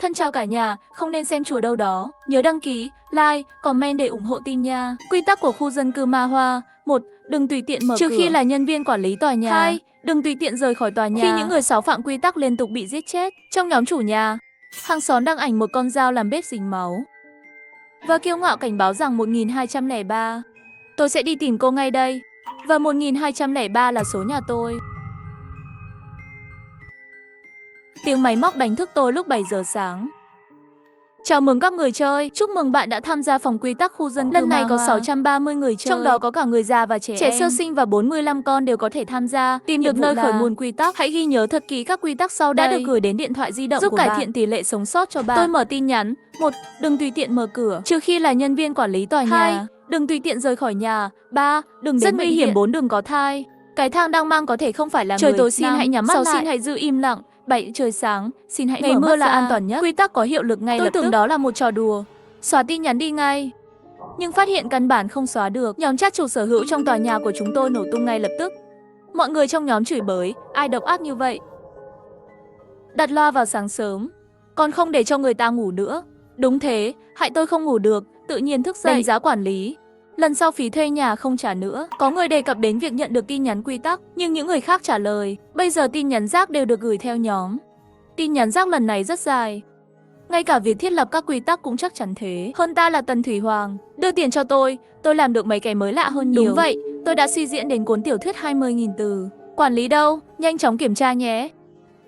Thân chào cả nhà, không nên xem chùa đâu đó. Nhớ đăng ký, like, comment để ủng hộ tin nha. Quy tắc của khu dân cư Ma Hoa. 1. Đừng tùy tiện mở cửa trừ khi là nhân viên quản lý tòa nhà. 2. Đừng tùy tiện rời khỏi tòa nhà khi những người xáo phạm quy tắc liên tục bị giết chết. Trong nhóm chủ nhà, hàng xóm đăng ảnh một con dao làm bếp dính máu và kiêu ngạo cảnh báo rằng 1203. Tôi sẽ đi tìm cô ngay đây. Và 1203 là số nhà tôi. Tiếng máy móc đánh thức tôi lúc 7 giờ sáng. Chào mừng các người chơi, chúc mừng bạn đã tham gia phòng quy tắc khu dân cư. Lần này có 630 người chơi, trong đó có cả người già và trẻ em. Sơ sinh và 45 con đều có thể tham gia. Tìm được nơi khởi nguồn quy tắc. Hãy ghi nhớ thật kỹ các quy tắc sau đây đã được gửi đến điện thoại di động giúp cải thiện tỷ lệ sống sót cho bạn. Tôi mở tin nhắn. 1. Đừng tùy tiện mở cửa trừ khi là nhân viên quản lý tòa nhà. 2. Đừng tùy tiện rời khỏi nhà. 3. Đừng rất nguy hiểm. 4. Đừng có thai. Cái thang đang mang có thể không phải là người. Trời tối xin hãy nhắm mắt lại. 6. Xin hãy giữ im lặng. 7. Trời sáng, xin hãy ngày mưa là an toàn nhất. Quy tắc có hiệu lực ngay lập tức. Tôi tưởng đó là một trò đùa. Xóa tin nhắn đi ngay. Nhưng phát hiện căn bản không xóa được. Nhóm chat chủ sở hữu trong tòa nhà của chúng tôi nổ tung ngay lập tức. Mọi người trong nhóm chửi bới, ai độc ác như vậy? Đặt loa vào sáng sớm, còn không để cho người ta ngủ nữa. Đúng thế, hại tôi không ngủ được, tự nhiên thức dậy. Đánh giá quản lý. Lần sau phí thuê nhà không trả nữa. Có người đề cập đến việc nhận được tin nhắn quy tắc, nhưng những người khác trả lời. Bây giờ tin nhắn rác đều được gửi theo nhóm. Tin nhắn rác lần này rất dài. Ngay cả việc thiết lập các quy tắc cũng chắc chắn thế. Hơn ta là Tần Thủy Hoàng. Đưa tiền cho tôi làm được mấy cái mới lạ hơn nhiều. Đúng vậy, tôi đã suy diễn đến cuốn tiểu thuyết 20.000 từ. Quản lý đâu? Nhanh chóng kiểm tra nhé.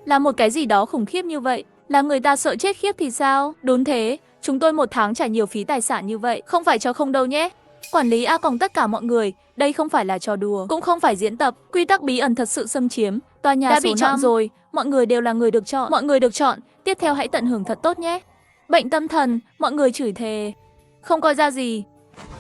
Là một cái gì đó khủng khiếp như vậy, là người ta sợ chết khiếp thì sao? Đúng thế, chúng tôi một tháng trả nhiều phí tài sản như vậy, không phải cho không đâu nhé. Quản lý cùng tất cả mọi người, đây không phải là trò đùa, cũng không phải diễn tập. Quy tắc bí ẩn thật sự xâm chiếm. Tòa nhà đã bị chọn rồi, mọi người đều là người được chọn. Mọi người được chọn, tiếp theo hãy tận hưởng thật tốt nhé. Bệnh tâm thần, mọi người chửi thề. Không coi ra gì.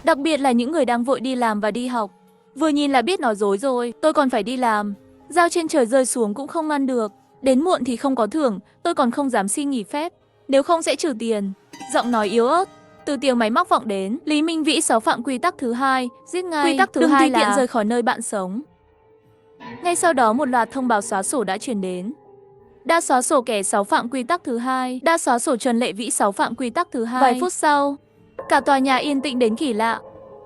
Đặc biệt là những người đang vội đi làm và đi học. Vừa nhìn là biết nói dối rồi, tôi còn phải đi làm. Dao trên trời rơi xuống cũng không ngăn được. Đến muộn thì không có thưởng, tôi còn không dám xin nghỉ phép. Nếu không sẽ trừ tiền. Giọng nói yếu ớt từ tiếng máy móc vọng đến. Lý Minh Vĩ xáo phạm quy tắc thứ 2, giết ngay. Quy tắc thứ 2 là đừng tùy tiện rời khỏi nơi bạn sống. Ngay sau đó một loạt thông báo xóa sổ đã truyền đến. Đã xóa sổ kẻ xáo phạm quy tắc thứ 2, đã xóa sổ Trần Lệ Vĩ xáo phạm quy tắc thứ 2. Vài phút sau, cả tòa nhà yên tĩnh đến kỳ lạ.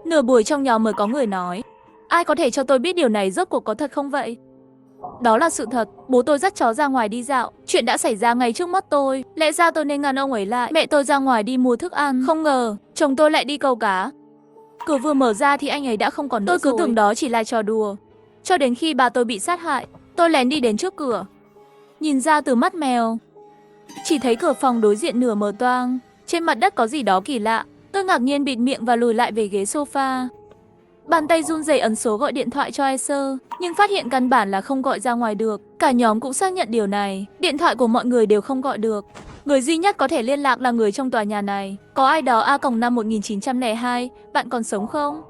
Nửa buổi trong nhóm mới có người nói: ai có thể cho tôi biết điều này rốt cuộc có thật không vậy? Đó là sự thật, bố tôi dắt chó ra ngoài đi dạo. Chuyện đã xảy ra ngay trước mắt tôi. Lẽ ra tôi nên ngăn ông ấy lại. Mẹ tôi ra ngoài đi mua thức ăn. Không ngờ, chồng tôi lại đi câu cá. Cửa vừa mở ra thì anh ấy đã không còn nữa. Tôi cứ tưởng đó chỉ là trò đùa. Cho đến khi bà tôi bị sát hại, tôi lén đi đến trước cửa. Nhìn ra từ mắt mèo, chỉ thấy cửa phòng đối diện nửa mở toang. Trên mặt đất có gì đó kỳ lạ. Tôi ngạc nhiên bịt miệng và lùi lại về ghế sofa. Bàn tay run rẩy ấn số gọi điện thoại cho Acer, nhưng phát hiện căn bản là không gọi ra ngoài được. Cả nhóm cũng xác nhận điều này. Điện thoại của mọi người đều không gọi được. Người duy nhất có thể liên lạc là người trong tòa nhà này. Có ai đó năm 1902, bạn còn sống không?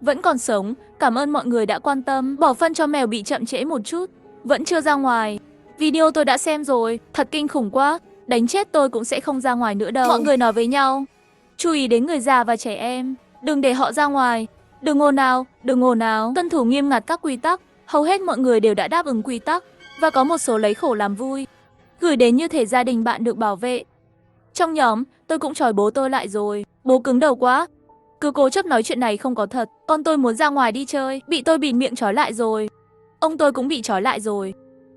Vẫn còn sống, cảm ơn mọi người đã quan tâm. Bỏ phân cho mèo bị chậm trễ một chút. Vẫn chưa ra ngoài. Video tôi đã xem rồi, thật kinh khủng quá. Đánh chết tôi cũng sẽ không ra ngoài nữa đâu. Mọi người nói với nhau, chú ý đến người già và trẻ em, đừng để họ ra ngoài. Đừng ồn ào, tuân thủ nghiêm ngặt các quy tắc. Hầu hết mọi người đều đã đáp ứng quy tắc, và có một số lấy khổ làm vui, gửi đến như thể gia đình bạn được bảo vệ. Trong nhóm, tôi cũng trói bố tôi lại rồi. Bố cứng đầu quá, cứ cố chấp nói chuyện này không có thật. Con tôi muốn ra ngoài đi chơi, bị tôi bịt miệng trói lại rồi. Ông tôi cũng bị trói lại rồi,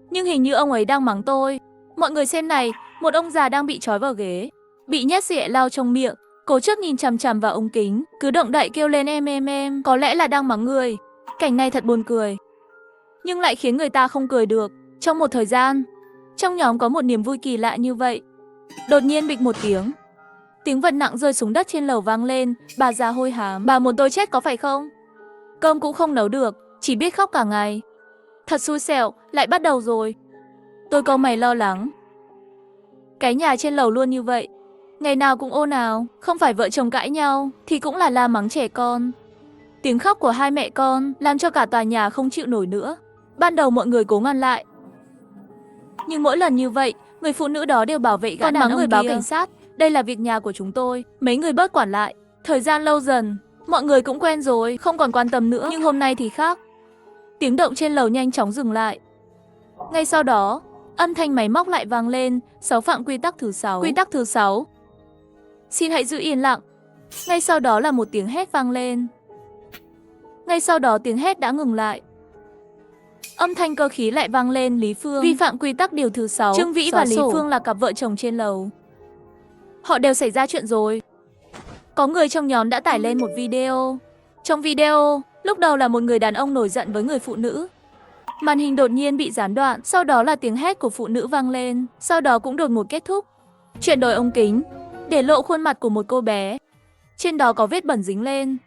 nhưng hình như ông ấy đang mắng tôi. Mọi người xem này, một ông già đang bị trói vào ghế, bị nhét xị lao trong miệng. Cố chấp nhìn chằm chằm vào ống kính, cứ động đậy kêu lên em, có lẽ là đang mắng người. Cảnh này thật buồn cười, nhưng lại khiến người ta không cười được. Trong một thời gian, trong nhóm có một niềm vui kỳ lạ như vậy. Đột nhiên bịch một tiếng vật nặng rơi xuống đất trên lầu vang lên. Bà già hôi hám: bà muốn tôi chết có phải không? Cơm cũng không nấu được, chỉ biết khóc cả ngày. Thật xui xẻo, lại bắt đầu rồi. Tôi cau mày lo lắng. Cái nhà trên lầu luôn như vậy, ngày nào cũng ồn ào, không phải vợ chồng cãi nhau thì cũng là la mắng trẻ con. Tiếng khóc của hai mẹ con làm cho cả tòa nhà không chịu nổi nữa. Ban đầu mọi người cố ngăn lại, nhưng mỗi lần như vậy, người phụ nữ đó đều bảo vệ gã đàn ông người báo cảnh sát. Đây là việc nhà của chúng tôi, mấy người bớt quản lại. Thời gian lâu dần, mọi người cũng quen rồi, không còn quan tâm nữa. Nhưng hôm nay thì khác. Tiếng động trên lầu nhanh chóng dừng lại. Ngay sau đó, Âm thanh máy móc lại vang lên, 6 phạm quy tắc thứ 6. Quy tắc thứ 6. Xin hãy giữ yên lặng. Ngay sau đó là một tiếng hét vang lên. Ngay sau đó tiếng hét đã ngừng lại. Âm thanh cơ khí lại vang lên. Lý Phương vi phạm quy tắc điều thứ 6. Trương Vĩ và Lý Phương là cặp vợ chồng trên lầu. Họ đều xảy ra chuyện rồi. Có người trong nhóm đã tải lên một video. Trong video, lúc đầu là một người đàn ông nổi giận với người phụ nữ. Màn hình đột nhiên bị gián đoạn, sau đó là tiếng hét của phụ nữ vang lên, sau đó cũng đột ngột kết thúc. Chuyển đổi ống kính, để lộ khuôn mặt của một cô bé. Trên đó có vết bẩn dính lên.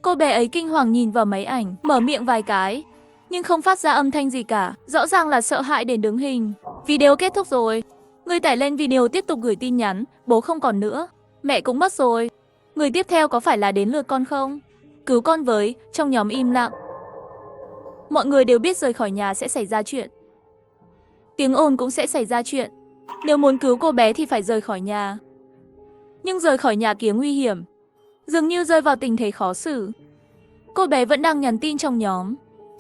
Cô bé ấy kinh hoàng nhìn vào máy ảnh, mở miệng vài cái, nhưng không phát ra âm thanh gì cả, rõ ràng là sợ hãi đến đứng hình. Video kết thúc rồi. Người tải lên video tiếp tục gửi tin nhắn, bố không còn nữa, mẹ cũng mất rồi. Người tiếp theo có phải là đến lượt con không? Cứu con với, trong nhóm im lặng. Mọi người đều biết rời khỏi nhà sẽ xảy ra chuyện. Tiếng ồn cũng sẽ xảy ra chuyện. Nếu muốn cứu cô bé thì phải rời khỏi nhà. Nhưng rời khỏi nhà kia nguy hiểm. Dường như rơi vào tình thế khó xử. Cô bé vẫn đang nhắn tin trong nhóm.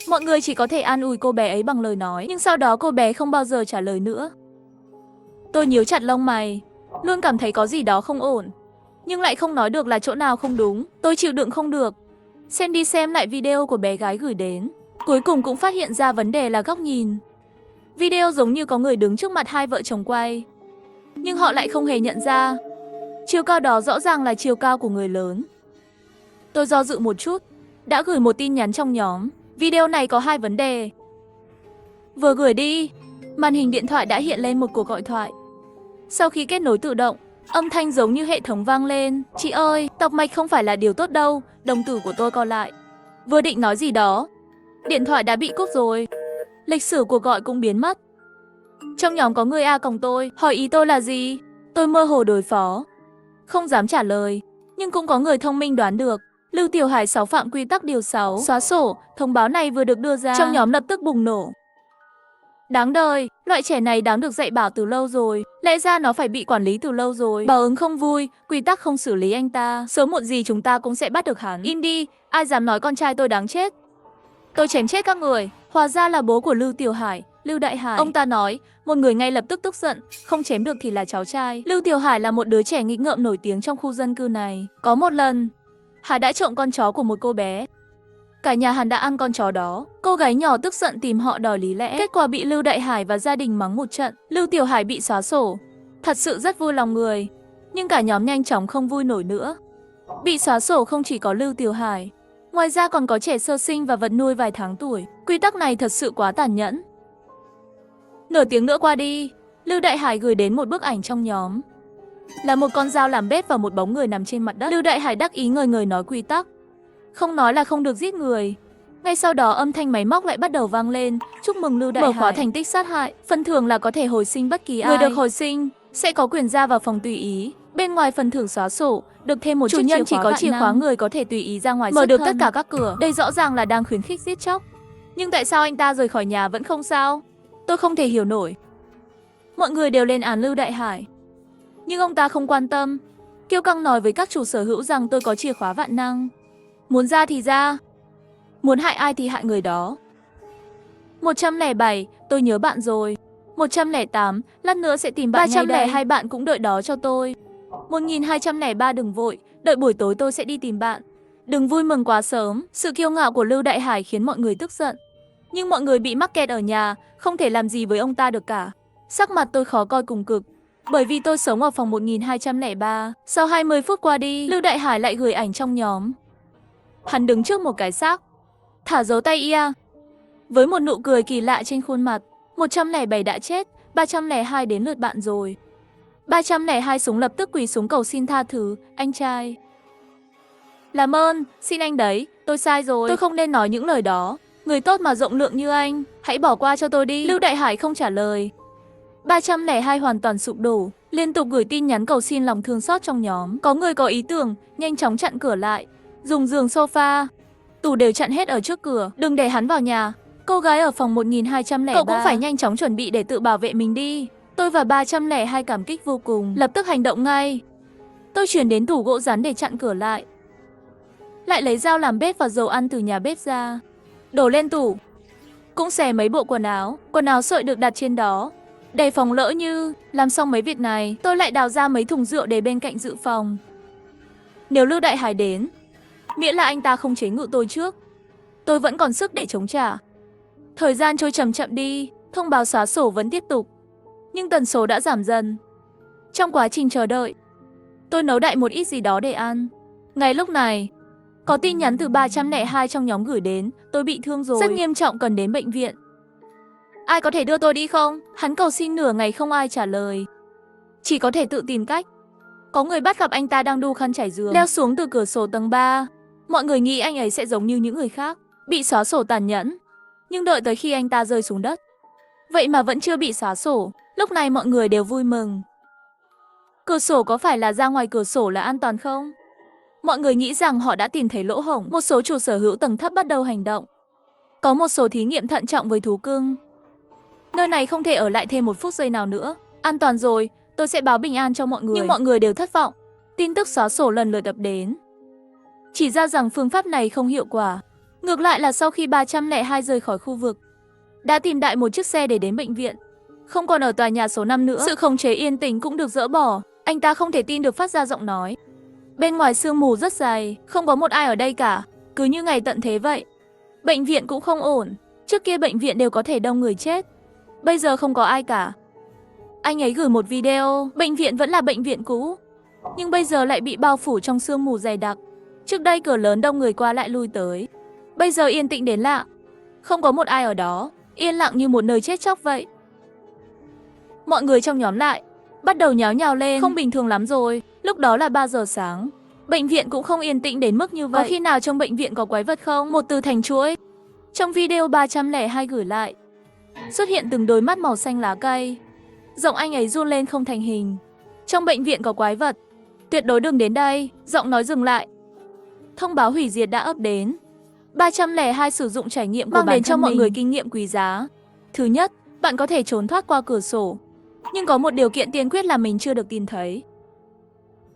Mọi người chỉ có thể an ủi cô bé ấy bằng lời nói, nhưng sau đó cô bé không bao giờ trả lời nữa. Tôi nhíu chặt lông mày, luôn cảm thấy có gì đó không ổn, nhưng lại không nói được là chỗ nào không đúng. Tôi chịu đựng không được. Xem đi xem lại video của bé gái gửi đến, cuối cùng cũng phát hiện ra vấn đề là góc nhìn. Video giống như có người đứng trước mặt hai vợ chồng quay, nhưng họ lại không hề nhận ra. Chiều cao đó rõ ràng là chiều cao của người lớn. Tôi do dự một chút, đã gửi một tin nhắn trong nhóm. Video này có 2 vấn đề. Vừa gửi đi, màn hình điện thoại đã hiện lên một cuộc gọi thoại. Sau khi kết nối tự động, âm thanh giống như hệ thống vang lên. Chị ơi, tọc mạch không phải là điều tốt đâu, đồng tử của tôi co lại. Vừa định nói gì đó, điện thoại đã bị cúp rồi. Lịch sử cuộc gọi cũng biến mất. Trong nhóm có người A còng tôi, hỏi ý tôi là gì. Tôi mơ hồ đối phó, không dám trả lời, nhưng cũng có người thông minh đoán được. Lưu Tiểu Hải 6 phạm quy tắc điều 6, xóa sổ. Thông báo này vừa được đưa ra, trong nhóm lập tức bùng nổ. Đáng đời, loại trẻ này đáng được dạy bảo từ lâu rồi. Lẽ ra nó phải bị quản lý từ lâu rồi. Bảo ứng không vui, quy tắc không xử lý anh ta. Sớm muộn gì chúng ta cũng sẽ bắt được hắn. Im đi, ai dám nói con trai tôi đáng chết. Tôi chém chết các người. Hóa ra là bố của Lưu Tiểu Hải, Lưu Đại Hải. Ông ta nói, một người ngay lập tức tức giận, không chém được thì là cháu trai. Lưu Tiểu Hải là một đứa trẻ nghịch ngợm nổi tiếng trong khu dân cư này. Có một lần, Hải đã trộm con chó của một cô bé. Cả nhà hắn đã ăn con chó đó. Cô gái nhỏ tức giận tìm họ đòi lý lẽ. Kết quả bị Lưu Đại Hải và gia đình mắng một trận. Lưu Tiểu Hải bị xóa sổ. Thật sự rất vui lòng người. Nhưng cả nhóm nhanh chóng không vui nổi nữa. Bị xóa sổ không chỉ có Lưu Tiểu Hải, ngoài ra còn có trẻ sơ sinh và vật nuôi vài tháng tuổi. Quy tắc này thật sự quá tàn nhẫn. Nửa tiếng nữa qua đi, Lưu Đại Hải gửi đến một bức ảnh trong nhóm. Là một con dao làm bếp và một bóng người nằm trên mặt đất. Lưu Đại Hải đắc ý ngời ngời nói quy tắc. Không nói là không được giết người. Ngay sau đó âm thanh máy móc lại bắt đầu vang lên. Chúc mừng Lưu Đại Hải. Mở khóa thành tích sát hại. Phần thưởng là có thể hồi sinh bất kỳ ai. Người được hồi sinh sẽ có quyền ra vào phòng tùy ý. Bên ngoài phần thưởng xóa sổ, được thêm một chủ nhân chỉ có chìa khóa người có thể tùy ý ra ngoài mở được tất cả các cửa. Đây rõ ràng là đang khuyến khích giết chóc. Nhưng tại sao anh ta rời khỏi nhà vẫn không sao? Tôi không thể hiểu nổi. Mọi người đều lên án Lưu Đại Hải, nhưng ông ta không quan tâm. Kiêu căng nói với các chủ sở hữu rằng tôi có chìa khóa vạn năng. Muốn ra thì ra, muốn hại ai thì hại người đó. 107, tôi nhớ bạn rồi. 108, lát nữa sẽ tìm bạn ngay đây. 302 bạn cũng đợi đó cho tôi. 1203 đừng vội, đợi buổi tối tôi sẽ đi tìm bạn. Đừng vui mừng quá sớm. Sự kiêu ngạo của Lưu Đại Hải khiến mọi người tức giận. Nhưng mọi người bị mắc kẹt ở nhà, không thể làm gì với ông ta được cả. Sắc mặt tôi khó coi cùng cực, bởi vì tôi sống ở phòng 1203. Sau 20 phút qua đi, Lưu Đại Hải lại gửi ảnh trong nhóm. Hắn đứng trước một cái xác, thả dấu tay ia, với một nụ cười kỳ lạ trên khuôn mặt. 107 đã chết, 302 đến lượt bạn rồi. 302 súng lập tức quỳ xuống cầu xin tha thứ. Anh trai, làm ơn, xin anh đấy, tôi sai rồi. Tôi không nên nói những lời đó. Người tốt mà rộng lượng như anh, hãy bỏ qua cho tôi đi. Lưu Đại Hải không trả lời. 302 hoàn toàn sụp đổ, liên tục gửi tin nhắn cầu xin lòng thương xót trong nhóm. Có người có ý tưởng, nhanh chóng chặn cửa lại, dùng giường sofa, tủ đều chặn hết ở trước cửa, đừng để hắn vào nhà. Cô gái ở phòng 1203, cậu cũng phải nhanh chóng chuẩn bị để tự bảo vệ mình đi. Tôi và 302 cảm kích vô cùng, lập tức hành động ngay. Tôi chuyển đến tủ gỗ rắn để chặn cửa lại. Lại lấy dao làm bếp và dầu ăn từ nhà bếp ra, đổ lên tủ. Cũng xẻ mấy bộ quần áo sợi được đặt trên đó. Để phòng lỡ như làm xong mấy việc này, tôi lại đào ra mấy thùng rượu để bên cạnh dự phòng. Nếu Lưu Đại Hải đến, miễn là anh ta không chế ngự tôi trước, tôi vẫn còn sức để chống trả. Thời gian trôi chậm chậm đi, thông báo xóa sổ vẫn tiếp tục, nhưng tần số đã giảm dần. Trong quá trình chờ đợi, tôi nấu đại một ít gì đó để ăn. Ngay lúc này, có tin nhắn từ 302 trong nhóm gửi đến, tôi bị thương rồi, rất nghiêm trọng cần đến bệnh viện. Ai có thể đưa tôi đi không? Hắn cầu xin nửa ngày không ai trả lời. Chỉ có thể tự tìm cách. Có người bắt gặp anh ta đang đu khăn trải giường, leo xuống từ cửa sổ tầng 3. Mọi người nghĩ anh ấy sẽ giống như những người khác, bị xóa sổ tàn nhẫn. Nhưng đợi tới khi anh ta rơi xuống đất, vậy mà vẫn chưa bị xóa sổ. Lúc này mọi người đều vui mừng. Cửa sổ có phải là ra ngoài cửa sổ là an toàn không? Mọi người nghĩ rằng họ đã tìm thấy lỗ hổng. Một số chủ sở hữu tầng thấp bắt đầu hành động. Có một số thí nghiệm thận trọng với thú cưng. Nơi này không thể ở lại thêm một phút giây nào nữa. An toàn rồi, tôi sẽ báo bình an cho mọi người. Nhưng mọi người đều thất vọng. Tin tức xóa sổ lần lượt ập đến. Chỉ ra rằng phương pháp này không hiệu quả. Ngược lại là sau khi 302 rời khỏi khu vực, đã tìm đại một chiếc xe để đến bệnh viện. Không còn ở tòa nhà số 5 nữa. Sự khống chế yên tĩnh cũng được dỡ bỏ. Anh ta không thể tin được phát ra giọng nói. Bên ngoài sương mù rất dày, không có một ai ở đây cả. Cứ như ngày tận thế vậy. Bệnh viện cũng không ổn. Trước kia bệnh viện đều có thể đông người chết. Bây giờ không có ai cả. Anh ấy gửi một video, bệnh viện vẫn là bệnh viện cũ, nhưng bây giờ lại bị bao phủ trong sương mù dày đặc. Trước đây cửa lớn đông người qua lại lui tới. Bây giờ yên tĩnh đến lạ. Không có một ai ở đó, yên lặng như một nơi chết chóc vậy. Mọi người trong nhóm lại bắt đầu nháo nhào lên, không bình thường lắm rồi. Lúc đó là 3 giờ sáng. Bệnh viện cũng không yên tĩnh đến mức như vậy. Có khi nào trong bệnh viện có quái vật không? Một từ thành chuỗi. Trong video 302 gửi lại, xuất hiện từng đôi mắt màu xanh lá cây. Giọng anh ấy run lên không thành hình. Trong bệnh viện có quái vật. Tuyệt đối đừng đến đây. Giọng nói dừng lại. Thông báo hủy diệt đã ấp đến. 302 sử dụng trải nghiệm của mang đến cho mọi người kinh nghiệm quý giá. Thứ nhất, bạn có thể trốn thoát qua cửa sổ. Nhưng có một điều kiện tiên quyết là mình chưa được tìm thấy.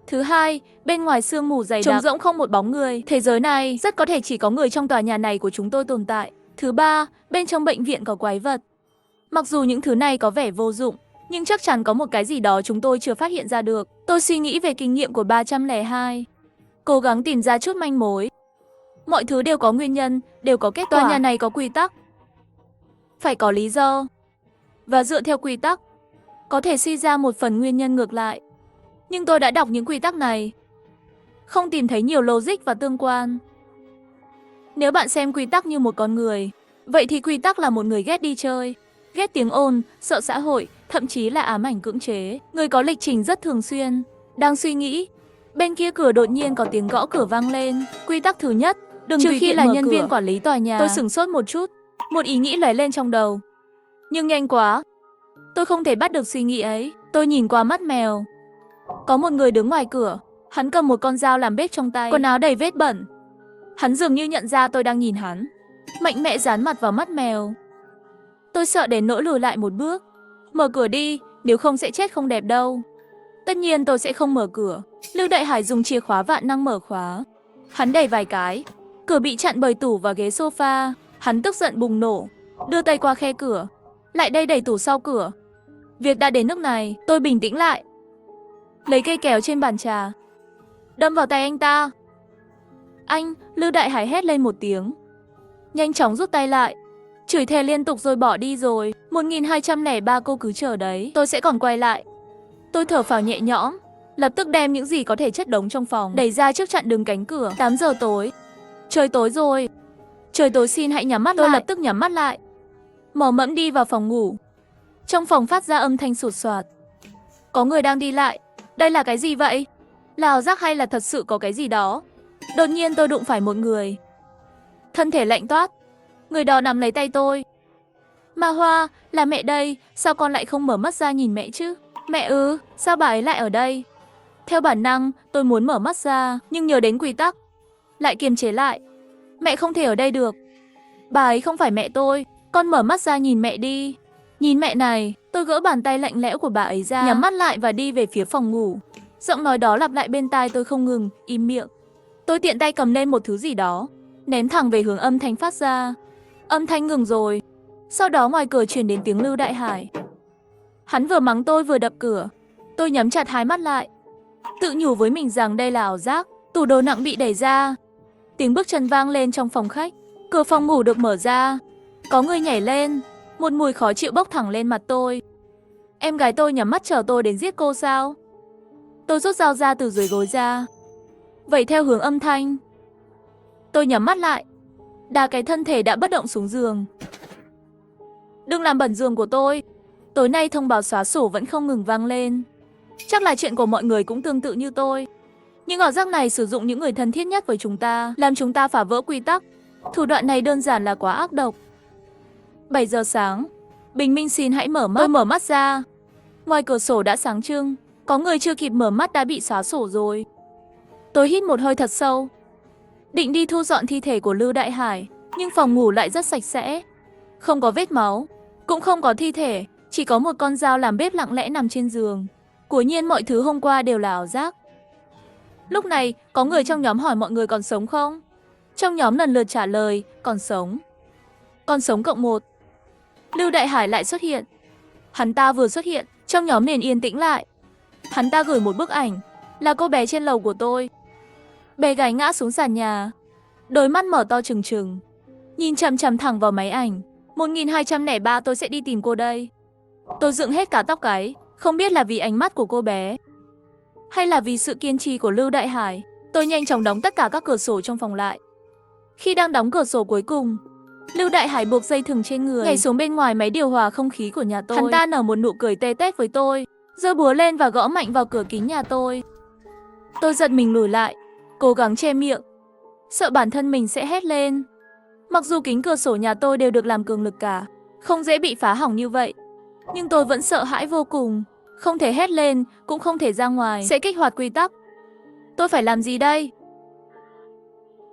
Thứ hai, bên ngoài sương mù dày đặc, trống rỗng không một bóng người. Thế giới này rất có thể chỉ có người trong tòa nhà này của chúng tôi tồn tại. Thứ ba, bên trong bệnh viện có quái vật. Mặc dù những thứ này có vẻ vô dụng, nhưng chắc chắn có một cái gì đó chúng tôi chưa phát hiện ra được. Tôi suy nghĩ về kinh nghiệm của 302. Cố gắng tìm ra chút manh mối. Mọi thứ đều có nguyên nhân, đều có kết quả. Tòa nhà này có quy tắc. Phải có lý do. Và dựa theo quy tắc, có thể suy ra một phần nguyên nhân ngược lại. Nhưng tôi đã đọc những quy tắc này, không tìm thấy nhiều logic và tương quan. Nếu bạn xem quy tắc như một con người, vậy thì quy tắc là một người ghét đi chơi, ghét tiếng ồn, sợ xã hội, thậm chí là ám ảnh cưỡng chế. Người có lịch trình rất thường xuyên. Đang suy nghĩ, bên kia cửa đột nhiên có tiếng gõ cửa vang lên. Quy tắc thứ nhất, đừng trừ khi là nhân viên quản lý tòa nhà. Tôi sửng sốt một chút, một ý nghĩ lóe lên trong đầu. Nhưng nhanh quá, tôi không thể bắt được suy nghĩ ấy. Tôi nhìn qua mắt mèo. Có một người đứng ngoài cửa, hắn cầm một con dao làm bếp trong tay, quần áo đầy vết bẩn. Hắn dường như nhận ra tôi đang nhìn hắn, mạnh mẽ dán mặt vào mắt mèo. Tôi sợ đến nỗi lùi lại một bước. Mở cửa đi, nếu không sẽ chết không đẹp đâu. Tất nhiên tôi sẽ không mở cửa. Lưu Đại Hải dùng chìa khóa vạn năng mở khóa. Hắn đẩy vài cái, cửa bị chặn bởi tủ và ghế sofa. Hắn tức giận bùng nổ, đưa tay qua khe cửa, lại đây đẩy tủ sau cửa. Việc đã đến nước này, tôi bình tĩnh lại, lấy cây kéo trên bàn trà, đâm vào tay anh ta. Anh, Lưu Đại Hải hét lên một tiếng, nhanh chóng rút tay lại, chửi thề liên tục rồi bỏ đi rồi. 1203 cô cứ chờ đấy, tôi sẽ còn quay lại. Tôi thở phào nhẹ nhõm, lập tức đem những gì có thể chất đống trong phòng đẩy ra trước chặn đứng cánh cửa. 8 giờ tối. Trời tối rồi. Trời tối, xin hãy nhắm mắt lại. Tôi lập tức nhắm mắt lại, mò mẫm đi vào phòng ngủ. Trong phòng phát ra âm thanh sột soạt. Có người đang đi lại. Đây là cái gì vậy? Là ảo giác hay là thật sự có cái gì đó? Đột nhiên tôi đụng phải một người. Thân thể lạnh toát. Người đó nắm lấy tay tôi. Ma Hoa, là mẹ đây. Sao con lại không mở mắt ra nhìn mẹ chứ? Mẹ ư, sao bà ấy lại ở đây? Theo bản năng, tôi muốn mở mắt ra, nhưng nhớ đến quy tắc, lại kiềm chế lại. Mẹ không thể ở đây được. Bà ấy không phải mẹ tôi. Con mở mắt ra nhìn mẹ đi. Nhìn mẹ này. Tôi gỡ bàn tay lạnh lẽo của bà ấy ra, nhắm mắt lại và đi về phía phòng ngủ. Giọng nói đó lặp lại bên tai tôi không ngừng. Im miệng. Tôi tiện tay cầm lên một thứ gì đó, ném thẳng về hướng âm thanh phát ra. Âm thanh ngừng rồi. Sau đó ngoài cửa truyền đến tiếng Lưu Đại Hải. Hắn vừa mắng tôi vừa đập cửa. Tôi nhắm chặt hai mắt lại, tự nhủ với mình rằng đây là ảo giác. Tủ đồ nặng bị đẩy ra. Tiếng bước chân vang lên trong phòng khách. Cửa phòng ngủ được mở ra. Có người nhảy lên. Một mùi khó chịu bốc thẳng lên mặt tôi. Em gái tôi nhắm mắt chờ tôi đến giết cô sao? Tôi rút dao ra từ dưới gối ra, vẩy theo hướng âm thanh. Tôi nhắm mắt lại, đá cái thân thể đã bất động xuống giường. Đừng làm bẩn giường của tôi. Tối nay thông báo xóa sổ vẫn không ngừng vang lên. Chắc là chuyện của mọi người cũng tương tự như tôi. Những ảo giác này sử dụng những người thân thiết nhất với chúng ta, làm chúng ta phá vỡ quy tắc. Thủ đoạn này đơn giản là quá ác độc. 7 giờ sáng. Bình minh xin hãy mở mắt. Tôi mở mắt ra. Ngoài cửa sổ đã sáng trưng. Có người chưa kịp mở mắt đã bị xóa sổ rồi. Tôi hít một hơi thật sâu, định đi thu dọn thi thể của Lưu Đại Hải. Nhưng phòng ngủ lại rất sạch sẽ. Không có vết máu, cũng không có thi thể. Chỉ có một con dao làm bếp lặng lẽ nằm trên giường. Quả nhiên mọi thứ hôm qua đều là ảo giác. Lúc này, có người trong nhóm hỏi mọi người còn sống không? Trong nhóm lần lượt trả lời, còn sống. Còn sống cộng 1. Lưu Đại Hải lại xuất hiện. Hắn ta vừa xuất hiện, trong nhóm liền yên tĩnh lại. Hắn ta gửi một bức ảnh, là cô bé trên lầu của tôi. Bé gái ngã xuống sàn nhà, đôi mắt mở to trừng trừng, nhìn chằm chằm thẳng vào máy ảnh. 1203 tôi sẽ đi tìm cô đây. Tôi dựng hết cả tóc gáy, không biết là vì ánh mắt của cô bé, hay là vì sự kiên trì của Lưu Đại Hải. Tôi nhanh chóng đóng tất cả các cửa sổ trong phòng lại. Khi đang đóng cửa sổ cuối cùng, Lưu Đại Hải buộc dây thừng trên người, nhảy xuống bên ngoài máy điều hòa không khí của nhà tôi. Hắn ta nở một nụ cười tê tét với tôi, giơ búa lên và gõ mạnh vào cửa kính nhà tôi. Tôi giật mình lùi lại, cố gắng che miệng, sợ bản thân mình sẽ hét lên. Mặc dù kính cửa sổ nhà tôi đều được làm cường lực cả, không dễ bị phá hỏng như vậy, nhưng tôi vẫn sợ hãi vô cùng. Không thể hét lên, cũng không thể ra ngoài, sẽ kích hoạt quy tắc. Tôi phải làm gì đây?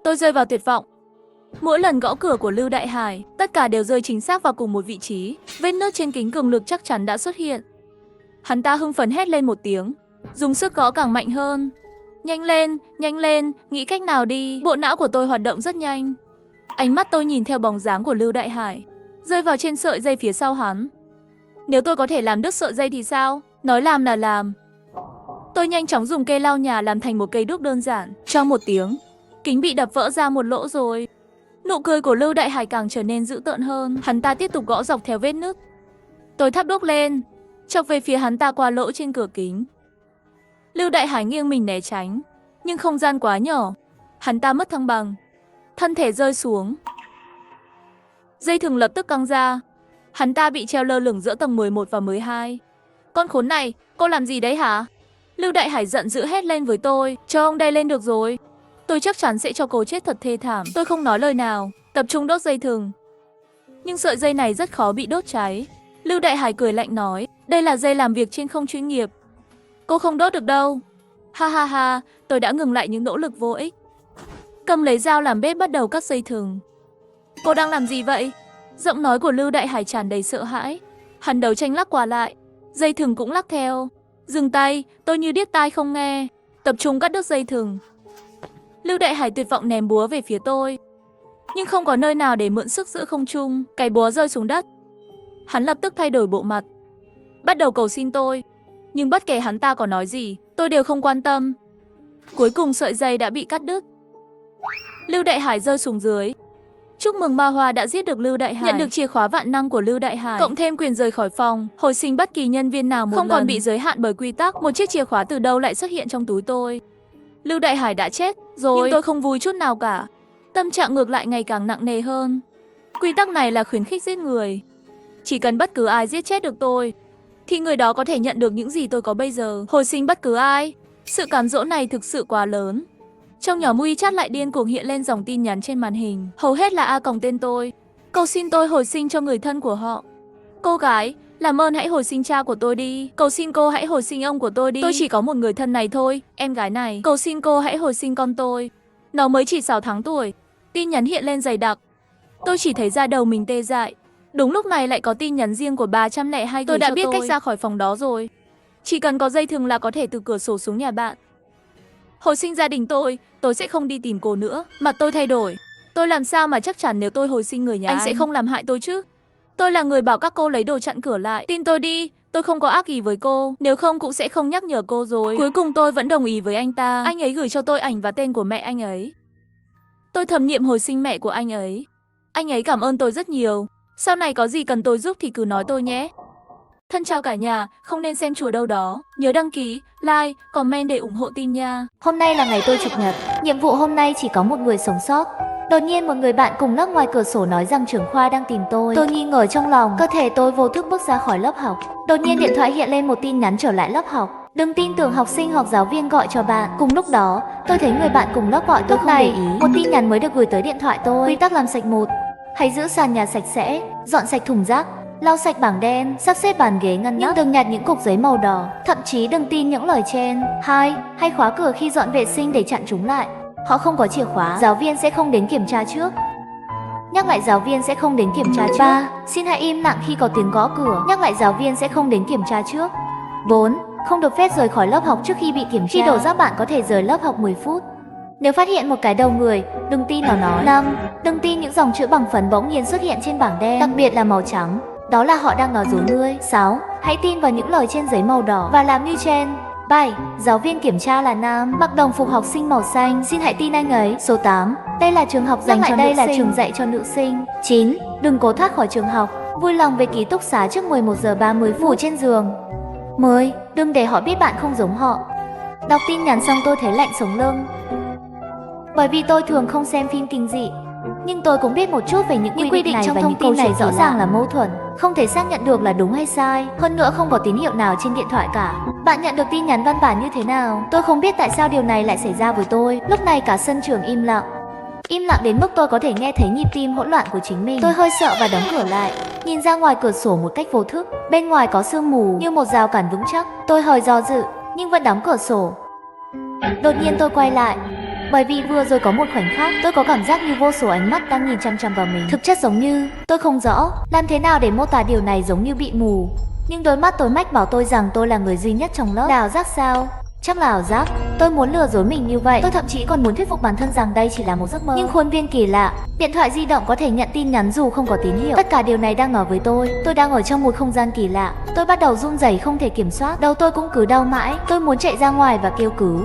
Tôi rơi vào tuyệt vọng. Mỗi lần gõ cửa của Lưu Đại Hải, tất cả đều rơi chính xác vào cùng một vị trí. Vết nứt trên kính cường lực chắc chắn đã xuất hiện. Hắn ta hưng phấn hét lên một tiếng, dùng sức gõ càng mạnh hơn. Nhanh lên, nghĩ cách nào đi. Bộ não của tôi hoạt động rất nhanh. Ánh mắt tôi nhìn theo bóng dáng của Lưu Đại Hải, rơi vào trên sợi dây phía sau hắn. Nếu tôi có thể làm đứt sợi dây thì sao? Nói làm là làm. Tôi nhanh chóng dùng cây lau nhà làm thành một cây đúc đơn giản. Trong một tiếng, kính bị đập vỡ ra một lỗ rồi. Nụ cười của Lưu Đại Hải càng trở nên dữ tợn hơn. Hắn ta tiếp tục gõ dọc theo vết nứt. Tôi thắp đuốc lên, chọc về phía hắn ta qua lỗ trên cửa kính. Lưu Đại Hải nghiêng mình né tránh, nhưng không gian quá nhỏ. Hắn ta mất thăng bằng, thân thể rơi xuống. Dây thừng lập tức căng ra. Hắn ta bị treo lơ lửng giữa tầng 11 và 12. Con khốn này, cô làm gì đấy hả? Lưu Đại Hải giận dữ hét lên với tôi. Cho ông đây lên được rồi. Tôi chắc chắn sẽ cho cô chết thật thê thảm. Tôi không nói lời nào, tập trung đốt dây thừng. Nhưng sợi dây này rất khó bị đốt cháy. Lưu Đại Hải cười lạnh nói, đây là dây làm việc trên không chuyên nghiệp. Cô không đốt được đâu. Ha ha ha, tôi đã ngừng lại những nỗ lực vô ích. Cầm lấy dao làm bếp bắt đầu cắt dây thừng. Cô đang làm gì vậy? Giọng nói của Lưu Đại Hải tràn đầy sợ hãi. Hắn đấu tranh lắc qua lại, dây thừng cũng lắc theo. Dừng tay, tôi như điếc tai không nghe. Tập trung cắt đứt dây thừng. Lưu Đại Hải tuyệt vọng ném búa về phía tôi, nhưng không có nơi nào để mượn sức giữa không trung. Cái búa rơi xuống đất. Hắn lập tức thay đổi bộ mặt, bắt đầu cầu xin tôi. Nhưng bất kể hắn ta có nói gì, tôi đều không quan tâm. Cuối cùng sợi dây đã bị cắt đứt. Lưu Đại Hải rơi xuống dưới. Chúc mừng Ma Hoa đã giết được Lưu Đại Hải, nhận được chìa khóa vạn năng của Lưu Đại Hải, cộng thêm quyền rời khỏi phòng, hồi sinh bất kỳ nhân viên nào một không lần, còn bị giới hạn bởi quy tắc. Một chiếc chìa khóa từ đâu lại xuất hiện trong túi tôi. Lưu Đại Hải đã chết rồi, nhưng tôi không vui chút nào cả. Tâm trạng ngược lại ngày càng nặng nề hơn. Quy tắc này là khuyến khích giết người. Chỉ cần bất cứ ai giết chết được tôi, thì người đó có thể nhận được những gì tôi có bây giờ, hồi sinh bất cứ ai. Sự cám dỗ này thực sự quá lớn. Trong nhóm WeChat lại điên cuồng hiện lên dòng tin nhắn trên màn hình, hầu hết là A còng tên tôi, cầu xin tôi hồi sinh cho người thân của họ. Cô gái, làm ơn hãy hồi sinh cha của tôi đi. Cầu xin cô hãy hồi sinh ông của tôi đi. Tôi chỉ có một người thân này thôi, em gái này. Cầu xin cô hãy hồi sinh con tôi. Nó mới chỉ 6 tháng tuổi. Tin nhắn hiện lên dày đặc. Tôi chỉ thấy da đầu mình tê dại. Đúng lúc này lại có tin nhắn riêng của 302 tôi đã biết cách ra khỏi phòng đó rồi. Chỉ cần có dây thừng là có thể từ cửa sổ xuống nhà bạn. Hồi sinh gia đình tôi sẽ không đi tìm cô nữa. Mặt tôi thay đổi. Tôi làm sao mà chắc chắn nếu tôi hồi sinh người nhà anh sẽ không làm hại tôi chứ? Tôi là người bảo các cô lấy đồ chặn cửa lại. Tin tôi đi, Tôi không có ác ý với cô, nếu không cũng sẽ không nhắc nhở cô rồi. Cuối cùng tôi vẫn đồng ý với anh ta. Anh ấy gửi cho tôi ảnh và tên của mẹ anh ấy. Tôi thầm niệm hồi sinh mẹ của anh ấy. Anh ấy cảm ơn tôi rất nhiều. Sau này có gì cần tôi giúp thì cứ nói tôi nhé. Thân chào cả nhà, không nên xem chùa đâu đó. Nhớ đăng ký, like, comment để ủng hộ team nha. Hôm nay là ngày tôi Chủ nhật. Nhiệm vụ hôm nay chỉ có một người sống sót. Đột nhiên một người bạn cùng lớp ngoài cửa sổ nói rằng trưởng khoa đang tìm tôi. Tôi nghi ngờ trong lòng, cơ thể tôi vô thức bước ra khỏi lớp học. Đột nhiên điện thoại hiện lên một tin nhắn trở lại lớp học. Đừng tin tưởng học sinh hoặc giáo viên gọi cho bạn. Cùng lúc đó, tôi thấy người bạn cùng lớp gọi tôi không để ý. Một tin nhắn mới được gửi tới điện thoại tôi. Quy tắc làm sạch 1. Hãy giữ sàn nhà sạch sẽ, dọn sạch thùng rác, lau sạch bảng đen, sắp xếp bàn ghế ngăn nắp, nhưng đừng nhặt những cục giấy màu đỏ. Thậm chí đừng tin những lời trên. 2. Hãy khóa cửa khi dọn vệ sinh để chặn chúng lại. Họ không có chìa khóa, giáo viên sẽ không đến kiểm tra trước. Nhắc lại, giáo viên sẽ không đến kiểm tra trước. 3. Xin hãy im lặng khi có tiếng gõ cửa. Nhắc lại, giáo viên sẽ không đến kiểm tra trước. 4. Không được phép rời khỏi lớp học trước khi bị kiểm tra. Khi đổ rác bạn có thể rời lớp học 10 phút. Nếu phát hiện một cái đầu người, đừng tin nó nói. 5. Đừng tin những dòng chữ bằng phấn bỗng nhiên xuất hiện trên bảng đen, đặc biệt là màu trắng. Đó là họ đang nói dối ngươi. 6. Hãy tin vào những lời trên giấy màu đỏ và làm như trên. 7. Giáo viên kiểm tra là nam, mặc đồng phục học sinh màu xanh, xin hãy tin anh ấy. Số 8. Đây là trường học dành cho nữ sinh. Đây là trường dạy cho nữ sinh. 9. Đừng cố thoát khỏi trường học, vui lòng về ký túc xá trước 11 giờ 30 phút trên giường. 10. Đừng để họ biết bạn không giống họ. Đọc tin nhắn xong tôi thấy lạnh sống lưng. Bởi vì tôi thường không xem phim kinh dị, nhưng tôi cũng biết một chút về những quy định này trong thông tin này rõ ràng là mâu thuẫn, không thể xác nhận được là đúng hay sai. Hơn nữa không có tín hiệu nào trên điện thoại cả. Bạn nhận được tin nhắn văn bản như thế nào? Tôi không biết tại sao điều này lại xảy ra với tôi. Lúc này cả sân trường im lặng. Im lặng đến mức tôi có thể nghe thấy nhịp tim hỗn loạn của chính mình. Tôi hơi sợ và đóng cửa lại, nhìn ra ngoài cửa sổ một cách vô thức. Bên ngoài có sương mù như một rào cản vững chắc. Tôi hơi do dự nhưng vẫn đóng cửa sổ. Đột nhiên tôi quay lại, bởi vì vừa rồi có một khoảnh khắc tôi có cảm giác như vô số ánh mắt đang nhìn chăm chăm vào mình. Thực chất giống như, tôi không rõ làm thế nào để mô tả điều này, giống như bị mù. Nhưng đôi mắt tối mách bảo tôi rằng tôi là người duy nhất trong lớp. Là ảo giác sao? Chắc là ảo giác. Tôi muốn lừa dối mình như vậy. Tôi thậm chí còn muốn thuyết phục bản thân rằng đây chỉ là một giấc mơ. Nhưng khuôn viên kỳ lạ, điện thoại di động có thể nhận tin nhắn dù không có tín hiệu. Tất cả điều này đang nói với tôi đang ở trong một không gian kỳ lạ. Tôi bắt đầu run rẩy không thể kiểm soát. Đầu tôi cũng cứ đau mãi. Tôi muốn chạy ra ngoài và kêu cứu,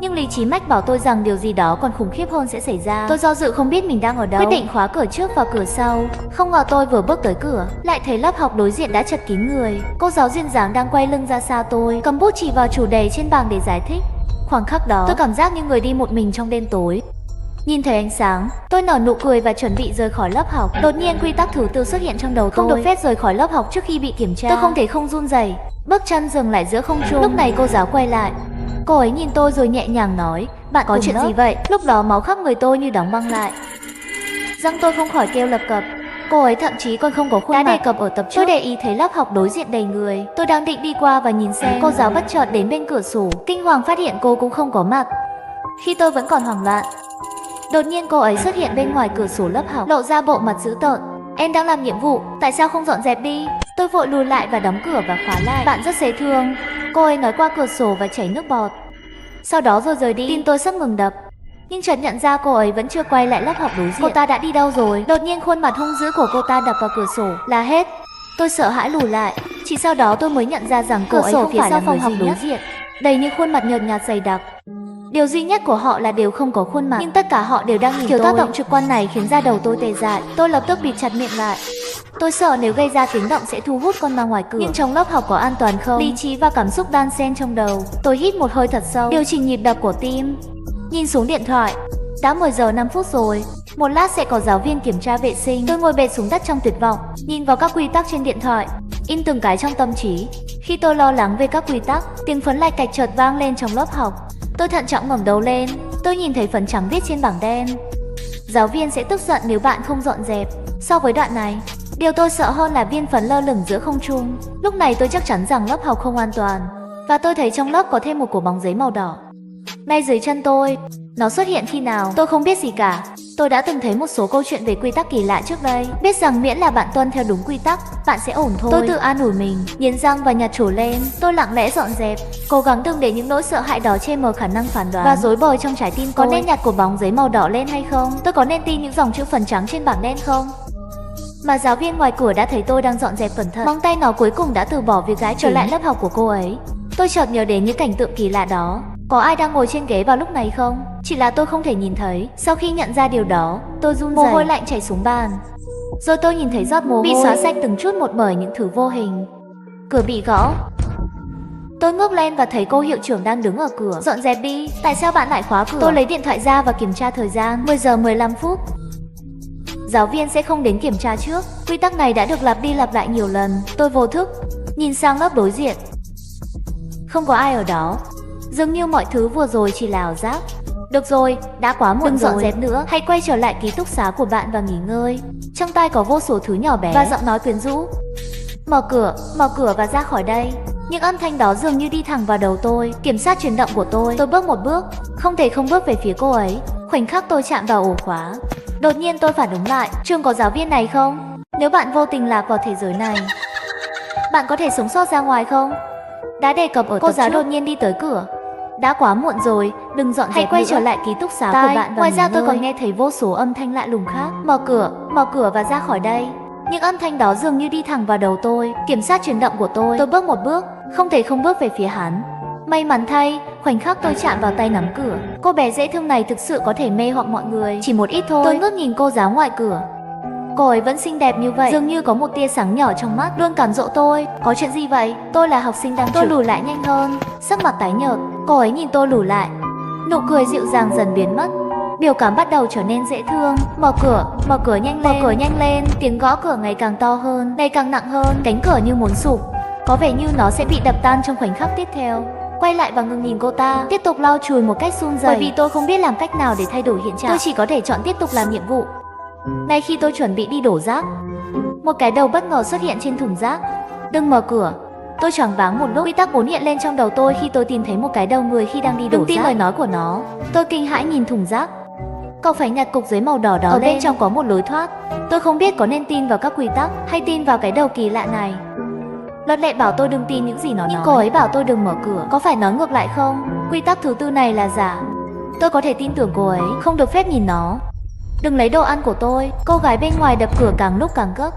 nhưng lý trí mách bảo tôi rằng điều gì đó còn khủng khiếp hơn sẽ xảy ra. Tôi do dự không biết mình đang ở đâu, quyết định khóa cửa trước và cửa sau. Không ngờ tôi vừa bước tới cửa, lại thấy lớp học đối diện đã chật kín người. Cô giáo duyên dáng đang quay lưng ra xa tôi, cầm bút chỉ vào chủ đề trên bảng để giải thích. Khoảnh khắc đó, tôi cảm giác như người đi một mình trong đêm tối. Nhìn thấy ánh sáng, tôi nở nụ cười và chuẩn bị rời khỏi lớp học. Đột nhiên quy tắc thứ 4 xuất hiện trong đầu tôi. Không được phép rời khỏi lớp học trước khi bị kiểm tra. Tôi không thể không run rẩy, bước chân dừng lại giữa không trung. Lúc này cô giáo quay lại. Cô ấy nhìn tôi rồi nhẹ nhàng nói, bạn có chuyện gì vậy? Lúc đó máu khắp người tôi như đóng băng lại, răng tôi không khỏi kêu lập cập. Cô ấy thậm chí còn không có khuôn mặt. Đã đề cập ở tập trước, tôi để ý thấy lớp học đối diện đầy người. Tôi đang định đi qua và nhìn xem, cô giáo bất chợt đến bên cửa sổ. Kinh hoàng phát hiện cô cũng không có mặt. Khi tôi vẫn còn hoảng loạn, đột nhiên cô ấy xuất hiện bên ngoài cửa sổ lớp học, lộ ra bộ mặt dữ tợn. Em đang làm nhiệm vụ, tại sao không dọn dẹp đi? Tôi vội lùi lại và đóng cửa và khóa lại. Bạn rất dễ thương, cô ấy nói qua cửa sổ và chảy nước bọt. Sau đó rồi rời đi. Tim tôi sắp ngừng đập, nhưng chợt nhận ra cô ấy vẫn chưa quay lại lớp học đối diện. Cô ta đã đi đâu rồi? Đột nhiên khuôn mặt hung dữ của cô ta đập vào cửa sổ là hết. Tôi sợ hãi lùi lại. Chỉ sau đó tôi mới nhận ra rằng cô ấy không phải là người phòng đối diện, đầy những khuôn mặt nhợt nhạt dày đặc. Điều duy nhất của họ là đều không có khuôn mặt, nhưng tất cả họ đều đang nhìn tôi. Kiểu tác động trực quan này khiến da đầu tôi tê dại. Tôi lập tức bịt chặt miệng lại. Tôi sợ nếu gây ra tiếng động sẽ thu hút con ma ngoài cửa. Nhưng trong lớp học có an toàn không? Lý trí và cảm xúc đan xen trong đầu. Tôi hít một hơi thật sâu, điều chỉnh nhịp đập của tim. Nhìn xuống điện thoại, đã 10 giờ 5 phút rồi. Một lát sẽ có giáo viên kiểm tra vệ sinh. Tôi ngồi bệt xuống đất trong tuyệt vọng, nhìn vào các quy tắc trên điện thoại, in từng cái trong tâm trí. Khi tôi lo lắng về các quy tắc, tiếng phấn lạch cạch chợt vang lên trong lớp học. Tôi thận trọng ngẩng đầu lên. Tôi nhìn thấy phấn trắng viết trên bảng đen, giáo viên sẽ tức giận nếu bạn không dọn dẹp. So với đoạn này, điều tôi sợ hơn là viên phấn lơ lửng giữa không trung. Lúc này tôi chắc chắn rằng lớp học không an toàn, và tôi thấy trong lớp có thêm một cổ bóng giấy màu đỏ ngay dưới chân tôi. Nó xuất hiện khi nào? Tôi không biết gì cả. Tôi đã từng thấy một số câu chuyện về quy tắc kỳ lạ trước đây, biết rằng miễn là bạn tuân theo đúng quy tắc, bạn sẽ ổn thôi. Tôi tự an ủi mình, nghiến răng và nhặt trổ lên. Tôi lặng lẽ dọn dẹp, cố gắng đừng để những nỗi sợ hãi đó che mờ khả năng phán đoán và rối bời trong trái tim tôi. Có nên nhặt cổ bóng giấy màu đỏ lên hay không? Tôi có nên tin những dòng chữ phấn trắng trên bảng đen không? Mà giáo viên ngoài cửa đã thấy tôi đang dọn dẹp cẩn thận. Móng tay nó cuối cùng đã từ bỏ việc gãi trở lại lớp học của cô ấy. Tôi chợt nhớ đến những cảnh tượng kỳ lạ đó. Có ai đang ngồi trên ghế vào lúc này không? Chỉ là tôi không thể nhìn thấy. Sau khi nhận ra điều đó, tôi run rẩy, mồ hôi lạnh chảy xuống bàn. Rồi tôi nhìn thấy giọt mồ hôi bị xóa sạch từng chút một bởi những thứ vô hình. Cửa bị gõ. Tôi ngước lên và thấy cô hiệu trưởng đang đứng ở cửa. Dọn dẹp đi, tại sao bạn lại khóa cửa? Tôi lấy điện thoại ra và kiểm tra thời gian. 10 giờ 15 phút. Giáo viên sẽ không đến kiểm tra trước. Quy tắc này đã được lặp đi lặp lại nhiều lần. Tôi vô thức nhìn sang lớp đối diện. Không có ai ở đó. Dường như mọi thứ vừa rồi chỉ là ảo giác. Được rồi, đã quá muộn rồi. Đừng dọn dẹp nữa, hãy quay trở lại ký túc xá của bạn và nghỉ ngơi. Trong tai có vô số thứ nhỏ bé và giọng nói quyến rũ. Mở cửa và ra khỏi đây. Những âm thanh đó dường như đi thẳng vào đầu tôi, kiểm soát chuyển động của tôi. Tôi bước một bước, không thể không bước về phía cô ấy. Khoảnh khắc tôi chạm vào ổ khóa, đột nhiên tôi phản ứng lại. Trường có giáo viên này không? Nếu bạn vô tình lạc vào thế giới này, bạn có thể sống sót ra ngoài không? Đã đề cập ở cô giáo đột nhiên đi tới cửa. Đã quá muộn rồi, đừng dọn dẹp nữa. Hãy quay trở lại ký túc xá của bạn và ngoài ra tôi còn nghe thấy vô số âm thanh lạ lùng khác. Mở cửa và ra khỏi đây. Những âm thanh đó dường như đi thẳng vào đầu tôi, kiểm soát chuyển động của tôi. Tôi bước một bước, không thể không bước về phía hắn. May mắn thay, khoảnh khắc tôi chạm vào tay nắm cửa. Cô bé dễ thương này thực sự có thể mê hoặc mọi người, chỉ một ít thôi. Tôi ngước nhìn cô giáo ngoài cửa. Cô ấy vẫn xinh đẹp như vậy, dường như có một tia sáng nhỏ trong mắt, luôn cám dỗ tôi. Có chuyện gì vậy? Tôi là học sinh đang tôi lùi lại nhanh hơn, sắc mặt tái nhợt. Cô ấy nhìn tôi lùi lại, nụ cười dịu dàng dần biến mất. Biểu cảm bắt đầu trở nên dễ thương. Mở cửa nhanh lên. Tiếng gõ cửa ngày càng to hơn, ngày càng nặng hơn. Cánh cửa như muốn sụp, có vẻ như nó sẽ bị đập tan trong khoảnh khắc tiếp theo. Quay lại và ngừng nhìn cô ta, tiếp tục lau chùi một cách run rẩy. Bởi vì tôi không biết làm cách nào để thay đổi hiện trạng, tôi chỉ có thể chọn tiếp tục làm nhiệm vụ. Ngay khi tôi chuẩn bị đi đổ rác, một cái đầu bất ngờ xuất hiện trên thùng rác. Đừng mở cửa. Tôi choáng váng một lúc, quy tắc 4 hiện lên trong đầu tôi khi tôi tìm thấy một cái đầu người khi đang đi đổ rác. Đừng tin lời nói của nó. Tôi kinh hãi nhìn thùng rác. Cậu phải nhặt cục giấy màu đỏ đó ở bên trong có một lối thoát. Tôi không biết có nên tin vào các quy tắc hay tin vào cái đầu kỳ lạ này. Luật lệ bảo tôi đừng tin những gì nó nói, nhưng cô ấy bảo tôi đừng mở cửa. Có phải nói ngược lại không? Quy tắc thứ tư này là giả. Tôi có thể tin tưởng cô ấy, không được phép nhìn nó. Đừng lấy đồ ăn của tôi. Cô gái bên ngoài đập cửa càng lúc càng gấp.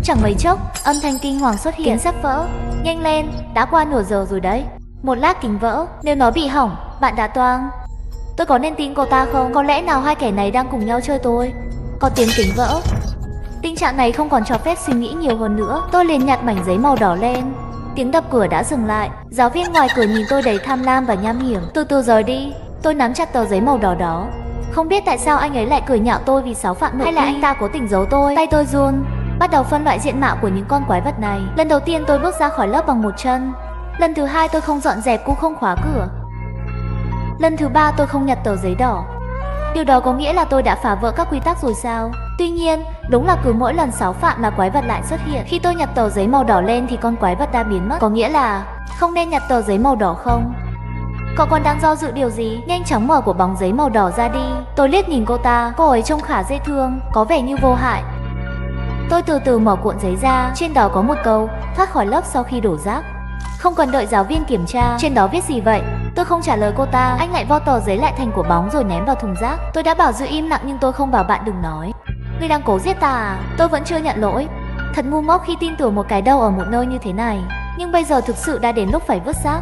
Chẳng mấy chốc, âm thanh kinh hoàng xuất hiện. Kính sắp vỡ. Nhanh lên, đã qua nửa giờ rồi đấy. Một lát kính vỡ, nếu nó bị hỏng, bạn đã toang. Tôi có nên tin cô ta không? Có lẽ nào hai kẻ này đang cùng nhau chơi tôi? Có tiếng kính vỡ. Tình trạng này không còn cho phép suy nghĩ nhiều hơn nữa. Tôi liền nhặt mảnh giấy màu đỏ lên. Tiếng đập cửa đã dừng lại. Giáo viên ngoài cửa nhìn tôi đầy tham lam và nham hiểm. Từ từ rời đi. Tôi nắm chặt tờ giấy màu đỏ đó. Không biết tại sao anh ấy lại cười nhạo tôi vì sáu phạm nội hay là anh ta cố tình giấu tôi. Tay tôi run, bắt đầu phân loại diện mạo của những con quái vật này. Lần đầu tiên tôi bước ra khỏi lớp bằng một chân. Lần thứ hai tôi không dọn dẹp cũng không khóa cửa. Lần thứ ba tôi không nhặt tờ giấy đỏ. Điều đó có nghĩa là tôi đã phá vỡ các quy tắc rồi sao? Tuy nhiên, đúng là cứ mỗi lần sáu phạm là quái vật lại xuất hiện. Khi tôi nhặt tờ giấy màu đỏ lên thì con quái vật đã biến mất. Có nghĩa là không nên nhặt tờ giấy màu đỏ không? Cậu còn đang do dự điều gì? Nhanh chóng mở của bóng giấy màu đỏ ra đi. Tôi liếc nhìn cô ta. Cô ấy trông khá dễ thương, có vẻ như vô hại. Tôi từ từ mở cuộn giấy ra. Trên đó có một câu: thoát khỏi lớp sau khi đổ rác. Không cần đợi giáo viên kiểm tra. Trên đó viết gì vậy? Tôi không trả lời cô ta. Anh lại vo tờ giấy lại thành của bóng rồi ném vào thùng rác. Tôi đã bảo giữ im lặng nhưng tôi không bảo bạn đừng nói. Ngươi đang cố giết ta à? Tôi vẫn chưa nhận lỗi. Thật ngu ngốc khi tin tưởng một cái đầu ở một nơi như thế này. Nhưng bây giờ thực sự đã đến lúc phải vứt xác.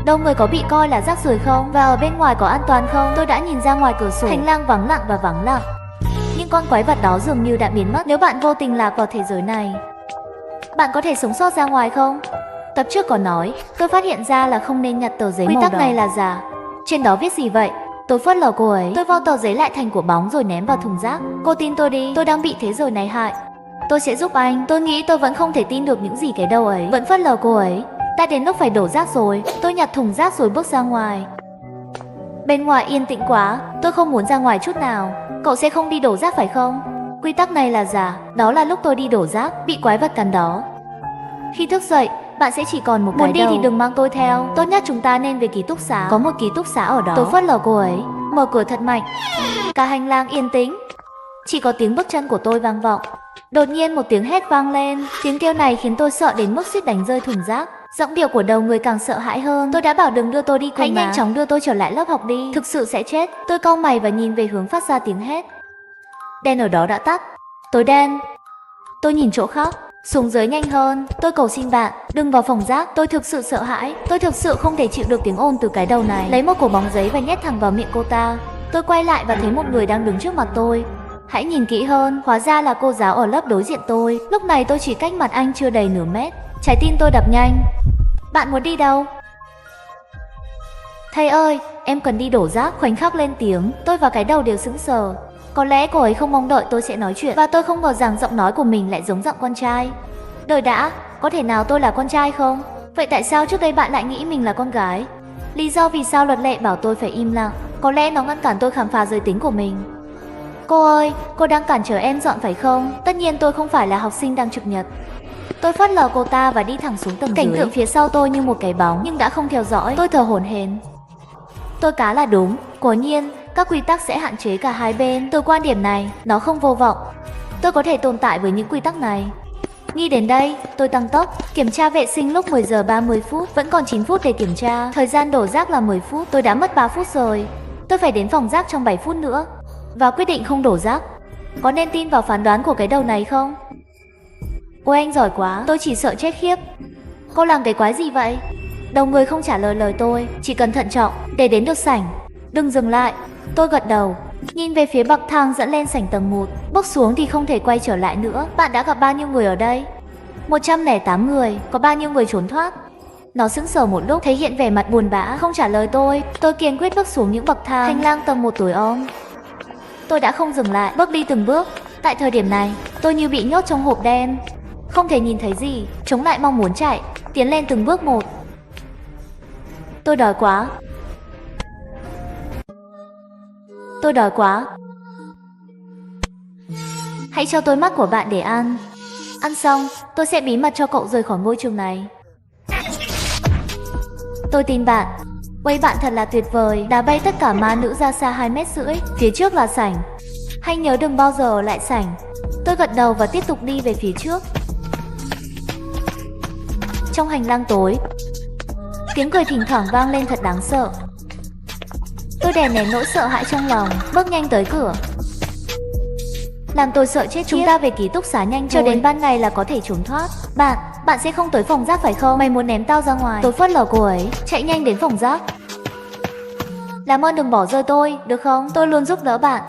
Đâu người có bị coi là rác rưởi không? Và ở bên ngoài có an toàn không? Tôi đã nhìn ra ngoài cửa sổ. Hành lang vắng lặng và vắng lặng. Nhưng con quái vật đó dường như đã biến mất. Nếu bạn vô tình lạc vào thế giới này, bạn có thể sống sót ra ngoài không? Tập trước có nói, tôi phát hiện ra là không nên nhặt tờ giấy màu đỏ. Quy tắc này là giả. Trên đó viết gì vậy? Tôi phớt lờ cô ấy. Tôi vo tờ giấy lại thành của bóng rồi ném vào thùng rác. Cô tin tôi đi, tôi đang bị thế giới này hại. Tôi sẽ giúp anh. Tôi nghĩ tôi vẫn không thể tin được những gì cái đầu ấy. Vẫn phớt lờ cô ấy. Đã đến lúc phải đổ rác rồi. Tôi nhặt thùng rác rồi bước ra ngoài. Bên ngoài yên tĩnh quá, tôi không muốn ra ngoài chút nào. Cậu sẽ không đi đổ rác phải không? Quy tắc này là giả. Đó là lúc tôi đi đổ rác, bị quái vật cắn đó. Khi thức dậy, bạn sẽ chỉ còn một cái đầu. Muốn đi thì đừng mang tôi theo. Tốt nhất chúng ta nên về ký túc xá. Có một ký túc xá ở đó. Tôi phớt lờ cô ấy, mở cửa thật mạnh. Cả hành lang yên tĩnh. Chỉ có tiếng bước chân của tôi vang vọng. Đột nhiên một tiếng hét vang lên. Tiếng kêu này khiến tôi sợ đến mức suýt đánh rơi thùng rác. Giọng điệu của đầu người càng sợ hãi hơn. Tôi đã bảo đừng đưa tôi đi cùng. Hãy nhanh chóng đưa tôi trở lại lớp học đi. Thực sự sẽ chết. Tôi cau mày và nhìn về hướng phát ra tiếng hét. Đèn ở đó đã tắt. Tối đen. Tôi nhìn chỗ khác. Xuống dưới nhanh hơn, tôi cầu xin bạn, đừng vào phòng rác. Tôi thực sự sợ hãi, tôi thực sự không thể chịu được tiếng ồn từ cái đầu này. Lấy một cổ bóng giấy và nhét thẳng vào miệng cô ta. Tôi quay lại và thấy một người đang đứng trước mặt tôi. Hãy nhìn kỹ hơn, hóa ra là cô giáo ở lớp đối diện tôi. Lúc này tôi chỉ cách mặt anh chưa đầy nửa mét. Trái tim tôi đập nhanh. Bạn muốn đi đâu? Thầy ơi, em cần đi đổ rác. Khoảnh khắc lên tiếng, tôi và cái đầu đều sững sờ. Có lẽ cô ấy không mong đợi tôi sẽ nói chuyện, và tôi không ngờ rằng giọng nói của mình lại giống giọng con trai. Đợi đã, có thể nào tôi là con trai không? Vậy tại sao trước đây bạn lại nghĩ mình là con gái? Lý do vì sao luật lệ bảo tôi phải im lặng? Có lẽ nó ngăn cản tôi khám phá giới tính của mình. Cô ơi, cô đang cản trở em dọn phải không? Tất nhiên tôi không phải là học sinh đang trực nhật. Tôi phớt lờ cô ta và đi thẳng xuống tầng dưới. Cảnh tượng phía sau tôi như một cái bóng nhưng đã không theo dõi. Tôi thở hổn hển. Tôi cá là đúng. Quả nhiên, các quy tắc sẽ hạn chế cả hai bên. Từ quan điểm này, nó không vô vọng. Tôi có thể tồn tại với những quy tắc này. Nghĩ đến đây, tôi tăng tốc. Kiểm tra vệ sinh lúc 10 giờ 30 phút. Vẫn còn 9 phút để kiểm tra. Thời gian đổ rác là 10 phút. Tôi đã mất 3 phút rồi. Tôi phải đến phòng rác trong 7 phút nữa. Và quyết định không đổ rác. Có nên tin vào phán đoán của cái đầu này không? Ôi anh giỏi quá. Tôi chỉ sợ chết khiếp. Cô làm cái quái gì vậy? Đầu người không trả lời lời tôi. Chỉ cần thận trọng để đến được sảnh. Đừng dừng lại. Tôi gật đầu. Nhìn về phía bậc thang dẫn lên sảnh tầng 1. Bước xuống thì không thể quay trở lại nữa. Bạn đã gặp bao nhiêu người ở đây? 108 người. Có bao nhiêu người trốn thoát? Nó sững sờ một lúc, thể hiện vẻ mặt buồn bã, không trả lời tôi. Tôi kiên quyết bước xuống những bậc thang. Hành lang tầng 1 tối om. Tôi đã không dừng lại, bước đi từng bước. Tại thời điểm này, tôi như bị nhốt trong hộp đen. Không thể nhìn thấy gì, chống lại mong muốn chạy. Tiến lên từng bước một. Tôi đói quá. Tôi đói quá. Hãy cho tôi mắt của bạn để ăn. Ăn xong, tôi sẽ bí mật cho cậu rời khỏi ngôi trường này. Tôi tin bạn. Quay bạn thật là tuyệt vời. Đá bay tất cả ma nữ ra xa 2,5 mét. Phía trước là sảnh. Hãy nhớ đừng bao giờ ở lại sảnh. Tôi gật đầu và tiếp tục đi về phía trước. Trong hành lang tối, tiếng cười thỉnh thoảng vang lên thật đáng sợ. Tôi đè nén nỗi sợ hãi trong lòng, bước nhanh tới cửa. Làm tôi sợ chết. Chúng ta về ký túc xá nhanh thôi. Cho đến ban ngày là có thể trốn thoát. Bạn sẽ không tới phòng rác phải không? Mày muốn ném tao ra ngoài? Tôi phớt lờ cô ấy, chạy nhanh đến phòng rác. Làm ơn đừng bỏ rơi tôi, được không? Tôi luôn giúp đỡ bạn.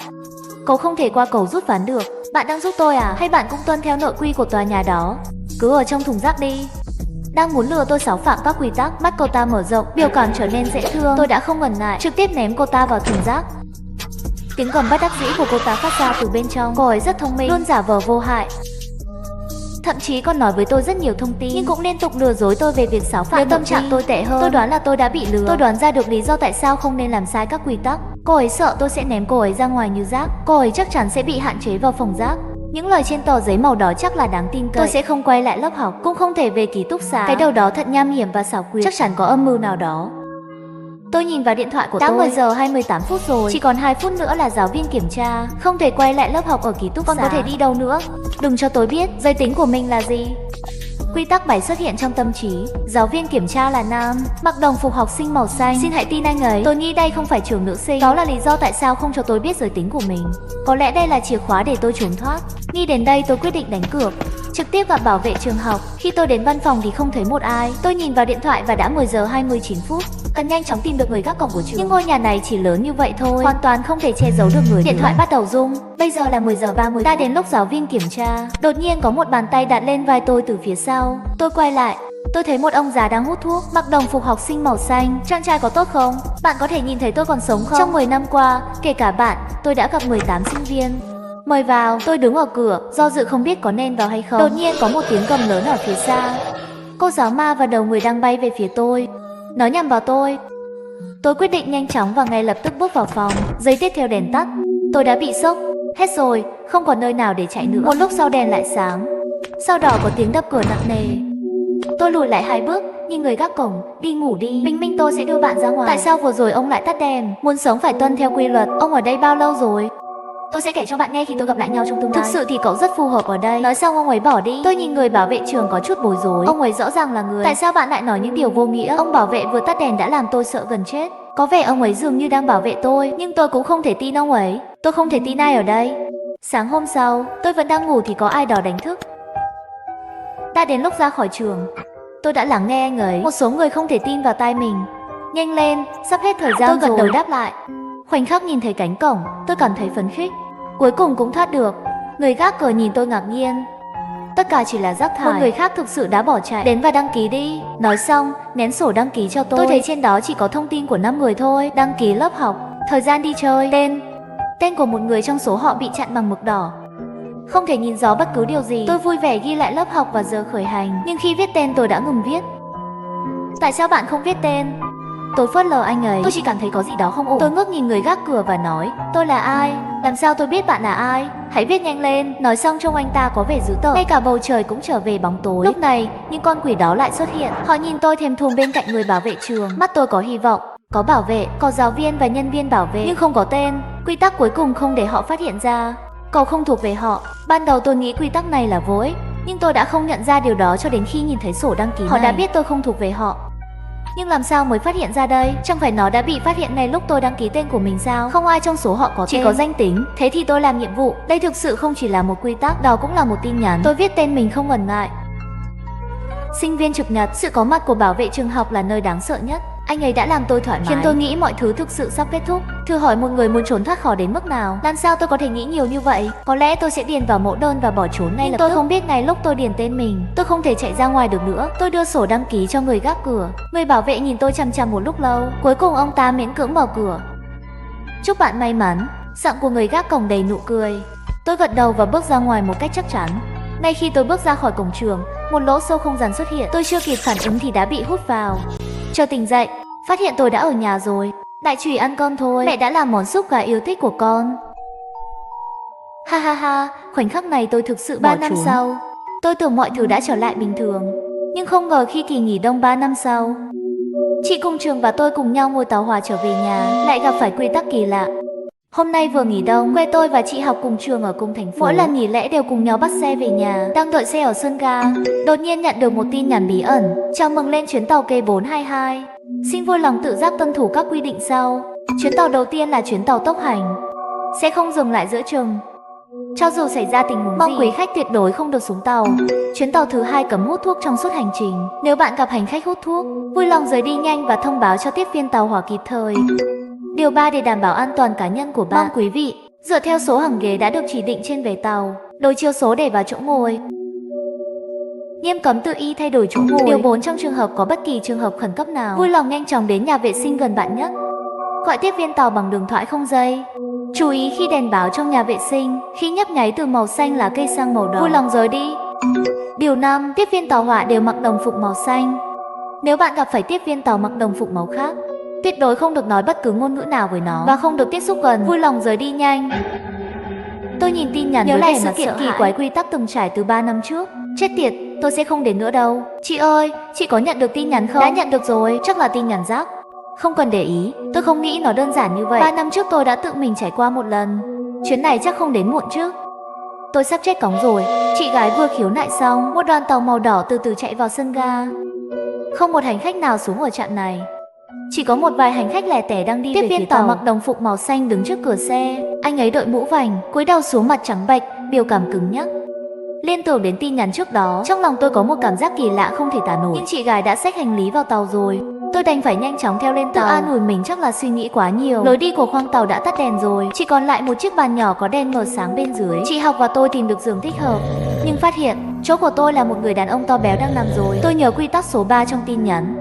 Cậu không thể qua cầu rút ván được. Bạn đang giúp tôi à? Hay bạn cũng tuân theo nội quy của tòa nhà đó? Cứ ở trong thùng rác đi. Đang muốn lừa tôi xáo phạm các quy tắc. Mắt cô ta mở rộng, biểu cảm trở nên dễ thương. Tôi đã không ngần ngại, trực tiếp ném cô ta vào thùng rác. Tiếng gầm bất đắc dĩ của cô ta phát ra từ bên trong. Cô ấy rất thông minh, luôn giả vờ vô hại. Thậm chí còn nói với tôi rất nhiều thông tin, nhưng cũng liên tục lừa dối tôi về việc xáo phạm. Nếu tâm trạng tôi tệ hơn, tôi đoán là tôi đã bị lừa. Tôi đoán ra được lý do tại sao không nên làm sai các quy tắc. Cô ấy sợ tôi sẽ ném cô ấy ra ngoài như rác. Cô ấy chắc chắn sẽ bị hạn chế vào phòng rác. Những lời trên tờ giấy màu đó chắc là đáng tin cậy. Tôi sẽ không quay lại lớp học, cũng không thể về ký túc xá. Cái đầu đó thật nham hiểm và xảo quyệt, chắc chắn có âm mưu nào đó. Tôi nhìn vào điện thoại của tôi. Đã 10 giờ 28 phút rồi. Chỉ còn 2 phút nữa là giáo viên kiểm tra. Không thể quay lại lớp học ở ký túc xá. Còn có thể đi đâu nữa? Đừng cho tôi biết giới tính của mình là gì. Quy tắc 7 xuất hiện trong tâm trí. Giáo viên kiểm tra là nam, mặc đồng phục học sinh màu xanh. Xin hãy tin anh ấy. Tôi nghĩ đây không phải trường nữ sinh. Đó là lý do tại sao không cho tôi biết giới tính của mình. Có lẽ đây là chìa khóa để tôi trốn thoát. Nghĩ đến đây tôi quyết định đánh cược. Trực tiếp gặp bảo vệ trường học. Khi tôi đến văn phòng thì không thấy một ai. Tôi nhìn vào điện thoại và đã 10 giờ 29 phút. Cần nhanh chóng tìm được người gác cổng của trường. Nhưng ngôi nhà này chỉ lớn như vậy thôi, hoàn toàn không thể che giấu được người. Điện thoại bắt đầu rung. Bây giờ là 10 giờ 30. Đã đến lúc giáo viên kiểm tra. Đột nhiên có một bàn tay đặt lên vai tôi từ phía sau. Tôi quay lại. Tôi thấy một ông già đang hút thuốc, mặc đồng phục học sinh màu xanh. Chàng trai có tốt không? Bạn có thể nhìn thấy tôi còn sống không? Trong 10 năm qua, kể cả bạn, tôi đã gặp 18 sinh viên. Mời vào. Tôi đứng ở cửa, do dự không biết có nên vào hay không. Đột nhiên có một tiếng gầm lớn ở phía xa. Cô giáo ma và đầu người đang bay về phía tôi. Nó nhằm vào tôi. Tôi quyết định nhanh chóng và ngay lập tức bước vào phòng. Giây tiếp theo đèn tắt. Tôi đã bị sốc. Hết rồi, không còn nơi nào để chạy nữa. Một lúc sau đèn lại sáng. Sau đó có tiếng đập cửa nặng nề. Tôi lùi lại 2 bước, nhìn người gác cổng. Đi ngủ đi, bình minh tôi sẽ đưa bạn ra ngoài. Tại sao vừa rồi ông lại tắt đèn? Muốn sống phải tuân theo quy luật. Ông ở đây bao lâu rồi? Tôi sẽ kể cho bạn nghe khi tôi gặp lại nhau trong tương lai. Thực sự thì cậu rất phù hợp ở đây. Nói xong ông ấy bỏ đi. Tôi nhìn người bảo vệ trường có chút bối rối. Ông ấy rõ ràng là người. Tại sao bạn lại nói những điều vô nghĩa? Ông bảo vệ vừa tắt đèn đã làm tôi sợ gần chết. Có vẻ ông ấy dường như đang bảo vệ tôi, nhưng tôi cũng không thể tin ông ấy. Tôi không thể tin ai ở đây. Sáng hôm sau, tôi vẫn đang ngủ thì có ai đó đánh thức. Đã đến lúc ra khỏi trường. Tôi đã lắng nghe anh ấy. Một số người không thể tin vào tai mình. Nhanh lên, sắp hết thời gian rồi. Tôi gật đầu đáp lại. Khoảnh khắc nhìn thấy cánh cổng, tôi cảm thấy phấn khích. Cuối cùng cũng thoát được. Người gác cờ nhìn tôi ngạc nhiên. Tất cả chỉ là rác thải. Một người khác thực sự đã bỏ chạy. Đến và đăng ký đi. Nói xong, ném sổ đăng ký cho tôi. Tôi thấy trên đó chỉ có thông tin của 5 người thôi. Đăng ký lớp học, thời gian đi chơi, tên của một người trong số họ bị chặn bằng mực đỏ. Không thể nhìn rõ bất cứ điều gì. Tôi vui vẻ ghi lại lớp học và giờ khởi hành. Nhưng khi viết tên tôi đã ngừng viết. Tại sao bạn không viết tên? Tôi phớt lờ anh ấy. Tôi chỉ cảm thấy có gì đó không ổn. Tôi ngước nhìn người gác cửa và nói, tôi là ai? Làm sao tôi biết bạn là ai? Hãy viết nhanh lên. Nói xong trông anh ta có vẻ dữ tợn. Ngay cả bầu trời cũng trở về bóng tối. Lúc này, những con quỷ đó lại xuất hiện. Họ nhìn tôi thèm thuồng bên cạnh người bảo vệ trường. Mắt tôi có hy vọng. Có bảo vệ, có giáo viên và nhân viên bảo vệ, nhưng không có tên. Quy tắc cuối cùng không để họ phát hiện ra. Cậu không thuộc về họ. Ban đầu tôi nghĩ quy tắc này là vô ích, nhưng tôi đã không nhận ra điều đó cho đến khi nhìn thấy sổ đăng ký. Họ đã biết tôi không thuộc về họ. Nhưng làm sao mới phát hiện ra đây? Chẳng phải nó đã bị phát hiện ngay lúc tôi đăng ký tên của mình sao? Không ai trong số họ có chỉ tên. Có danh tính. Thế thì tôi làm nhiệm vụ. Đây thực sự không chỉ là một quy tắc, đó cũng là một tin nhắn. Tôi viết tên mình không ngần ngại. Sinh viên trực nhật. Sự có mặt của bảo vệ trường học là nơi đáng sợ nhất. Anh ấy đã làm tôi thoải mái, khiến tôi nghĩ mọi thứ thực sự sắp kết thúc. Thử hỏi một người muốn trốn thoát khỏi đến mức nào? Làm sao tôi có thể nghĩ nhiều như vậy? Có lẽ tôi sẽ điền vào mẫu đơn và bỏ trốn ngay lập tức. Tôi không biết ngay lúc tôi điền tên mình, tôi không thể chạy ra ngoài được nữa. Tôi đưa sổ đăng ký cho người gác cửa. Người bảo vệ nhìn tôi chằm chằm một lúc lâu. Cuối cùng ông ta miễn cưỡng mở cửa. Chúc bạn may mắn. Giọng của người gác cổng đầy nụ cười. Tôi gật đầu và bước ra ngoài một cách chắc chắn. Ngay khi tôi bước ra khỏi cổng trường, một lỗ sâu không gian xuất hiện. Tôi chưa kịp phản ứng thì đã bị hút vào. Chờ tỉnh dậy, phát hiện tôi đã ở nhà rồi. Đại chùy ăn cơm thôi. Mẹ đã làm món súp gà yêu thích của con. Ha ha ha, khoảnh khắc này tôi thực sự bỏ trốn. 3 năm sau, tôi tưởng mọi thứ đã trở lại bình thường. Nhưng không ngờ khi kỳ nghỉ đông 3 năm sau, chị cùng trường và tôi cùng nhau ngồi tàu hỏa trở về nhà, lại gặp phải quy tắc kỳ lạ. Hôm nay vừa nghỉ đông, quê tôi và chị học cùng trường ở cùng thành phố. Mỗi lần nghỉ lễ đều cùng nhau bắt xe về nhà. Đang đợi xe ở sân ga, đột nhiên nhận được một tin nhắn bí ẩn. Chào mừng lên chuyến tàu K422. Xin vui lòng tự giác tuân thủ các quy định sau. Chuyến tàu đầu tiên là chuyến tàu tốc hành, sẽ không dừng lại giữa chừng. Cho dù xảy ra tình huống gì, mong quý khách tuyệt đối không được xuống tàu. Chuyến tàu thứ 2 cấm hút thuốc trong suốt hành trình. Nếu bạn gặp hành khách hút thuốc, vui lòng rời đi nhanh và thông báo cho tiếp viên tàu hỏa kịp thời. Điều 3 để đảm bảo an toàn cá nhân của bạn. Mong quý vị dựa theo số hàng ghế đã được chỉ định trên vé tàu, đối chiếu số để vào chỗ ngồi. Nghiêm cấm tự ý thay đổi chỗ ngồi. Điều 4 trong trường hợp có bất kỳ trường hợp khẩn cấp nào, vui lòng nhanh chóng đến nhà vệ sinh gần bạn nhất. Gọi tiếp viên tàu bằng điện thoại không dây. Chú ý khi đèn báo trong nhà vệ sinh, khi nhấp nháy từ màu xanh lá cây sang màu đỏ, vui lòng rời đi. Điều 5, tiếp viên tàu hỏa đều mặc đồng phục màu xanh. Nếu bạn gặp phải tiếp viên tàu mặc đồng phục màu khác, tuyệt đối không được nói bất cứ ngôn ngữ nào với nó và không được tiếp xúc gần, vui lòng rời đi nhanh. Tôi nhìn tin nhắn nhớ lại sự kiện kỳ quái quy tắc từng trải từ 3 năm trước. Chết tiệt, tôi sẽ không đến nữa đâu. Chị ơi, chị có nhận được tin nhắn không? Đã nhận được rồi, chắc là tin nhắn rác. Không cần để ý, tôi không nghĩ nó đơn giản như vậy. 3 năm trước tôi đã tự mình trải qua một lần. Chuyến này chắc không đến muộn chứ. Tôi sắp chết cóng rồi. Chị gái vừa khiếu nại xong, một đoàn tàu màu đỏ từ từ chạy vào sân ga. Không một hành khách nào xuống ở trạm này. Chỉ có một vài hành khách lẻ tẻ đang đi về phía tàu. Tiếp viên tàu mặc đồng phục màu xanh đứng trước cửa xe. Anh ấy đội mũ vành, cúi đầu xuống, mặt trắng bệch, biểu cảm cứng nhắc. Liên tưởng đến tin nhắn trước đó, trong lòng tôi có một cảm giác kỳ lạ không thể tả nổi. Nhưng chị gái đã xách hành lý vào tàu rồi. Tôi đành phải nhanh chóng theo lên tàu. Tự an ủi mình chắc là suy nghĩ quá nhiều. Lối đi của khoang tàu đã tắt đèn rồi, chỉ còn lại một chiếc bàn nhỏ có đèn mờ sáng bên dưới. Chị học và tôi tìm được giường thích hợp, nhưng phát hiện chỗ của tôi là một người đàn ông to béo đang nằm rồi. Tôi nhớ quy tắc số 3 trong tin nhắn,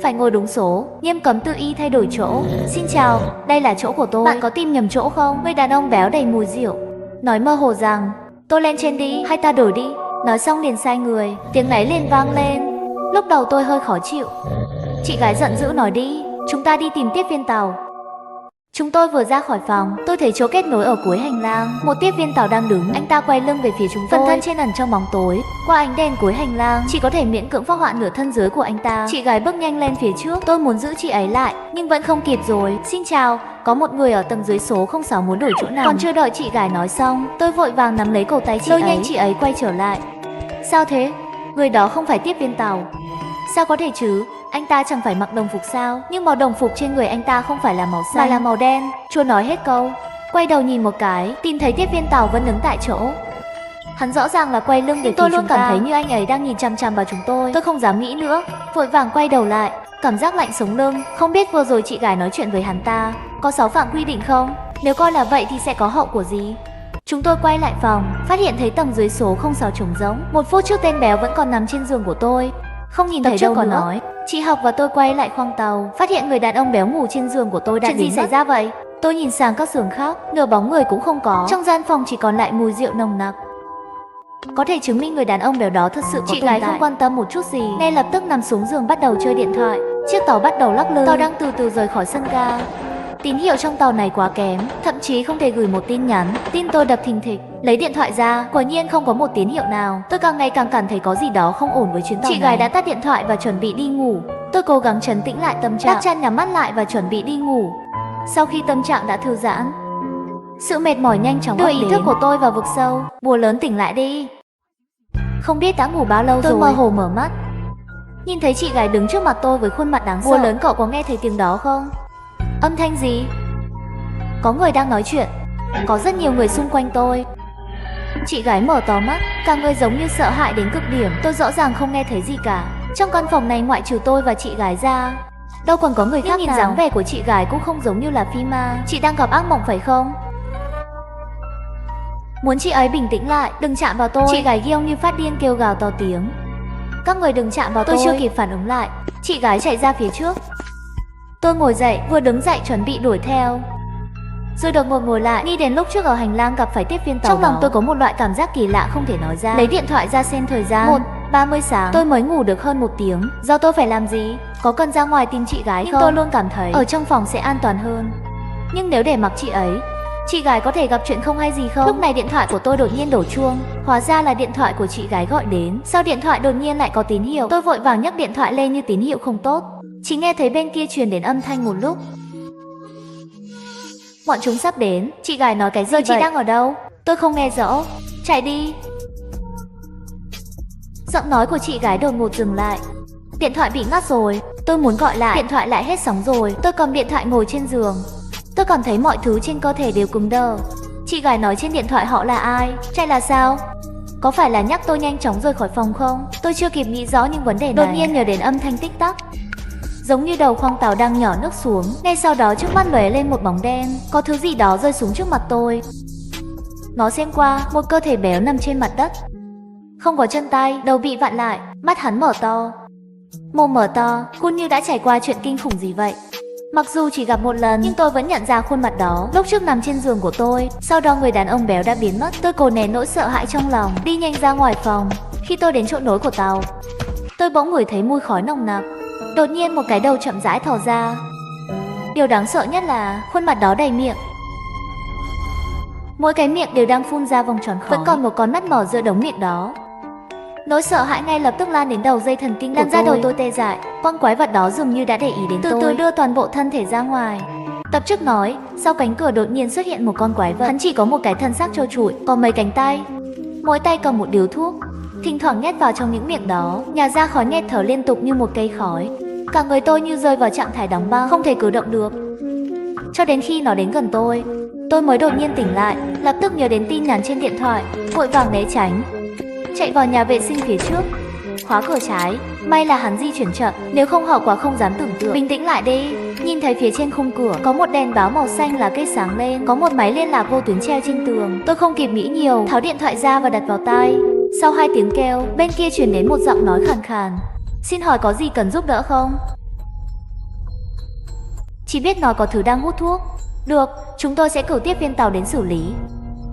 phải ngồi đúng số, nghiêm cấm tự ý thay đổi chỗ. Xin chào, đây là chỗ của tôi. Bạn có tìm nhầm chỗ không? Người đàn ông béo đầy mùi rượu nói mơ hồ rằng, tôi lên trên đi, hay ta đổi đi. Nói xong liền sai người, tiếng náy liền vang lên. Lúc đầu tôi hơi khó chịu. Chị gái giận dữ nói đi, chúng ta đi tìm tiếp viên tàu. Chúng tôi vừa ra khỏi phòng, tôi thấy chỗ kết nối ở cuối hành lang. Một tiếp viên tàu đang đứng, anh ta quay lưng về phía chúng tôi. Phần thân trên ẩn trong bóng tối, qua ánh đèn cuối hành lang, chỉ có thể miễn cưỡng phác họa nửa thân dưới của anh ta. Chị gái bước nhanh lên phía trước, tôi muốn giữ chị ấy lại, nhưng vẫn không kịp rồi. Xin chào, có một người ở tầng dưới số 06 muốn đổi chỗ nào. Còn chưa đợi chị gái nói xong, tôi vội vàng nắm lấy cổ tay chị ấy, lôi nhanh chị ấy quay trở lại. Sao thế? Người đó không phải tiếp viên tàu. Sao có thể chứ? Anh ta chẳng phải mặc đồng phục sao? Nhưng màu đồng phục trên người anh ta không phải là màu xanh mà là màu đen. Chưa nói hết câu, quay đầu nhìn một cái, tìm thấy tiếp viên tàu vẫn đứng tại chỗ. Hắn rõ ràng là quay lưng để tôi luôn cảm thấy như anh ấy đang nhìn chằm chằm vào chúng tôi. Tôi không dám nghĩ nữa, vội vàng quay đầu lại, cảm giác lạnh sống lưng. Không biết vừa rồi chị gái nói chuyện với hắn ta có 6 phạm quy định không? Nếu coi là vậy thì sẽ có hậu quả gì? Chúng tôi quay lại phòng, phát hiện thấy tầng dưới số 06 trống rỗng. 1 phút trước tên béo vẫn còn nằm trên giường của tôi, không nhìn thấy đâu nữa. Nói chị Học và tôi quay lại khoang tàu, phát hiện người đàn ông béo ngủ trên giường của tôi đã Chuyện gì xảy ra vậy? Tôi nhìn sang các giường khác, nửa bóng người cũng không có. Trong gian phòng chỉ còn lại mùi rượu nồng nặc, có thể chứng minh người đàn ông béo đó thật sự có tồn tại. Chị gái không quan tâm một chút gì, nên lập tức nằm xuống giường bắt đầu chơi điện thoại. Chiếc tàu bắt đầu lắc lư, tàu đang từ từ rời khỏi sân ga. Tín hiệu trong tàu này quá kém, thậm chí không thể gửi một tin nhắn. Tim tôi đập thình thịch, lấy điện thoại ra, quả nhiên không có một tín hiệu nào. Tôi càng ngày càng cảm thấy có gì đó không ổn với chuyến tàu này. Chị gái đã tắt điện thoại và chuẩn bị đi ngủ. Tôi cố gắng trấn tĩnh lại tâm trạng, đắp chăn nhắm mắt lại và chuẩn bị đi ngủ. Sau khi tâm trạng đã thư giãn, sự mệt mỏi nhanh chóng đưa ý thức của tôi vào vực sâu. Bùa lớn tỉnh lại đi. Không biết đã ngủ bao lâu rồi. Tôi mơ hồ mở mắt, nhìn thấy chị gái đứng trước mặt tôi với khuôn mặt đáng sợ. Bùa lớn, cậu có nghe thấy tiếng đó không? Âm thanh gì? Có người đang nói chuyện. Có rất nhiều người xung quanh tôi. Chị gái mở to mắt, cả người giống như sợ hãi đến cực điểm. Tôi rõ ràng không nghe thấy gì cả. Trong căn phòng này ngoại trừ tôi và chị gái ra, đâu còn có người khác nào. Nhìn dáng vẻ của chị gái cũng không giống như là phi ma. Chị đang gặp ác mộng phải không? Muốn chị ấy bình tĩnh lại, đừng chạm vào tôi. Chị gái ghiêu như phát điên kêu gào to tiếng. Các người đừng chạm vào tôi. Tôi chưa kịp phản ứng lại, chị gái chạy ra phía trước. Tôi ngồi dậy, vừa đứng dậy chuẩn bị đuổi theo, rồi đột ngột ngồi lại, nghĩ đến lúc trước ở hành lang gặp phải tiếp viên tàu. Trong lòng tôi có một loại cảm giác kỳ lạ không thể nói ra. Lấy điện thoại ra xem thời gian, 1:30 sáng. Tôi mới ngủ được hơn 1 tiếng. Giờ tôi phải làm gì? Có cần ra ngoài tìm chị gái không? Nhưng tôi luôn cảm thấy ở trong phòng sẽ an toàn hơn. Nhưng nếu để mặc chị ấy, chị gái có thể gặp chuyện không hay gì không? Lúc này điện thoại của tôi đột nhiên đổ chuông. Hóa ra là điện thoại của chị gái gọi đến. Sao điện thoại đột nhiên lại có tín hiệu? Tôi vội vàng nhấc điện thoại lên như tín hiệu không tốt. Chỉ nghe thấy bên kia truyền đến âm thanh một lúc. Bọn chúng sắp đến. Chị gái nói cái gì vậy? Chị đang ở đâu? Tôi không nghe rõ. Chạy đi. Giọng nói của chị gái đột ngột dừng lại. Điện thoại bị ngắt rồi. Tôi muốn gọi lại, điện thoại lại hết sóng rồi. Tôi cầm điện thoại ngồi trên giường. Tôi cảm thấy mọi thứ trên cơ thể đều cứng đờ. Chị gái nói trên điện thoại họ là ai? Chạy là sao? Có phải là nhắc tôi nhanh chóng rời khỏi phòng không? Tôi chưa kịp nghĩ rõ những vấn đề này, đột nhiên nhớ đến âm thanh tích tắc, giống như đầu khoang tàu đang nhỏ nước xuống. Ngay sau đó trước mắt lóe lên một bóng đen, có thứ gì đó rơi xuống trước mặt tôi. Nó xem qua, một cơ thể béo nằm trên mặt đất, không có chân tay, đầu bị vặn lại, mắt hắn mở to, mồm mở to, khuôn như đã trải qua chuyện kinh khủng gì vậy. Mặc dù chỉ gặp một lần, nhưng tôi vẫn nhận ra khuôn mặt đó lúc trước nằm trên giường của tôi. Sau đó người đàn ông béo đã biến mất. Tôi cố nén nỗi sợ hãi trong lòng, đi nhanh ra ngoài phòng. Khi tôi đến chỗ nối của tàu, tôi bỗng ngửi thấy mùi khói nồng nặc. Đột nhiên một cái đầu chậm rãi thò ra. Điều đáng sợ nhất là khuôn mặt đó đầy miệng. Mỗi cái miệng đều đang phun ra vòng tròn khói, vẫn còn một con mắt mở giữa đống miệng đó. Nỗi sợ hãi ngay lập tức lan đến đầu dây thần kinh, lan ra đầu tôi tê dại. Con quái vật đó dường như đã để ý đến tôi, từ từ đưa toàn bộ thân thể ra ngoài. Tập trước nói, sau cánh cửa đột nhiên xuất hiện một con quái vật. Hắn chỉ có một cái thân xác trơ trụi, có mấy cánh tay, mỗi tay cầm một điếu thuốc, thỉnh thoảng nhét vào trong những miệng đó, nhả ra khói nghẹt thở liên tục như một cây khói. Cả người tôi như rơi vào trạng thái đóng băng, không thể cử động được. Cho đến khi nó đến gần tôi mới đột nhiên tỉnh lại, lập tức nhớ đến tin nhắn trên điện thoại, vội vàng né tránh, chạy vào nhà vệ sinh phía trước, khóa cửa trái. May là hắn di chuyển chậm, nếu không hậu quả không dám tưởng tượng. Bình tĩnh lại đi. Nhìn thấy phía trên khung cửa có một đèn báo màu xanh là cây sáng lên, có một máy liên lạc vô tuyến treo trên tường. Tôi không kịp nghĩ nhiều, tháo điện thoại ra và đặt vào tai. Sau 2 tiếng kêu, bên kia truyền đến một giọng nói khàn khàn. Xin hỏi có gì cần giúp đỡ không? Chỉ biết nói có thứ đang hút thuốc. Được, chúng tôi sẽ cử tiếp viên tàu đến xử lý.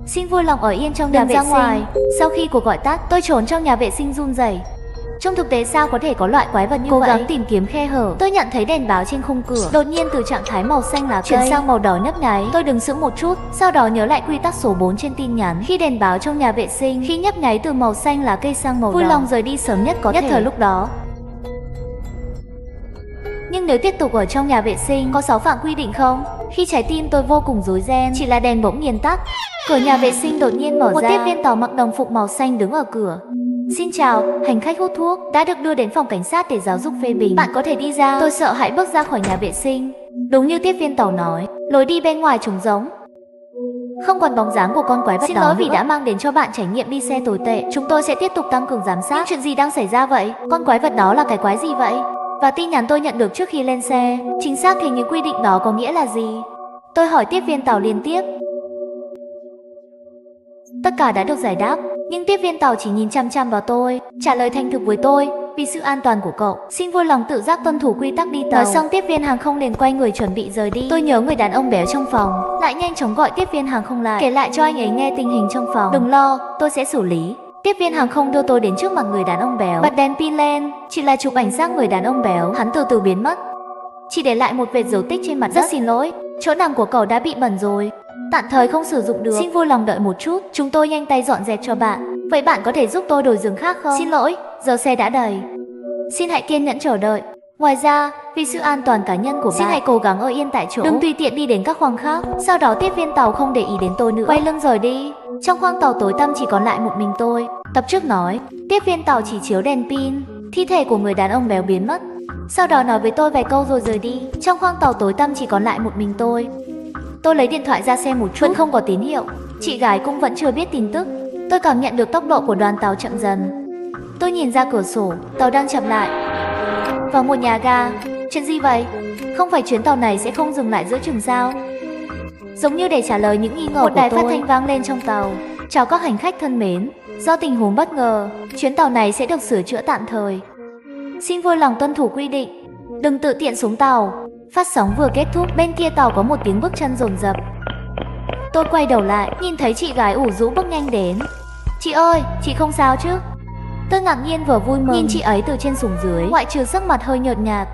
Xin vui lòng ở yên trong nhà vệ sinh. Sau khi cuộc gọi tắt, tôi trốn trong nhà vệ sinh run rẩy. Trong thực tế sao có thể có loại quái vật như vậy? Cố gắng tìm kiếm khe hở, tôi nhận thấy đèn báo trên khung cửa đột nhiên từ trạng thái màu xanh lá chuyển sang màu đỏ nhấp nháy. Tôi đứng sững một chút, sau đó nhớ lại quy tắc số 4 trên tin nhắn. Khi đèn báo trong nhà vệ sinh khi nhấp nháy từ màu xanh lá cây sang màu đỏ, vui lòng rời đi sớm nhất có thể. Thời lúc đó. Nhưng nếu tiếp tục ở trong nhà vệ sinh, có 6 phạm quy định không? Khi trái tim tôi vô cùng rối ren, chỉ là đèn bỗng nhiên tắt. Cửa nhà vệ sinh đột nhiên mở ra. Một tiếp viên tàu mặc đồng phục màu xanh đứng ở cửa. Xin chào, hành khách hút thuốc đã được đưa đến phòng cảnh sát để giáo dục phê bình. Bạn có thể đi ra. Tôi sợ hãi bước ra khỏi nhà vệ sinh. Đúng như tiếp viên tàu nói, lối đi bên ngoài trống rỗng. Không còn bóng dáng của con quái vật đó. Xin lỗi vì đã mang đến cho bạn trải nghiệm đi xe tồi tệ. Chúng tôi sẽ tiếp tục tăng cường giám sát. Nhưng chuyện gì đang xảy ra vậy? Con quái vật đó là cái quái gì vậy? Và tin nhắn tôi nhận được trước khi lên xe, chính xác thì những quy định đó có nghĩa là gì? Tôi hỏi tiếp viên tàu liên tiếp. Tất cả đã được giải đáp, nhưng tiếp viên tàu chỉ nhìn chăm chăm vào tôi, trả lời thành thực với tôi, vì sự an toàn của cậu, xin vui lòng tự giác tuân thủ quy tắc đi tàu. Nói xong tiếp viên hàng không liền quay người chuẩn bị rời đi. Tôi nhớ người đàn ông béo trong phòng, lại nhanh chóng gọi tiếp viên hàng không lại, kể lại cho anh ấy nghe tình hình trong phòng. Đừng lo, tôi sẽ xử lý. Tiếp viên hàng không đưa tôi đến trước mặt người đàn ông béo, bật đèn pin lên, chỉ là chụp ảnh xác người đàn ông béo, hắn từ từ biến mất, chỉ để lại một vệt dấu tích trên mặt. Rất xin lỗi, chỗ nằm của cậu đã bị bẩn rồi, tạm thời không sử dụng được, xin vui lòng đợi một chút, chúng tôi nhanh tay dọn dẹp cho bạn. Vậy bạn có thể giúp tôi đổi giường khác không? Xin lỗi, giờ xe đã đầy, xin hãy kiên nhẫn chờ đợi. Ngoài ra, vì sự an toàn cá nhân của bạn, xin hãy cố gắng ở yên tại chỗ, đừng tùy tiện đi đến các khoang khác. Sau đó tiếp viên tàu không để ý đến tôi nữa, quay lưng rời đi. Trong khoang tàu tối tăm chỉ còn lại một mình tôi. Tập trước nói, tiếp viên tàu chỉ chiếu đèn pin, thi thể của người đàn ông béo biến mất. Sau đó nói với tôi vài câu rồi rời đi. Trong khoang tàu tối tăm chỉ còn lại một mình tôi. Tôi lấy điện thoại ra xem một chút, vẫn không có tín hiệu. Chị gái cũng vẫn chưa biết tin tức. Tôi cảm nhận được tốc độ của đoàn tàu chậm dần. Tôi nhìn ra cửa sổ, tàu đang chậm lại vào một nhà ga. Chuyện gì vậy? Không phải chuyến tàu này sẽ không dừng lại giữa chừng sao? Giống như để trả lời những nghi ngờ của tôi, một đài phát thanh vang lên trong tàu. Chào các hành khách thân mến, do tình huống bất ngờ, chuyến tàu này sẽ được sửa chữa tạm thời. Xin vui lòng tuân thủ quy định, đừng tự tiện xuống tàu. Phát sóng vừa kết thúc, bên kia tàu có một tiếng bước chân dồn dập. Tôi quay đầu lại, nhìn thấy chị gái ủ rũ bước nhanh đến. Chị ơi, chị không sao chứ? Tôi ngạc nhiên vừa vui mừng, nhìn chị ấy từ trên xuống dưới, ngoại trừ sắc mặt hơi nhợt nhạt,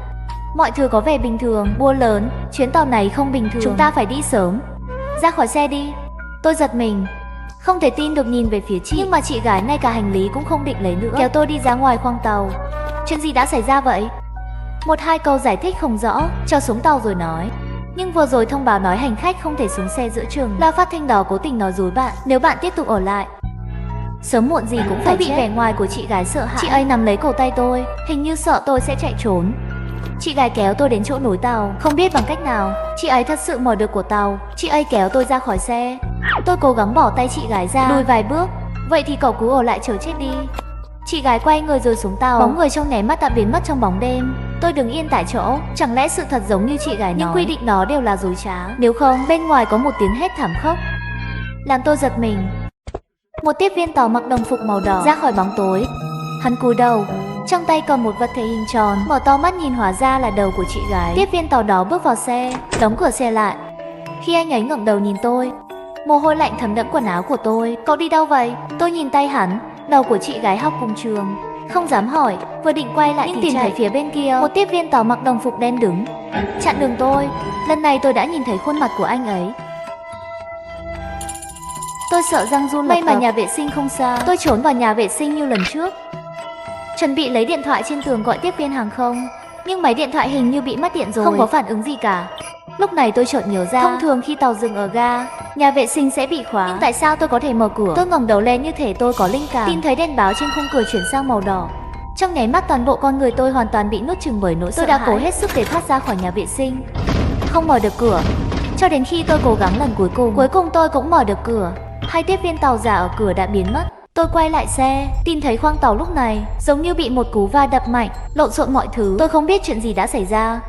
mọi thứ có vẻ bình thường. Bua lớn, chuyến tàu này không bình thường, chúng ta phải đi sớm. Ra khỏi xe đi. Tôi giật mình, không thể tin được nhìn về phía chị, nhưng mà chị gái ngay cả hành lý cũng không định lấy nữa, kéo tôi đi ra ngoài khoang tàu. Chuyện gì đã xảy ra vậy? Một hai câu giải thích không rõ, cho xuống tàu rồi nói. Nhưng vừa rồi thông báo nói hành khách không thể xuống xe giữa chừng, loa phát thanh đó cố tình nói dối bạn, nếu bạn tiếp tục ở lại, sớm muộn gì cũng phải chết. Bị vẻ ngoài của chị gái sợ hãi. Chị ấy nắm lấy cổ tay tôi, hình như sợ tôi sẽ chạy trốn. Chị gái kéo tôi đến chỗ nối tàu, không biết bằng cách nào, chị ấy thật sự mở được của tàu. Chị ấy kéo tôi ra khỏi xe. Tôi cố gắng bỏ tay chị gái ra, lùi vài bước. Vậy thì cậu cứ ở lại chờ chết đi. Chị gái quay người rồi xuống tàu, bóng người trong nháy mắt đã biến mất trong bóng đêm. Tôi đứng yên tại chỗ, chẳng lẽ sự thật giống như chị gái nói, những quy định đó đều là dối trá? Nếu không, bên ngoài có một tiếng hét thảm khốc, làm tôi giật mình. Một tiếp viên tàu mặc đồng phục màu đỏ ra khỏi bóng tối. Hắn cúi đầu, trong tay cầm một vật thể hình tròn, mở to mắt nhìn, hóa ra là đầu của chị gái. Tiếp viên tàu đó bước vào xe, đóng cửa xe lại. Khi anh ấy ngẩng đầu nhìn tôi, mồ hôi lạnh thấm đẫm quần áo của tôi. Cậu đi đâu vậy? Tôi nhìn tay hắn, đầu của chị gái học cùng trường. Không dám hỏi, vừa định quay lại nhưng tìm thấy phía bên kia một tiếp viên tàu mặc đồng phục đen đứng chặn đường tôi. Lần này tôi đã nhìn thấy khuôn mặt của anh ấy. Tôi sợ răng run lập cập. May mà nhà vệ sinh không xa. Tôi trốn vào nhà vệ sinh như lần trước, chuẩn bị lấy điện thoại trên tường gọi tiếp viên hàng không, nhưng máy điện thoại hình như bị mất điện rồi, không có phản ứng gì cả. Lúc này tôi chợt nhớ ra, thông thường khi tàu dừng ở ga, nhà vệ sinh sẽ bị khóa, nhưng tại sao tôi có thể mở cửa? Tôi ngẩng đầu lên như thể tôi có linh cảm, tin thấy đèn báo trên khung cửa chuyển sang màu đỏ. Trong nháy mắt toàn bộ con người tôi hoàn toàn bị nuốt chửng bởi nỗi sợ hãi. Tôi đã cố hết sức để thoát ra khỏi nhà vệ sinh, không mở được cửa, cho đến khi tôi cố gắng lần cuối cùng tôi cũng mở được cửa. Hai tiếp viên tàu giả ở cửa đã biến mất. Tôi quay lại xe, tìm thấy khoang tàu lúc này giống như bị một cú va đập mạnh, lộn xộn mọi thứ. Tôi không biết chuyện gì đã xảy ra,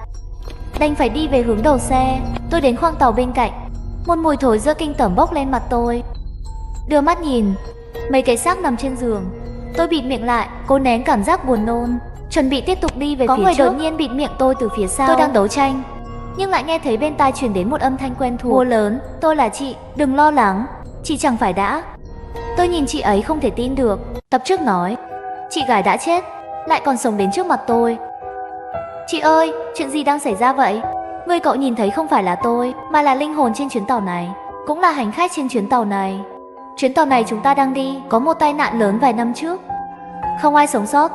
đành phải đi về hướng đầu xe. Tôi đến khoang tàu bên cạnh, một mùi thối dơ kinh tởm bốc lên mặt tôi. Đưa mắt nhìn mấy cái xác nằm trên giường, tôi bịt miệng lại, cố nén cảm giác buồn nôn, chuẩn bị tiếp tục đi về phía trước. Có người đột nhiên bịt miệng tôi từ phía sau. Tôi đang đấu tranh, nhưng lại nghe thấy bên tai truyền đến một âm thanh quen thuộc. Búa lớn, tôi là chị, đừng lo lắng, chị chẳng phải đã. Tôi nhìn chị ấy không thể tin được. Tập trước nói, chị gái đã chết, lại còn sống đến trước mặt tôi. Chị ơi, chuyện gì đang xảy ra vậy? Người cậu nhìn thấy không phải là tôi, mà là linh hồn trên chuyến tàu này, cũng là hành khách trên chuyến tàu này. Chuyến tàu này chúng ta đang đi có một tai nạn lớn vài năm trước, không ai sống sót.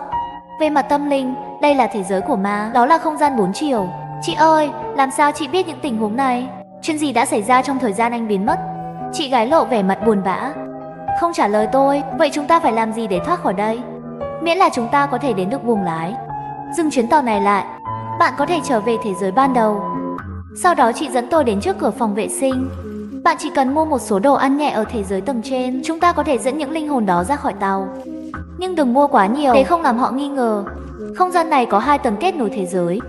Về mặt tâm linh, đây là thế giới của ma, đó là không gian 4 chiều. Chị ơi, làm sao chị biết những tình huống này? Chuyện gì đã xảy ra trong thời gian anh biến mất? Chị gái lộ vẻ mặt buồn bã, không trả lời tôi. Vậy chúng ta phải làm gì để thoát khỏi đây? Miễn là chúng ta có thể đến được buồng lái, dừng chuyến tàu này lại, bạn có thể trở về thế giới ban đầu. Sau đó chị dẫn tôi đến trước cửa phòng vệ sinh. Bạn chỉ cần mua một số đồ ăn nhẹ ở thế giới tầng trên, chúng ta có thể dẫn những linh hồn đó ra khỏi tàu. Nhưng đừng mua quá nhiều để không làm họ nghi ngờ. Không gian này có 2 tầng kết nối thế giới.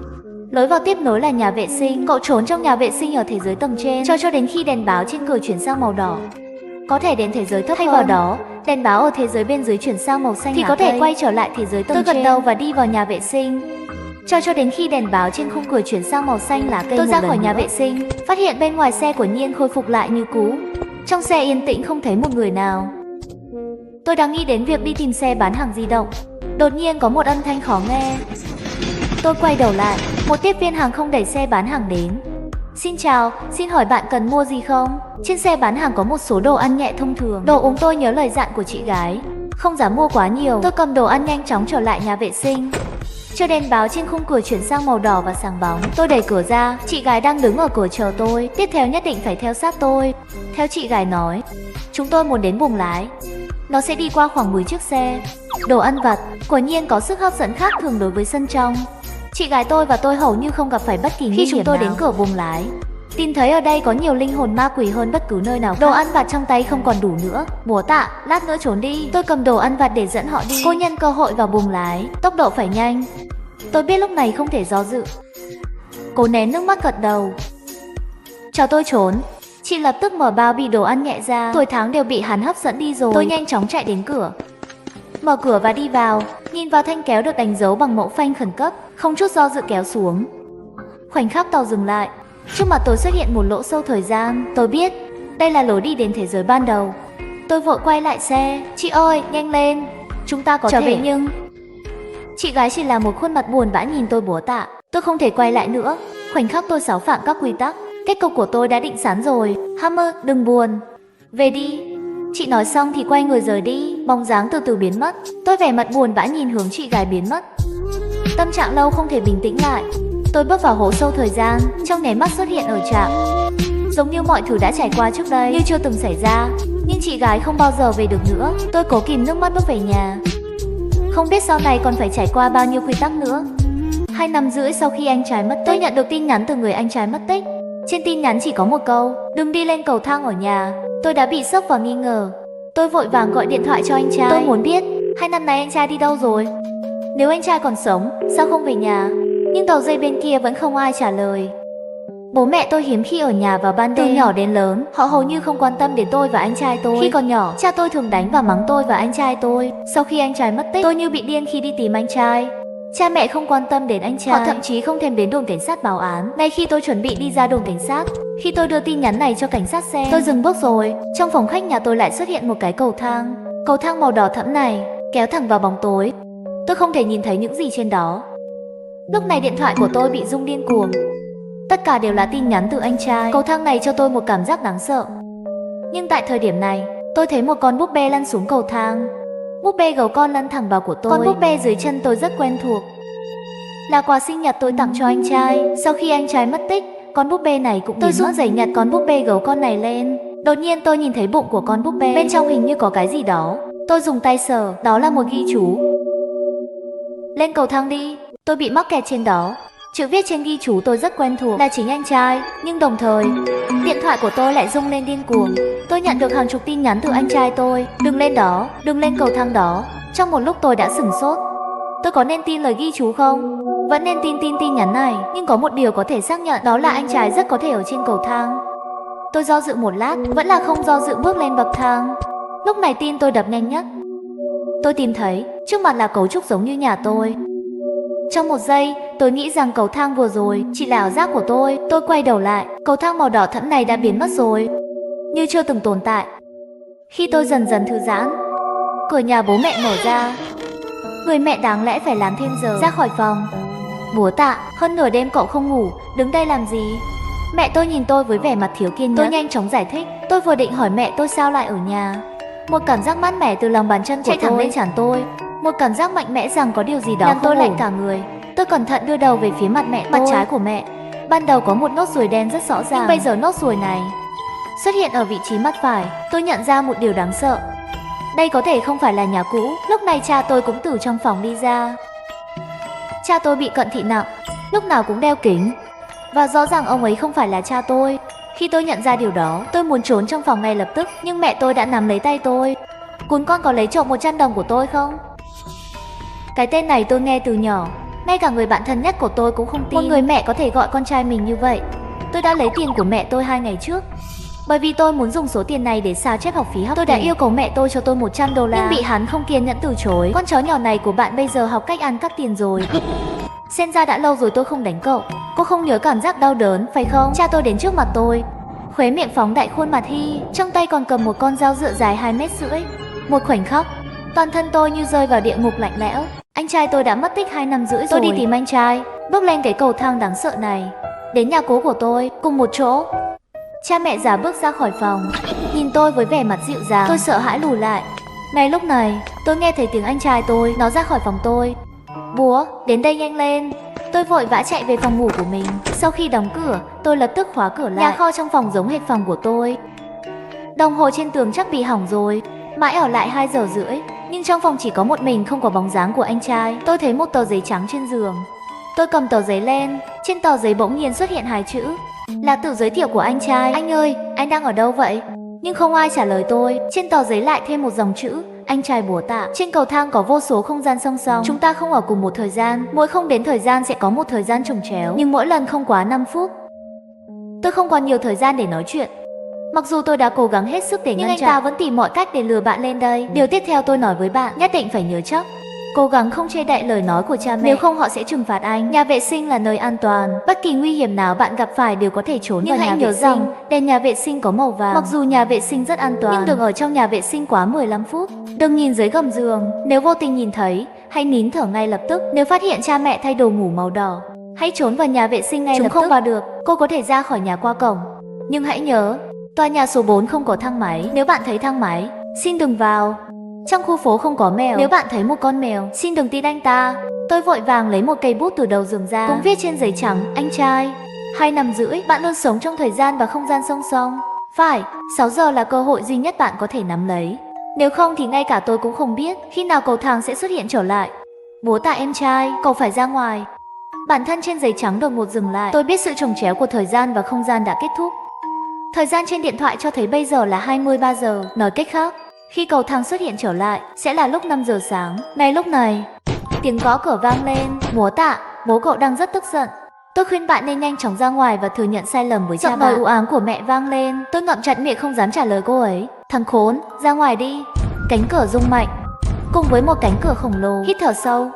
Lối vào tiếp nối là nhà vệ sinh. Cậu trốn trong nhà vệ sinh ở thế giới tầng trên cho đến khi đèn báo trên cửa chuyển sang màu đỏ. Có thể đến thế giới thấp thay vào đó, đèn báo ở thế giới bên dưới chuyển sang màu xanh thì có thể quay trở lại thế giới tầng trên. Tôi gật đầu và đi vào nhà vệ sinh. Cho đến khi đèn báo trên khung cửa chuyển sang màu xanh lá cây. Tôi ra khỏi nhà vệ sinh, phát hiện bên ngoài xe của Nhiên khôi phục lại như cũ. Trong xe yên tĩnh không thấy một người nào. Tôi đang nghĩ đến việc đi tìm xe bán hàng di động. Đột nhiên có một âm thanh khó nghe. Tôi quay đầu lại, một tiếp viên hàng không đẩy xe bán hàng đến. Xin chào, xin hỏi bạn cần mua gì không? Trên xe bán hàng có một số đồ ăn nhẹ thông thường. Đồ uống tôi nhớ lời dặn của chị gái. Không dám mua quá nhiều, tôi cầm đồ ăn nhanh chóng trở lại nhà vệ sinh. Chờ đèn báo trên khung cửa chuyển sang màu đỏ và sáng bóng, tôi đẩy cửa ra, chị gái đang đứng ở cửa chờ tôi. Tiếp theo nhất định phải theo sát tôi. Theo chị gái nói, chúng tôi muốn đến buồng lái. Nó sẽ đi qua khoảng 10 chiếc xe. Đồ ăn vặt, quả nhiên có sức hấp dẫn khác thường đối với sân trong. Chị gái tôi và tôi hầu như không gặp phải bất kỳ nguy hiểm nào. Khi chúng tôi đến cửa buồng lái, tin thấy ở đây có nhiều linh hồn ma quỷ hơn bất cứ nơi nào khác. Đồ ăn vặt trong tay không còn đủ nữa. Bố tạ, lát nữa trốn đi. Tôi cầm đồ ăn vặt để dẫn họ đi. Cô nhân cơ hội vào buồng lái, tốc độ phải nhanh. Tôi biết lúc này không thể do dự. Cô nén nước mắt gật đầu. Cho tôi trốn. Chị lập tức mở bao bì đồ ăn nhẹ ra. Tuổi tháng đều bị hắn hấp dẫn đi rồi. Tôi nhanh chóng chạy đến cửa, mở cửa và đi vào. Nhìn vào thanh kéo được đánh dấu bằng mẫu phanh khẩn cấp, không chút do dự kéo xuống. Khoảnh khắc tàu dừng lại, trước mặt tôi xuất hiện một lỗ sâu thời gian. Tôi biết đây là lối đi đến thế giới ban đầu. Tôi vội quay lại xe. Chị ơi, nhanh lên, chúng ta có trở về. Nhưng chị gái chỉ là một khuôn mặt buồn bã nhìn tôi búa tạ. Tôi không thể quay lại nữa. Khoảnh khắc tôi xáo phạm các quy tắc. Kết cục của tôi đã định sẵn rồi. Hammer, đừng buồn, về đi. Chị nói xong thì quay người rời đi. Bóng dáng từ từ biến mất. Tôi vẻ mặt buồn bã nhìn hướng chị gái biến mất. Tâm trạng lâu không thể bình tĩnh lại. Tôi bước vào hố sâu thời gian. Trong nháy mắt xuất hiện ở trạm. Giống như mọi thứ đã trải qua trước đây, như chưa từng xảy ra. Nhưng chị gái không bao giờ về được nữa. Tôi cố kìm nước mắt bước về nhà. Không biết sau này còn phải trải qua bao nhiêu quy tắc nữa. 2 năm rưỡi sau khi anh trai mất tích, tôi nhận được tin nhắn từ người anh trai mất tích. Trên tin nhắn chỉ có một câu: đừng đi lên cầu thang ở nhà. Tôi đã bị sốc và nghi ngờ. Tôi vội vàng gọi điện thoại cho anh trai. Tôi muốn biết 2 năm nay anh trai đi đâu rồi. Nếu anh trai còn sống, sao không về nhà? Nhưng đầu dây bên kia vẫn không ai trả lời. Bố mẹ tôi hiếm khi ở nhà vào ban đêm. Từ nhỏ đến lớn, họ hầu như không quan tâm đến tôi và anh trai tôi. Khi còn nhỏ, cha tôi thường đánh và mắng tôi và anh trai tôi. Sau khi anh trai mất tích, tôi như bị điên khi đi tìm anh trai. Cha mẹ không quan tâm đến anh trai. Họ thậm chí không thèm đến đồn cảnh sát báo án. Ngay khi tôi chuẩn bị đi ra đồn cảnh sát, khi tôi đưa tin nhắn này cho cảnh sát xem, tôi dừng bước rồi. Trong phòng khách nhà tôi lại xuất hiện một cái cầu thang. Cầu thang màu đỏ thẫm này kéo thẳng vào bóng tối. Tôi không thể nhìn thấy những gì trên đó. Lúc này điện thoại của tôi bị rung điên cuồng. Tất cả đều là tin nhắn từ anh trai. Cầu thang này cho tôi một cảm giác đáng sợ. Nhưng tại thời điểm này, tôi thấy một con búp bê lăn xuống cầu thang. Búp bê gấu con lăn thẳng vào của tôi. Con búp bê dưới chân tôi rất quen thuộc. Là quà sinh nhật tôi tặng cho anh trai. Sau khi anh trai mất tích, con búp bê này cũng tôi run rẩy nhặt con búp bê gấu con này lên. Đột nhiên tôi nhìn thấy bụng của con búp bê. Bên trong hình như có cái gì đó. Tôi dùng tay sờ, đó là một ghi chú: lên cầu thang đi. Tôi bị mắc kẹt trên đó. Chữ viết trên ghi chú tôi rất quen thuộc, là chính anh trai. Nhưng đồng thời, điện thoại của tôi lại rung lên điên cuồng. Tôi nhận được hàng chục tin nhắn từ anh trai tôi: đừng lên đó, đừng lên cầu thang đó. Trong một lúc tôi đã sửng sốt. Tôi có nên tin lời ghi chú không? Vẫn nên tin nhắn này. Nhưng có một điều có thể xác nhận, đó là anh trai rất có thể ở trên cầu thang. Tôi do dự một lát, vẫn là không do dự bước lên bậc thang. Lúc này tim tôi đập nhanh nhất. Tôi tìm thấy trước mặt là cấu trúc giống như nhà tôi. Trong một giây, tôi nghĩ rằng cầu thang vừa rồi chỉ là ảo giác của tôi. Tôi quay đầu lại, cầu thang màu đỏ thẫm này đã biến mất rồi, như chưa từng tồn tại. Khi tôi dần dần thư giãn, cửa nhà bố mẹ mở ra. Người mẹ đáng lẽ phải làm thêm giờ ra khỏi phòng. Bố Tạ, hơn nửa đêm cậu không ngủ, đứng đây làm gì? Mẹ tôi nhìn tôi với vẻ mặt thiếu kiên nhẫn. Tôi nhanh chóng giải thích. Tôi vừa định hỏi mẹ tôi sao lại ở nhà. Một cảm giác mát mẻ từ lòng bàn chân của chạy thẳng lên trán tôi. Một cảm giác mạnh mẽ rằng có điều gì đó tôi lạnh cả người. Tôi cẩn thận đưa đầu về phía mặt mẹ tôi. Mặt trái của mẹ ban đầu có một nốt ruồi đen rất rõ ràng, nhưng bây giờ nốt ruồi này xuất hiện ở vị trí mắt phải. Tôi nhận ra một điều đáng sợ. Đây có thể không phải là nhà cũ. Lúc này cha tôi cũng từ trong phòng đi ra. Cha tôi bị cận thị nặng, lúc nào cũng đeo kính, và rõ ràng ông ấy không phải là cha tôi. Khi tôi nhận ra điều đó, tôi muốn trốn trong phòng ngay lập tức, nhưng mẹ tôi đã nắm lấy tay tôi. Cún con có lấy trộm 100 đồng của tôi không? Cái tên này tôi nghe từ nhỏ, ngay cả người bạn thân nhất của tôi cũng không tin một người mẹ có thể gọi con trai mình như vậy. Tôi đã lấy tiền của mẹ tôi 2 ngày trước, bởi vì tôi muốn dùng số tiền này để sao chép học phí học. Tôi đã yêu cầu mẹ tôi cho tôi 100 đô la, nhưng bị hắn không kiên nhẫn từ chối. Con chó nhỏ này của bạn bây giờ học cách ăn cắp tiền rồi. Xem ra đã lâu rồi tôi không đánh cậu. Cô không nhớ cảm giác đau đớn, phải không? Cha tôi đến trước mặt tôi, khóe miệng phóng đại khuôn mặt Hy, trong tay còn cầm một con dao dựa dài 2,5 mét. Một khoảnh khắc, toàn thân tôi như rơi vào địa ngục lạnh lẽo. Anh trai tôi đã mất tích 2,5 năm rồi. Tôi đi tìm anh trai, bước lên cái cầu thang đáng sợ này, đến nhà cố của tôi, cùng một chỗ. Cha mẹ già bước ra khỏi phòng, nhìn tôi với vẻ mặt dịu dàng. Tôi sợ hãi lùi lại. Ngay lúc này, tôi nghe thấy tiếng anh trai tôi, nó ra khỏi phòng tôi. Bố, đến đây nhanh lên. Tôi vội vã chạy về phòng ngủ của mình. Sau khi đóng cửa, tôi lập tức khóa cửa lại. Nhà kho trong phòng giống hệt phòng của tôi. Đồng hồ trên tường chắc bị hỏng rồi. Mãi ở lại 2 giờ rưỡi, nhưng trong phòng chỉ có một mình, không có bóng dáng của anh trai. Tôi thấy một tờ giấy trắng trên giường. Tôi cầm tờ giấy lên. Trên tờ giấy bỗng nhiên xuất hiện 2 chữ, là tự giới thiệu của anh trai. Anh ơi, anh đang ở đâu vậy? Nhưng không ai trả lời tôi. Trên tờ giấy lại thêm một dòng chữ, anh trai búa tạ. Trên cầu thang có vô số không gian song song. Chúng ta không ở cùng một thời gian. Mỗi không đến thời gian sẽ có một thời gian chồng chéo, nhưng mỗi lần không quá 5 phút. Tôi không còn nhiều thời gian để nói chuyện. Mặc dù tôi đã cố gắng hết sức để ngăn chặn, nhưng anh ta vẫn tìm mọi cách để lừa bạn lên đây. Điều tiếp theo tôi nói với bạn, nhất định phải nhớ chắc, cố gắng không che đậy lời nói của cha mẹ, nếu không họ sẽ trừng phạt anh. Nhà vệ sinh là nơi an toàn, bất kỳ nguy hiểm nào bạn gặp phải đều có thể trốn vào nhà vệ sinh. Nhưng hãy nhớ rằng đèn nhà vệ sinh có màu vàng. Mặc dù nhà vệ sinh rất an toàn, nhưng đừng ở trong nhà vệ sinh quá 15 phút. Đừng nhìn dưới gầm giường, nếu vô tình nhìn thấy, hãy nín thở ngay lập tức. Nếu phát hiện cha mẹ thay đồ ngủ màu đỏ, hãy trốn vào nhà vệ sinh ngay lập tức. Chúng không vào được, cô có thể ra khỏi nhà qua cổng. Nhưng hãy nhớ, tòa nhà số 4 không có thang máy. Nếu bạn thấy thang máy, xin đừng vào. Trong khu phố không có mèo. Nếu bạn thấy một con mèo, xin đừng tin anh ta. Tôi vội vàng lấy một cây bút từ đầu giường ra, cũng viết trên giấy trắng, anh trai, 2,5 năm, bạn luôn sống trong thời gian và không gian song song. Phải, 6 giờ là cơ hội duy nhất bạn có thể nắm lấy. Nếu không thì ngay cả tôi cũng không biết khi nào cầu thang sẽ xuất hiện trở lại. Bố tạ em trai, cậu phải ra ngoài. Bản thân trên giấy trắng đột ngột dừng lại. Tôi biết sự chồng chéo của thời gian và không gian đã kết thúc. Thời gian trên điện thoại cho thấy bây giờ là 23 giờ. Nói cách khác, khi cầu thang xuất hiện trở lại, sẽ là lúc 5 giờ sáng. Ngay lúc này, tiếng gõ cửa vang lên. Bố tạ, bố cậu đang rất tức giận. Tôi khuyên bạn nên nhanh chóng ra ngoài và thừa nhận sai lầm với cha bạn. Giọng nói u ám của mẹ vang lên. Tôi ngậm chặt miệng không dám trả lời cô ấy. Thằng khốn, ra ngoài đi. Cánh cửa rung mạnh, cùng với một cánh cửa khổng lồ. Hít thở sâu,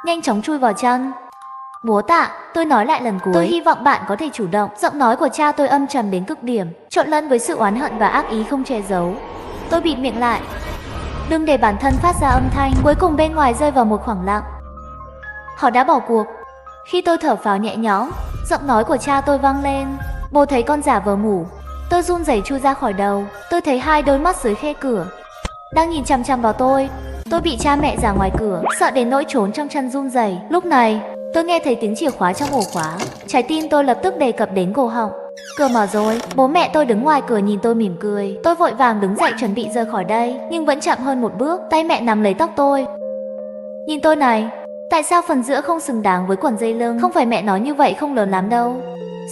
nhanh chóng chui vào chăn. Bố tạ, tôi nói lại lần cuối, tôi hy vọng bạn có thể chủ động. Giọng nói của cha tôi âm trầm đến cực điểm, trộn lẫn với sự oán hận và ác ý không che giấu. Tôi bịt miệng lại, đừng để bản thân phát ra âm thanh. Cuối cùng bên ngoài rơi vào một khoảng lặng. Họ đã bỏ cuộc. Khi tôi thở phào nhẹ nhõm, giọng nói của cha tôi vang lên. Bố thấy con giả vờ ngủ. Tôi run rẩy chui ra khỏi đầu. Tôi thấy 2 đôi mắt dưới khe cửa đang nhìn chằm chằm vào tôi. Tôi bị cha mẹ già ngoài cửa, sợ đến nỗi trốn trong chân run rẩy. Lúc này, tôi nghe thấy tiếng chìa khóa trong ổ khóa. Trái tim tôi lập tức đề cập đến cổ họng. Cửa mở rồi, bố mẹ tôi đứng ngoài cửa nhìn tôi mỉm cười. Tôi vội vàng đứng dậy chuẩn bị rời khỏi đây, nhưng vẫn chậm hơn một bước. Tay mẹ nắm lấy tóc tôi. Nhìn tôi này, tại sao phần giữa không xứng đáng với quần dây lưng? Không phải mẹ nói như vậy không lớn lắm đâu.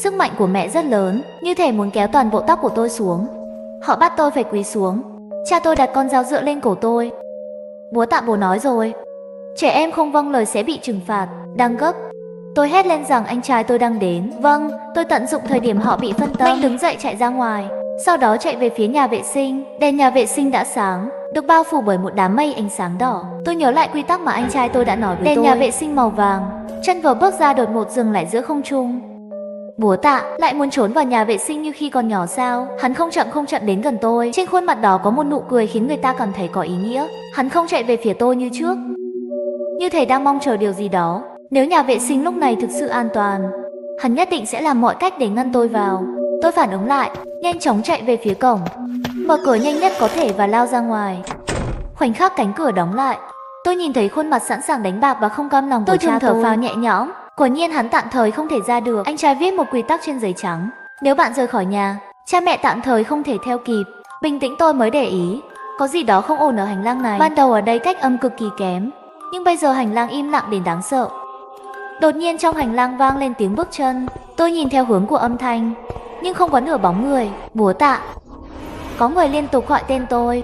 Sức mạnh của mẹ rất lớn, như thể muốn kéo toàn bộ tóc của tôi xuống. Họ bắt tôi phải quỳ xuống. Cha tôi đặt con dao dựa lên cổ tôi. Bố tạ, bố nói rồi, trẻ em không vâng lời sẽ bị trừng phạt. Đang gấp, tôi hét lên rằng anh trai tôi đang đến. Vâng, tôi tận dụng thời điểm họ bị phân tâm, nhanh đứng dậy chạy ra ngoài. Sau đó chạy về phía nhà vệ sinh. Đèn nhà vệ sinh đã sáng, được bao phủ bởi một đám mây ánh sáng đỏ. Tôi nhớ lại quy tắc mà anh trai tôi đã nói với tôi. Đèn nhà vệ sinh màu vàng. Chân vừa bước ra đột ngột dừng lại giữa không trung. Bố tạ lại muốn trốn vào nhà vệ sinh như khi còn nhỏ sao? Hắn không chậm đến gần tôi. Trên khuôn mặt đó có một nụ cười khiến người ta cảm thấy có ý nghĩa. Hắn không chạy về phía tôi như trước, như thể đang mong chờ điều gì đó. Nếu nhà vệ sinh lúc này thực sự an toàn, hắn nhất định sẽ làm mọi cách để ngăn tôi vào. Tôi phản ứng lại, nhanh chóng chạy về phía cổng, mở cửa nhanh nhất có thể và lao ra ngoài. Khoảnh khắc cánh cửa đóng lại, tôi nhìn thấy khuôn mặt sẵn sàng đánh bạc và không cam lòng của cha tôi. Tôi thở phào nhẹ nhõm. Quả nhiên hắn tạm thời không thể ra được. Anh trai viết một quy tắc trên giấy trắng. Nếu bạn rời khỏi nhà, cha mẹ tạm thời không thể theo kịp. Bình tĩnh tôi mới để ý, có gì đó không ổn ở hành lang này. Ban đầu ở đây cách âm cực kỳ kém, nhưng bây giờ hành lang im lặng đến đáng sợ. Đột nhiên trong hành lang vang lên tiếng bước chân. Tôi nhìn theo hướng của âm thanh. nhưng không có nửa bóng người. Búa tạ. Có người liên tục gọi tên tôi.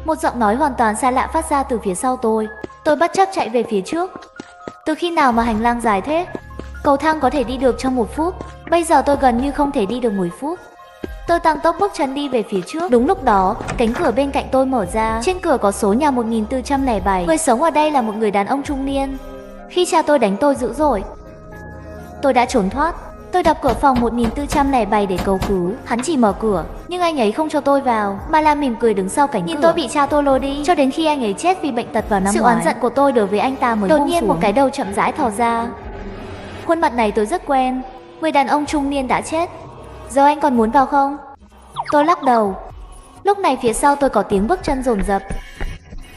Một giọng nói hoàn toàn xa lạ phát ra từ phía sau tôi. Tôi bất chấp chạy về phía trước. Từ khi nào mà hành lang dài thế? Cầu thang có thể đi được trong 1 phút. Bây giờ tôi gần như không thể đi được 10 phút. Tôi tăng tốc bước chân đi về phía trước. Đúng lúc đó, cánh cửa bên cạnh tôi mở ra. Trên cửa có số nhà 1407. Người sống ở đây là một người đàn ông trung niên. Khi cha tôi đánh tôi dữ dội, tôi đã trốn thoát. Tôi đập cửa phòng 1407 để cầu cứu. Hắn chỉ mở cửa, nhưng anh ấy không cho tôi vào, mà là mỉm cười đứng sau cánh cửa. Nhìn tôi bị cha tôi lôi đi, cho đến khi anh ấy chết vì bệnh tật vào năm ngoái. Sự oán giận của tôi đối với anh ta mới buông xuống. Đột nhiên một cái đầu chậm rãi thò ra. Khuôn mặt này tôi rất quen. Người đàn ông trung niên đã chết. Giờ anh còn muốn vào không? Tôi lắc đầu. Lúc này phía sau tôi có tiếng bước chân dồn dập.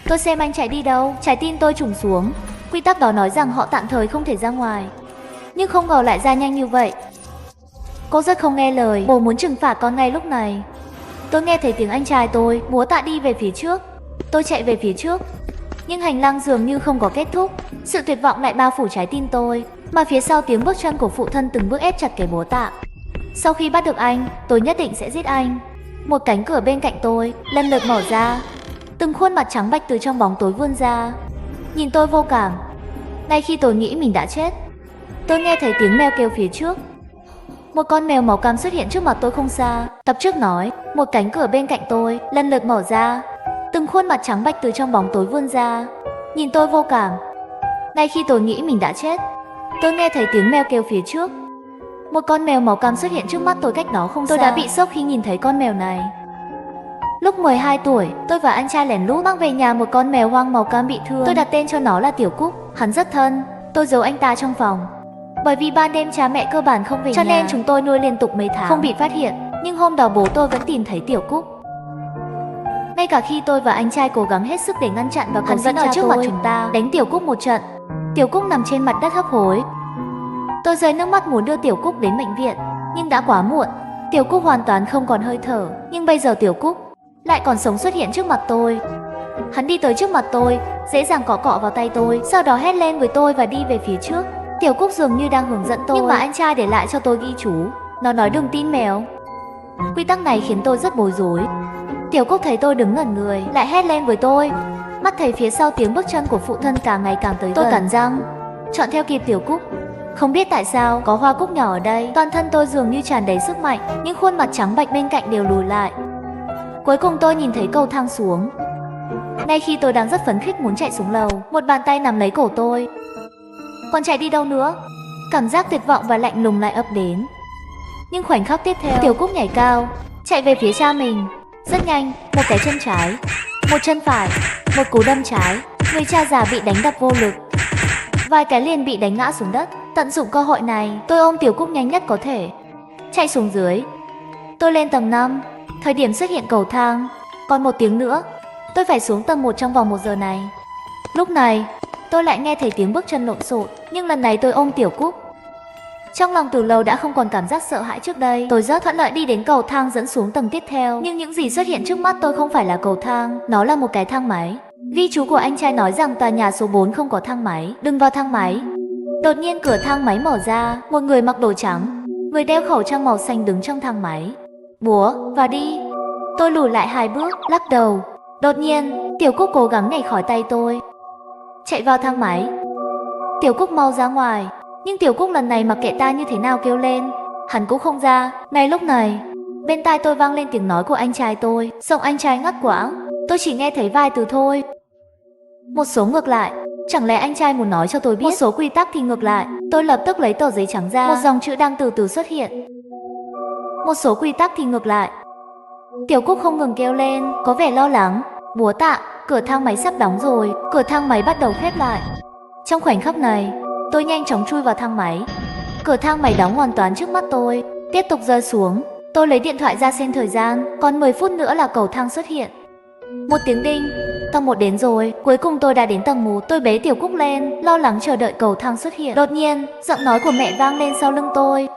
Tôi xem anh chạy đi đâu. Trái tim tôi trùng xuống. Quy tắc đó nói rằng họ tạm thời không thể ra ngoài, nhưng không ngờ lại ra nhanh như vậy. Cô rất không nghe lời. Bố muốn trừng phạt con ngay lúc này. Tôi nghe thấy tiếng anh trai tôi. Búa tạ đi về phía trước. Tôi chạy về phía trước, nhưng hành lang dường như không có kết thúc. Sự tuyệt vọng lại bao phủ trái tim tôi, mà phía sau tiếng bước chân của phụ thân từng bước ép chặt cái búa tạ. Sau khi bắt được anh, tôi nhất định sẽ giết anh. Một cánh cửa bên cạnh tôi lần lượt mở ra. Từng khuôn mặt trắng bệch từ trong bóng tối vươn ra, nhìn tôi vô cảm. Ngay khi tôi nghĩ mình đã chết, tôi nghe thấy tiếng mèo kêu phía trước. Một con mèo màu cam xuất hiện trước mặt tôi không xa. Tập trước nói, một cánh cửa bên cạnh tôi lần lượt mở ra. Từng khuôn mặt trắng bệch từ trong bóng tối vươn ra, nhìn tôi vô cảm. Ngay khi tôi nghĩ mình đã chết, tôi nghe thấy tiếng mèo kêu phía trước. Một con mèo màu cam xuất hiện trước mắt tôi cách đó không xa. Tôi đã bị sốc khi nhìn thấy con mèo này. Lúc 12 tuổi, tôi và anh trai lén lút mang về nhà một con mèo hoang màu cam bị thương. Tôi đặt tên cho nó là Tiểu Cúc. Hắn rất thân. Tôi giấu anh ta trong phòng, bởi vì ban đêm cha mẹ cơ bản không về nhà, cho nên chúng tôi nuôi liên tục mấy tháng không bị phát hiện. Nhưng hôm đó bố tôi vẫn tìm thấy Tiểu Cúc. Ngay cả khi tôi và anh trai cố gắng hết sức để ngăn chặn và cầu xin ở trước mặt chúng ta đánh Tiểu Cúc một trận. Tiểu Cúc nằm trên mặt đất hấp hối. Tôi rơi nước mắt muốn đưa Tiểu Cúc đến bệnh viện, nhưng đã quá muộn. Tiểu Cúc hoàn toàn không còn hơi thở. Nhưng bây giờ Tiểu Cúc lại còn sống xuất hiện trước mặt tôi. Hắn đi tới trước mặt tôi, dễ dàng cọ cọ vào tay tôi, sau đó hét lên với tôi và đi về phía trước. Tiểu Cúc dường như đang hướng dẫn tôi, nhưng mà anh trai để lại cho tôi ghi chú. Nó nói đừng tin mèo. Quy tắc này khiến tôi rất bối rối. Tiểu Cúc thấy tôi đứng ngẩn người, lại hét lên với tôi. Mắt thấy phía sau tiếng bước chân của phụ thân càng ngày càng tới gần. Tôi cắn răng, chọn theo kịp Tiểu Cúc. Không biết tại sao, có hoa cúc nhỏ ở đây. Toàn thân tôi dường như tràn đầy sức mạnh, những khuôn mặt trắng bệch bên cạnh đều lùi lại. Cuối cùng tôi nhìn thấy cầu thang xuống. Ngay khi tôi đang rất phấn khích muốn chạy xuống lầu, một bàn tay nắm lấy cổ tôi. Còn chạy đi đâu nữa? Cảm giác tuyệt vọng và lạnh lùng lại ập đến. Nhưng khoảnh khắc tiếp theo, Tiểu Cúc nhảy cao, chạy về phía cha mình. Rất nhanh, một cái chân trái, một chân phải, một cú đâm trái. Người cha già bị đánh đập vô lực, vài cái liền bị đánh ngã xuống đất. Tận dụng cơ hội này, tôi ôm Tiểu Cúc nhanh nhất có thể, chạy xuống dưới. Tôi lên tầng 5, thời điểm xuất hiện cầu thang. Còn 1 tiếng nữa, tôi phải xuống tầng 1 trong vòng 1 giờ này. Lúc này, tôi lại nghe thấy tiếng bước chân lộn xộn, nhưng lần này tôi ôm Tiểu Cúc. Trong lòng từ lâu đã không còn cảm giác sợ hãi trước đây. Tôi rất thuận lợi đi đến cầu thang dẫn xuống tầng tiếp theo. Nhưng những gì xuất hiện trước mắt tôi không phải là cầu thang, nó là một cái thang máy. Ghi chú của anh trai nói rằng tòa nhà số 4 không có thang máy, đừng vào thang máy. Đột nhiên cửa thang máy mở ra, một người mặc đồ trắng, người đeo khẩu trang màu xanh đứng trong thang máy. Búa, vào đi. Tôi lùi lại 2 bước, lắc đầu. Đột nhiên, Tiểu Cúc cố gắng nhảy khỏi tay tôi, chạy vào thang máy. Tiểu Cúc mau ra ngoài. Nhưng Tiểu Cúc lần này mặc kệ ta như thế nào kêu lên, hắn cũng không ra. Ngay lúc này, bên tai tôi vang lên tiếng nói của anh trai tôi. Giọng anh trai ngắt quãng, tôi chỉ nghe thấy vài từ thôi. Một số ngược lại. Chẳng lẽ anh trai muốn nói cho tôi biết một số quy tắc thì ngược lại? Tôi lập tức lấy tờ giấy trắng ra. Một dòng chữ đang từ từ xuất hiện. Một số quy tắc thì ngược lại. Tiểu Cúc không ngừng kêu lên, có vẻ lo lắng. Búa tạ, cửa thang máy sắp đóng rồi. Cửa thang máy bắt đầu khép lại. Trong khoảnh khắc này, tôi nhanh chóng chui vào thang máy. Cửa thang máy đóng hoàn toàn trước mắt tôi, tiếp tục rơi xuống. Tôi lấy điện thoại ra xem thời gian, còn 10 phút nữa là cầu thang xuất hiện. Một tiếng đinh, tầng 1 đến rồi. Cuối cùng tôi đã đến tầng 1. Tôi bế Tiểu Cúc lên, lo lắng chờ đợi cầu thang xuất hiện. Đột nhiên, giọng nói của mẹ vang lên sau lưng tôi.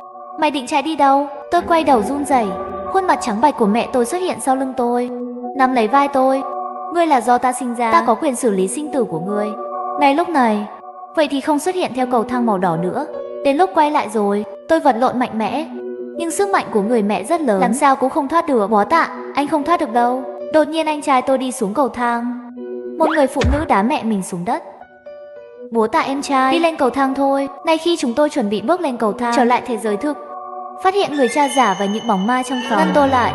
Mày định chạy đi đâu? Tôi quay đầu run rẩy. Khuôn mặt trắng bệch của mẹ tôi xuất hiện sau lưng tôi, nắm lấy vai tôi. Ngươi là do ta sinh ra, ta có quyền xử lý sinh tử của ngươi. Ngay lúc này, vậy thì không xuất hiện theo cầu thang màu đỏ nữa. Đến lúc quay lại rồi, tôi vật lộn mạnh mẽ. Nhưng sức mạnh của người mẹ rất lớn, làm sao cũng không thoát được. Bó Tạ, anh không thoát được đâu. Đột nhiên anh trai tôi đi xuống cầu thang. Một người phụ nữ đá mẹ mình xuống đất. Bố Tạ em trai, đi lên cầu thang thôi. Ngay khi chúng tôi chuẩn bị bước lên cầu thang, trở lại thế giới thực, phát hiện người cha giả và những bóng ma trong phòng ngăn tôi lại.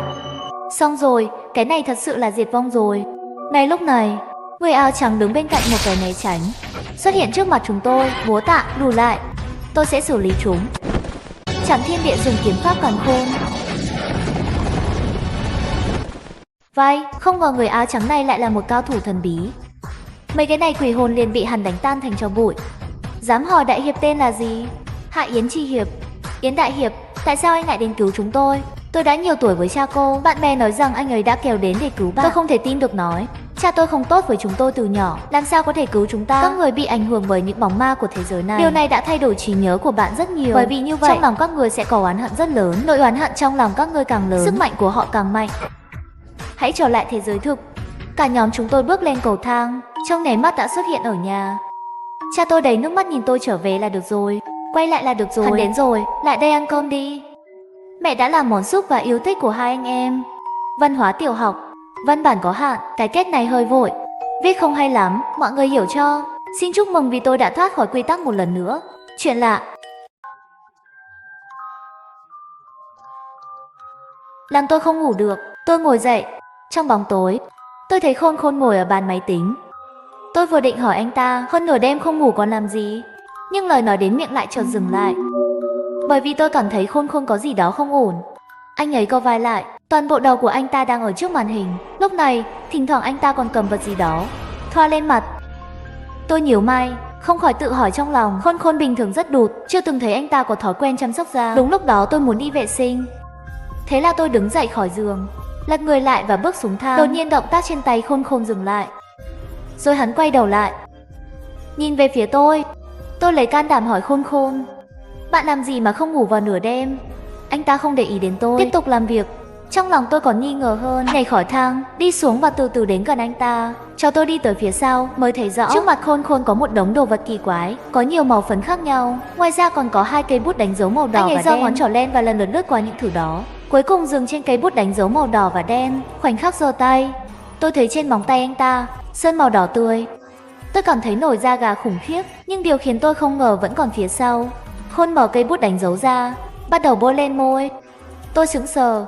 Xong rồi, cái này thật sự là diệt vong rồi. Ngay lúc này, người áo trắng đứng bên cạnh một cái né tránh xuất hiện trước mặt chúng tôi. Bố Tạ, lùi lại, tôi sẽ xử lý chúng. Trảm Thiên Địa dùng kiếm pháp càn khôn. Vai, không ngờ người áo trắng này lại là một cao thủ thần bí. Mấy cái này quỷ hồn liền bị hắn đánh tan thành tro bụi. Dám hỏi đại hiệp tên là gì? Hạ Yến Chi Hiệp. Yến đại hiệp, tại sao anh lại đến cứu chúng tôi? Tôi đã nhiều tuổi với cha cô, bạn bè nói rằng anh ấy đã kéo đến để cứu bạn. Tôi không thể tin được nói. Cha tôi không tốt với chúng tôi từ nhỏ, làm sao có thể cứu chúng ta? Các người bị ảnh hưởng bởi những bóng ma của thế giới này. Điều này đã thay đổi trí nhớ của bạn rất nhiều. Bởi vì như vậy, trong lòng các người sẽ có oán hận rất lớn. Nỗi oán hận trong lòng các người càng lớn, sức mạnh của họ càng mạnh. Hãy trở lại thế giới thực. Cả nhóm chúng tôi bước lên cầu thang, trong nháy mắt đã xuất hiện ở nhà. Cha tôi đầy nước mắt nhìn tôi trở về là được rồi. Quay lại là được rồi. Hắn đến rồi, lại đây ăn cơm đi. Mẹ đã làm món súp và yêu thích của hai anh em. Văn hóa tiểu học, văn bản có hạn, cái kết này hơi vội, viết không hay lắm, mọi người hiểu cho. Xin chúc mừng vì tôi đã thoát khỏi quy tắc một lần nữa. Chuyện lạ làm tôi không ngủ được. Tôi ngồi dậy, trong bóng tối, tôi thấy Khôn Khôn ngồi ở bàn máy tính. Tôi vừa định hỏi anh ta hơn nửa đêm không ngủ còn làm gì, nhưng lời nói đến miệng lại chợt dừng lại. Bởi vì tôi cảm thấy Khôn Khôn có gì đó không ổn. Anh ấy co vai lại, toàn bộ đầu của anh ta đang ở trước màn hình. Lúc này, thỉnh thoảng anh ta còn cầm vật gì đó thoa lên mặt. Tôi nhíu mày, không khỏi tự hỏi trong lòng, Khôn Khôn bình thường rất đụt, chưa từng thấy anh ta có thói quen chăm sóc da. Đúng lúc đó tôi muốn đi vệ sinh. Thế là tôi đứng dậy khỏi giường, lật người lại và bước xuống thang. Đột nhiên động tác trên tay Khôn Khôn dừng lại. Rồi hắn quay đầu lại, nhìn về phía tôi. Tôi lấy can đảm hỏi Khôn Khôn, bạn làm gì mà không ngủ vào nửa đêm? Anh ta không để ý đến tôi, tiếp tục làm việc. Trong lòng tôi còn nghi ngờ hơn, nhảy khỏi thang, đi xuống và từ từ đến gần anh ta. Cho tôi đi tới phía sau, mới thấy rõ trước mặt Khôn Khôn có một đống đồ vật kỳ quái, có nhiều màu phấn khác nhau. Ngoài ra còn có 2 cây bút đánh dấu màu đỏ và đen. Anh ấy giơ ngón trỏ lên và lần lượt lướt qua những thứ đó, cuối cùng dừng trên cây bút đánh dấu màu đỏ và đen. Khoảnh khắc giơ tay, tôi thấy trên móng tay anh ta sơn màu đỏ tươi. Tôi cảm thấy nổi da gà khủng khiếp, nhưng điều khiến tôi không ngờ vẫn còn phía sau. Khôn mở cây bút đánh dấu ra, bắt đầu bôi lên môi. Tôi sững sờ,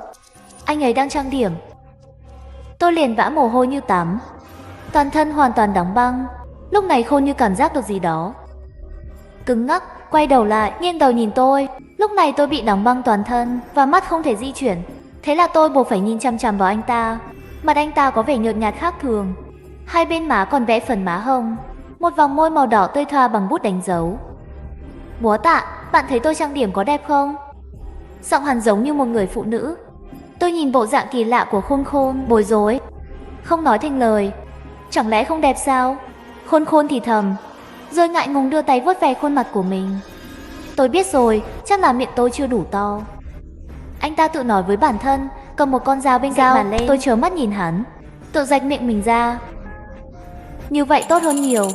anh ấy đang trang điểm. Tôi liền vã mồ hôi như tắm, toàn thân hoàn toàn đóng băng. Lúc này Khôn như cảm giác được gì đó, cứng ngắc, quay đầu lại, nghiêng đầu nhìn tôi. Lúc này tôi bị đóng băng toàn thân và mắt không thể di chuyển. Thế là tôi buộc phải nhìn chằm chằm vào anh ta. Mặt anh ta có vẻ nhợt nhạt khác thường, hai bên má còn vẽ phần má hồng, một vòng môi màu đỏ tươi thoa bằng bút đánh dấu. Bố Tạ, bạn thấy tôi trang điểm có đẹp không? Giọng hắn giống như một người phụ nữ. Tôi nhìn bộ dạng kỳ lạ của Khôn Khôn, bối rối, không nói thành lời. Chẳng lẽ không đẹp sao? Khôn Khôn thì thầm, rồi ngại ngùng đưa tay vuốt ve khuôn mặt của mình. Tôi biết rồi, chắc là miệng tôi chưa đủ to. Anh ta tự nói với bản thân, cầm một con dao bên cạnh bàn lên. Tôi trớ mắt nhìn hắn, tự rạch miệng mình ra. Như vậy tốt hơn nhiều.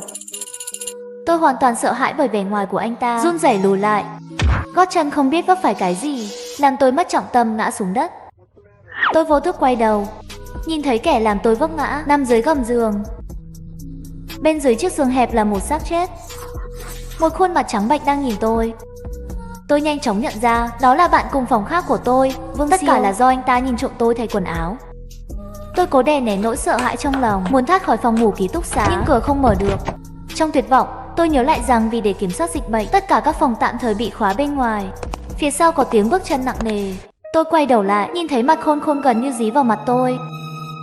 Tôi hoàn toàn sợ hãi bởi vẻ ngoài của anh ta, run rẩy lùi lại. Gót chân không biết vấp phải cái gì, làm tôi mất trọng tâm ngã xuống đất. Tôi vô thức quay đầu, nhìn thấy kẻ làm tôi vấp ngã nằm dưới gầm giường. Bên dưới chiếc giường hẹp là một xác chết, một khuôn mặt trắng bệch đang nhìn tôi. Tôi nhanh chóng nhận ra đó là bạn cùng phòng khác của tôi, Vương Tất cả là do anh ta nhìn trộm tôi thay quần áo. Tôi cố đè nén nỗi sợ hãi trong lòng, muốn thoát khỏi phòng ngủ ký túc xá, nhưng cửa không mở được. Trong tuyệt vọng, tôi nhớ lại rằng vì để kiểm soát dịch bệnh, tất cả các phòng tạm thời bị khóa bên ngoài. Phía sau có tiếng bước chân nặng nề. Tôi quay đầu lại, nhìn thấy mặt Khôn Khôn gần như dí vào mặt tôi,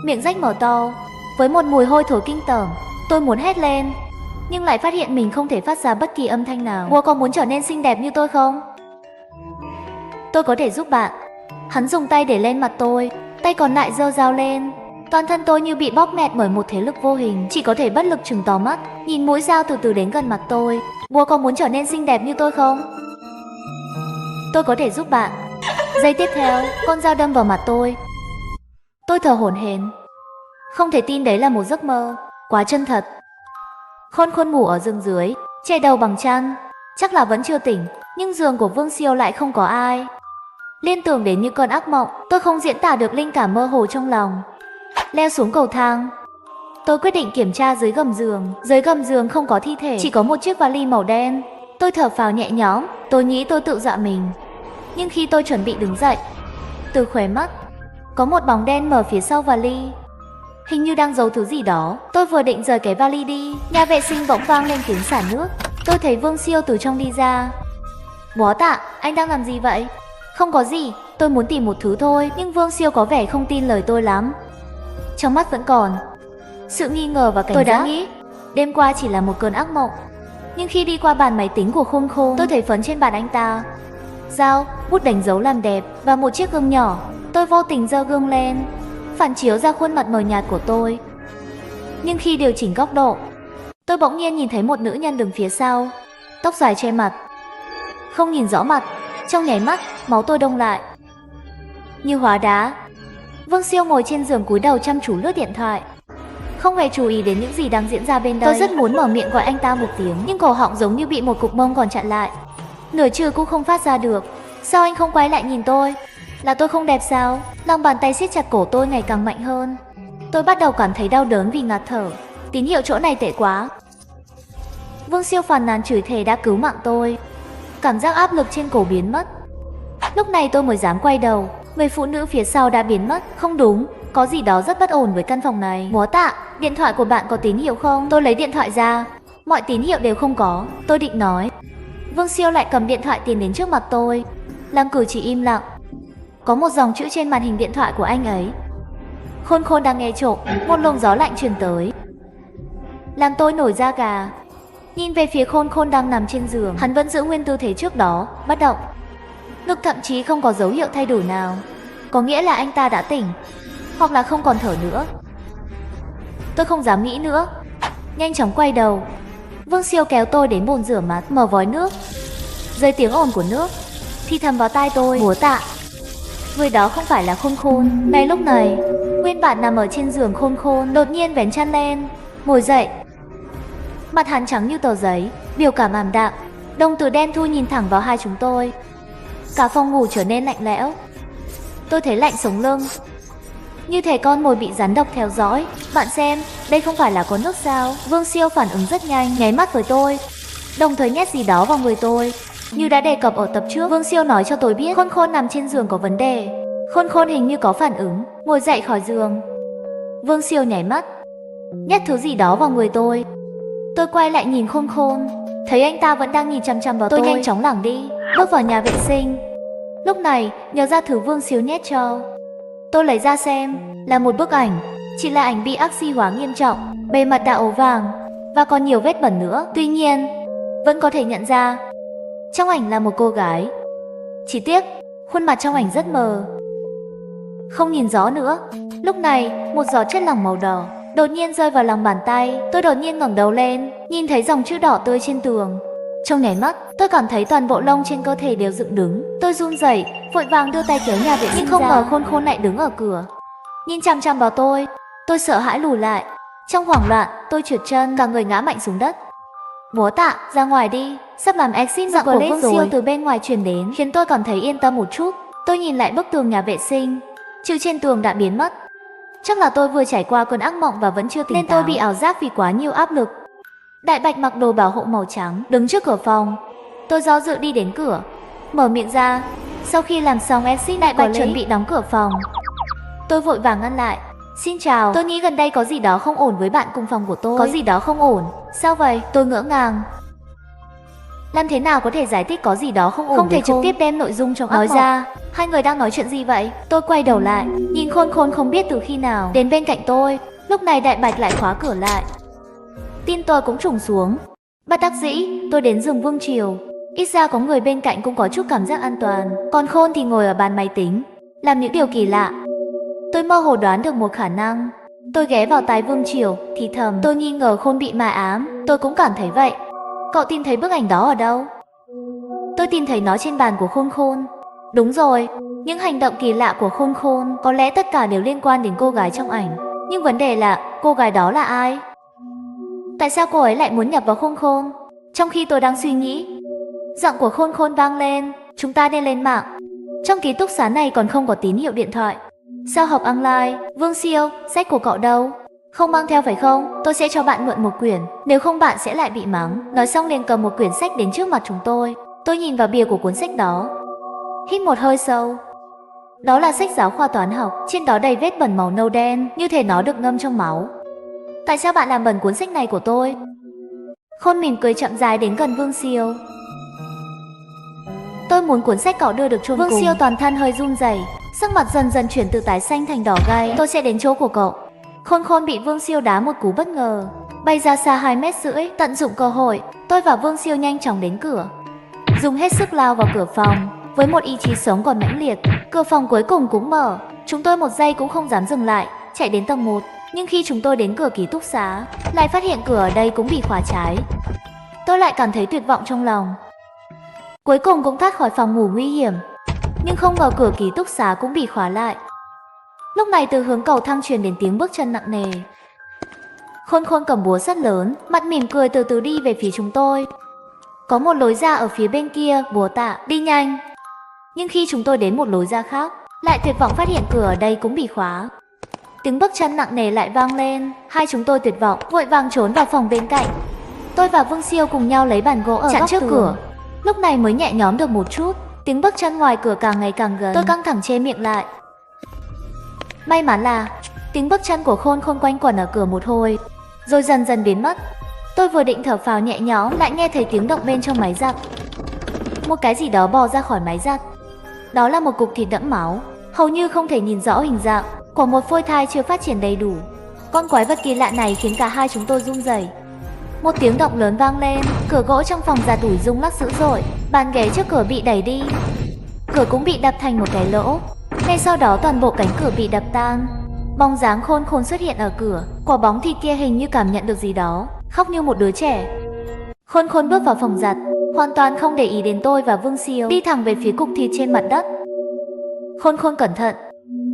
miệng rách mở to, với một mùi hôi thối kinh tởm. Tôi muốn hét lên, nhưng lại phát hiện mình không thể phát ra bất kỳ âm thanh nào. Bố có muốn trở nên xinh đẹp như tôi không? Tôi có thể giúp bạn. Hắn dùng tay để lên mặt tôi, tay còn lại giơ dao lên. Toàn thân tôi như bị bóp nghẹt bởi một thế lực vô hình, chỉ có thể bất lực trừng to mắt, nhìn mũi dao từ từ đến gần mặt tôi. Bố có muốn trở nên xinh đẹp như tôi không? Tôi có thể giúp bạn. Giây tiếp theo, con dao đâm vào mặt tôi. Tôi thở hổn hển, không thể tin đấy là một giấc mơ, quá chân thật. Khôn Khôn ngủ ở giường dưới, che đầu bằng chăn, chắc là vẫn chưa tỉnh, nhưng giường của Vương Siêu lại không có ai. Liên tưởng đến như cơn ác mộng, tôi không diễn tả được linh cảm mơ hồ trong lòng. Leo xuống cầu thang, tôi quyết định kiểm tra dưới gầm giường. Dưới gầm giường không có thi thể, chỉ có một chiếc vali màu đen. Tôi thở phào nhẹ nhõm, tôi nghĩ tôi tự dọa mình. Nhưng khi tôi chuẩn bị đứng dậy, từ khóe mắt có một bóng đen mở phía sau vali, hình như đang giấu thứ gì đó. Tôi vừa định rời cái vali đi, nhà vệ sinh bỗng vang lên tiếng xả nước. Tôi thấy Vương Siêu từ trong đi ra. Bó Tạ, anh đang làm gì vậy? Không có gì, tôi muốn tìm một thứ thôi. Nhưng Vương Siêu có vẻ không tin lời tôi lắm. Trong mắt vẫn còn sự nghi ngờ và cảnh giác. Tôi đã nghĩ đêm qua chỉ là một cơn ác mộng. Nhưng khi đi qua bàn máy tính của Khôn Khôn, tôi thấy phấn trên bàn anh ta, dao, bút đánh dấu làm đẹp và một chiếc gương nhỏ. Tôi vô tình giơ gương lên, phản chiếu ra khuôn mặt mờ nhạt của tôi. Nhưng khi điều chỉnh góc độ, tôi bỗng nhiên nhìn thấy một nữ nhân đứng phía sau, tóc dài che mặt, không nhìn rõ mặt. Trong nháy mắt, máu tôi đông lại như hóa đá. Vương Siêu ngồi trên giường cúi đầu chăm chú lướt điện thoại, không hề chú ý đến những gì đang diễn ra bên đây. Tôi rất muốn mở miệng gọi anh ta một tiếng, nhưng cổ họng giống như bị một cục mông còn chặn lại, nửa chữ cũng không phát ra được. Sao anh không quay lại nhìn tôi? Là tôi không đẹp sao? Lòng bàn tay siết chặt cổ tôi ngày càng mạnh hơn. Tôi bắt đầu cảm thấy đau đớn vì ngạt thở. Tín hiệu chỗ này tệ quá. Vương Siêu phàn nàn chửi thề đã cứu mạng tôi. Cảm giác áp lực trên cổ biến mất. Lúc này tôi mới dám quay đầu. Người phụ nữ phía sau đã biến mất. Không đúng, có gì đó rất bất ổn với căn phòng này. Bó Tạ, điện thoại của bạn có tín hiệu không? Tôi lấy điện thoại ra, mọi tín hiệu đều không có. Tôi định nói, Vương Siêu lại cầm điện thoại tiến đến trước mặt tôi, làm cử chỉ im lặng. Có một dòng chữ trên màn hình điện thoại của anh ấy. Khôn Khôn đang nghe trộm. Một luồng gió lạnh truyền tới, làm tôi nổi da gà. Nhìn về phía Khôn Khôn đang nằm trên giường, hắn vẫn giữ nguyên tư thế trước đó, bất động. Ngực thậm chí không có dấu hiệu thay đổi nào. Có nghĩa là anh ta đã tỉnh, hoặc là không còn thở nữa. Tôi không dám nghĩ nữa, nhanh chóng quay đầu. Vương Siêu kéo tôi đến bồn rửa mặt, mở vòi nước. Dưới tiếng ồn của nước, thì thầm vào tai tôi, Bố Tạ, người đó không phải là Khôn Khôn. Ngay lúc này, nguyên bản nằm ở trên giường Khôn Khôn đột nhiên vén chăn lên, ngồi dậy. Mặt hắn trắng như tờ giấy, biểu cảm ảm đạm, đồng tử đen thui nhìn thẳng vào hai chúng tôi. Cả phòng ngủ trở nên lạnh lẽo. Tôi thấy lạnh sống lưng, như thể con mồi bị rắn độc theo dõi. Bạn xem, đây không phải là có nước sao? Vương Siêu phản ứng rất nhanh, nháy mắt với tôi, đồng thời nhét gì đó vào người tôi. Như đã đề cập ở tập trước, Vương Siêu nói cho tôi biết Khôn Khôn nằm trên giường có vấn đề. Khôn Khôn hình như có phản ứng, ngồi dậy khỏi giường. Vương Siêu nhảy mắt, nhét thứ gì đó vào người tôi. Tôi quay lại nhìn Khôn Khôn, thấy anh ta vẫn đang nhìn chăm chăm vào tôi. Nhanh chóng lảng đi, bước vào nhà vệ sinh. Lúc này, nhớ ra thứ Vương Siêu nhét cho. Tôi lấy ra xem, là một bức ảnh. Chỉ là ảnh bị oxy hóa nghiêm trọng, bề mặt đã ố vàng và còn nhiều vết bẩn nữa. Tuy nhiên, vẫn có thể nhận ra trong ảnh là một cô gái. Chỉ tiếc, khuôn mặt trong ảnh rất mờ, không nhìn rõ nữa. Lúc này, một giọt chất lỏng màu đỏ đột nhiên rơi vào lòng bàn tay. Tôi đột nhiên ngẩng đầu lên, nhìn thấy dòng chữ đỏ tươi trên tường. Trong nháy mắt, tôi cảm thấy toàn bộ lông trên cơ thể đều dựng đứng. Tôi run rẩy, vội vàng đưa tay kéo nhà vệ sinh, nhưng không ngờ Khôn Khôn lại đứng ở cửa, nhìn chằm chằm vào tôi. Tôi sợ hãi lùi lại. Trong hoảng loạn, tôi trượt chân, cả người ngã mạnh xuống đất. Bố Tạ, ra ngoài đi, sắp làm exit giọng của Vương Siêu từ bên ngoài truyền đến, khiến tôi cảm thấy yên tâm một chút. Tôi nhìn lại bức tường nhà vệ sinh, chữ trên tường đã biến mất. Chắc là tôi vừa trải qua cơn ác mộng và vẫn chưa tỉnh nên tôi bị ảo giác vì quá nhiều áp lực. Đại Bạch mặc đồ bảo hộ màu trắng, đứng trước cửa phòng. Tôi do dự đi đến cửa, mở miệng ra. Sau khi làm xong exit, Đại Bạch chuẩn bị đóng cửa phòng. Tôi vội vàng ngăn lại. Xin chào, tôi nghĩ gần đây có gì đó không ổn với bạn cùng phòng của tôi. Có gì đó không ổn? Sao vậy? Tôi ngỡ ngàng. Làm thế nào có thể giải thích có gì đó không ổn? Không thể trực tiếp đem nội dung trong nói ra. Hai người đang nói chuyện gì vậy? Tôi quay đầu lại, nhìn Khôn Khôn không biết từ khi nào đến bên cạnh tôi. Lúc này Đại Bạch lại khóa cửa lại. Tin tôi cũng trùng xuống. Bất đắc dĩ, tôi đến giường Vương Triều. Ít ra có người bên cạnh cũng có chút cảm giác an toàn. Còn Khôn thì ngồi ở bàn máy tính, làm những điều kỳ lạ. Tôi mơ hồ đoán được một khả năng. Tôi ghé vào tai Vương Triều, thì thầm, tôi nghi ngờ Khôn bị ma ám. Tôi cũng cảm thấy vậy. Cậu tìm thấy bức ảnh đó ở đâu? Tôi tìm thấy nó trên bàn của Khôn Khôn. Đúng rồi, những hành động kỳ lạ của Khôn Khôn có lẽ tất cả đều liên quan đến cô gái trong ảnh. Nhưng vấn đề là, cô gái đó là ai? Tại sao cô ấy lại muốn nhập vào Khôn Khôn? Trong khi tôi đang suy nghĩ, giọng của Khôn Khôn vang lên, chúng ta nên lên mạng. Trong ký túc xá này còn không có tín hiệu điện thoại. Sao học online? Vương Siêu, sách của cậu đâu? Không mang theo phải không? Tôi sẽ cho bạn mượn một quyển, nếu không bạn sẽ lại bị mắng. Nói xong liền cầm một quyển sách đến trước mặt chúng tôi. Tôi nhìn vào bìa của cuốn sách đó, hít một hơi sâu. Đó là sách giáo khoa toán học, trên đó đầy vết bẩn màu nâu đen, như thể nó được ngâm trong máu. Tại sao bạn làm bẩn cuốn sách này của tôi? Khôn mỉm cười chậm rãi đến gần Vương Siêu. Tôi muốn cuốn sách cậu đưa được chôn cùng. Vương Siêu toàn thân hơi run rẩy, sắc mặt dần dần chuyển từ tái xanh thành đỏ gay. Tôi sẽ đến chỗ của cậu. Khôn Khôn bị Vương Siêu đá một cú bất ngờ, bay ra xa 2,5 mét. Tận dụng cơ hội, tôi và Vương Siêu nhanh chóng đến cửa, dùng hết sức lao vào cửa phòng. Với một ý chí sống còn mãnh liệt, cửa phòng cuối cùng cũng mở. Chúng tôi một giây cũng không dám dừng lại, chạy đến tầng 1. Nhưng khi chúng tôi đến cửa ký túc xá, lại phát hiện cửa ở đây cũng bị khóa trái. Tôi lại cảm thấy tuyệt vọng trong lòng. Cuối cùng cũng thoát khỏi phòng ngủ nguy hiểm, nhưng không ngờ cửa ký túc xá cũng bị khóa lại. Lúc này từ hướng cầu thang truyền đến tiếng bước chân nặng nề. Khôn Khôn cầm búa sắt lớn, mặt mỉm cười từ từ đi về phía chúng tôi. Có một lối ra ở phía bên kia, búa tạ, đi nhanh. Nhưng khi chúng tôi đến một lối ra khác, lại tuyệt vọng phát hiện cửa ở đây cũng bị khóa. Tiếng bước chân nặng nề lại vang lên, hai chúng tôi tuyệt vọng, vội vàng trốn vào phòng bên cạnh. Tôi và Vương Siêu cùng nhau lấy bàn gỗ ở chặn trước cửa. Lúc này mới nhẹ nhõm được một chút. Tiếng bước chân ngoài cửa càng ngày càng gần, tôi căng thẳng che miệng lại. May mắn là tiếng bước chân của Khôn Khôn quanh quẩn ở cửa một hồi, rồi dần dần biến mất. Tôi vừa định thở phào nhẹ nhõm, lại nghe thấy tiếng động bên trong máy giặt. Một cái gì đó bò ra khỏi máy giặt. Đó là một cục thịt đẫm máu, hầu như không thể nhìn rõ hình dạng, của một phôi thai chưa phát triển đầy đủ. Con quái vật kỳ lạ này khiến cả hai chúng tôi run rẩy. Một tiếng động lớn vang lên, cửa gỗ trong phòng giặt ủi rung lắc dữ dội, bàn ghế trước cửa bị đẩy đi, cửa cũng bị đập thành một cái lỗ. Ngay sau đó toàn bộ cánh cửa bị đập tan. Bóng dáng Khôn Khôn xuất hiện ở cửa, quả bóng thịt kia hình như cảm nhận được gì đó, khóc như một đứa trẻ. Khôn Khôn bước vào phòng giặt, hoàn toàn không để ý đến tôi và Vương Siêu, đi thẳng về phía cục thịt trên mặt đất. Khôn Khôn cẩn thận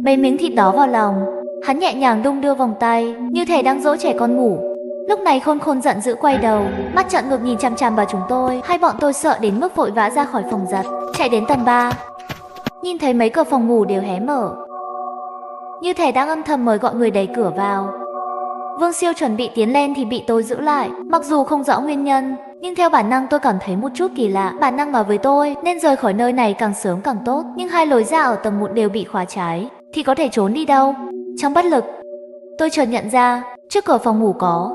mấy miếng thịt đó vào lòng, hắn nhẹ nhàng đung đưa vòng tay, như thể đang dỗ trẻ con ngủ. Lúc này Khôn Khôn giận dữ quay đầu, mắt trợn ngược nhìn chằm chằm vào chúng tôi. Hai bọn tôi sợ đến mức vội vã ra khỏi phòng giặt, chạy đến tầng 3. Nhìn thấy mấy cửa phòng ngủ đều hé mở, như thể đang âm thầm mời gọi người đẩy cửa vào. Vương Siêu chuẩn bị tiến lên thì bị tôi giữ lại. Mặc dù không rõ nguyên nhân, nhưng theo bản năng tôi cảm thấy một chút kỳ lạ. Bản năng nói với tôi nên rời khỏi nơi này càng sớm càng tốt. Nhưng hai lối ra ở tầng 1 đều bị khóa trái, thì có thể trốn đi đâu? Trong bất lực, tôi chợt nhận ra trước cửa phòng ngủ có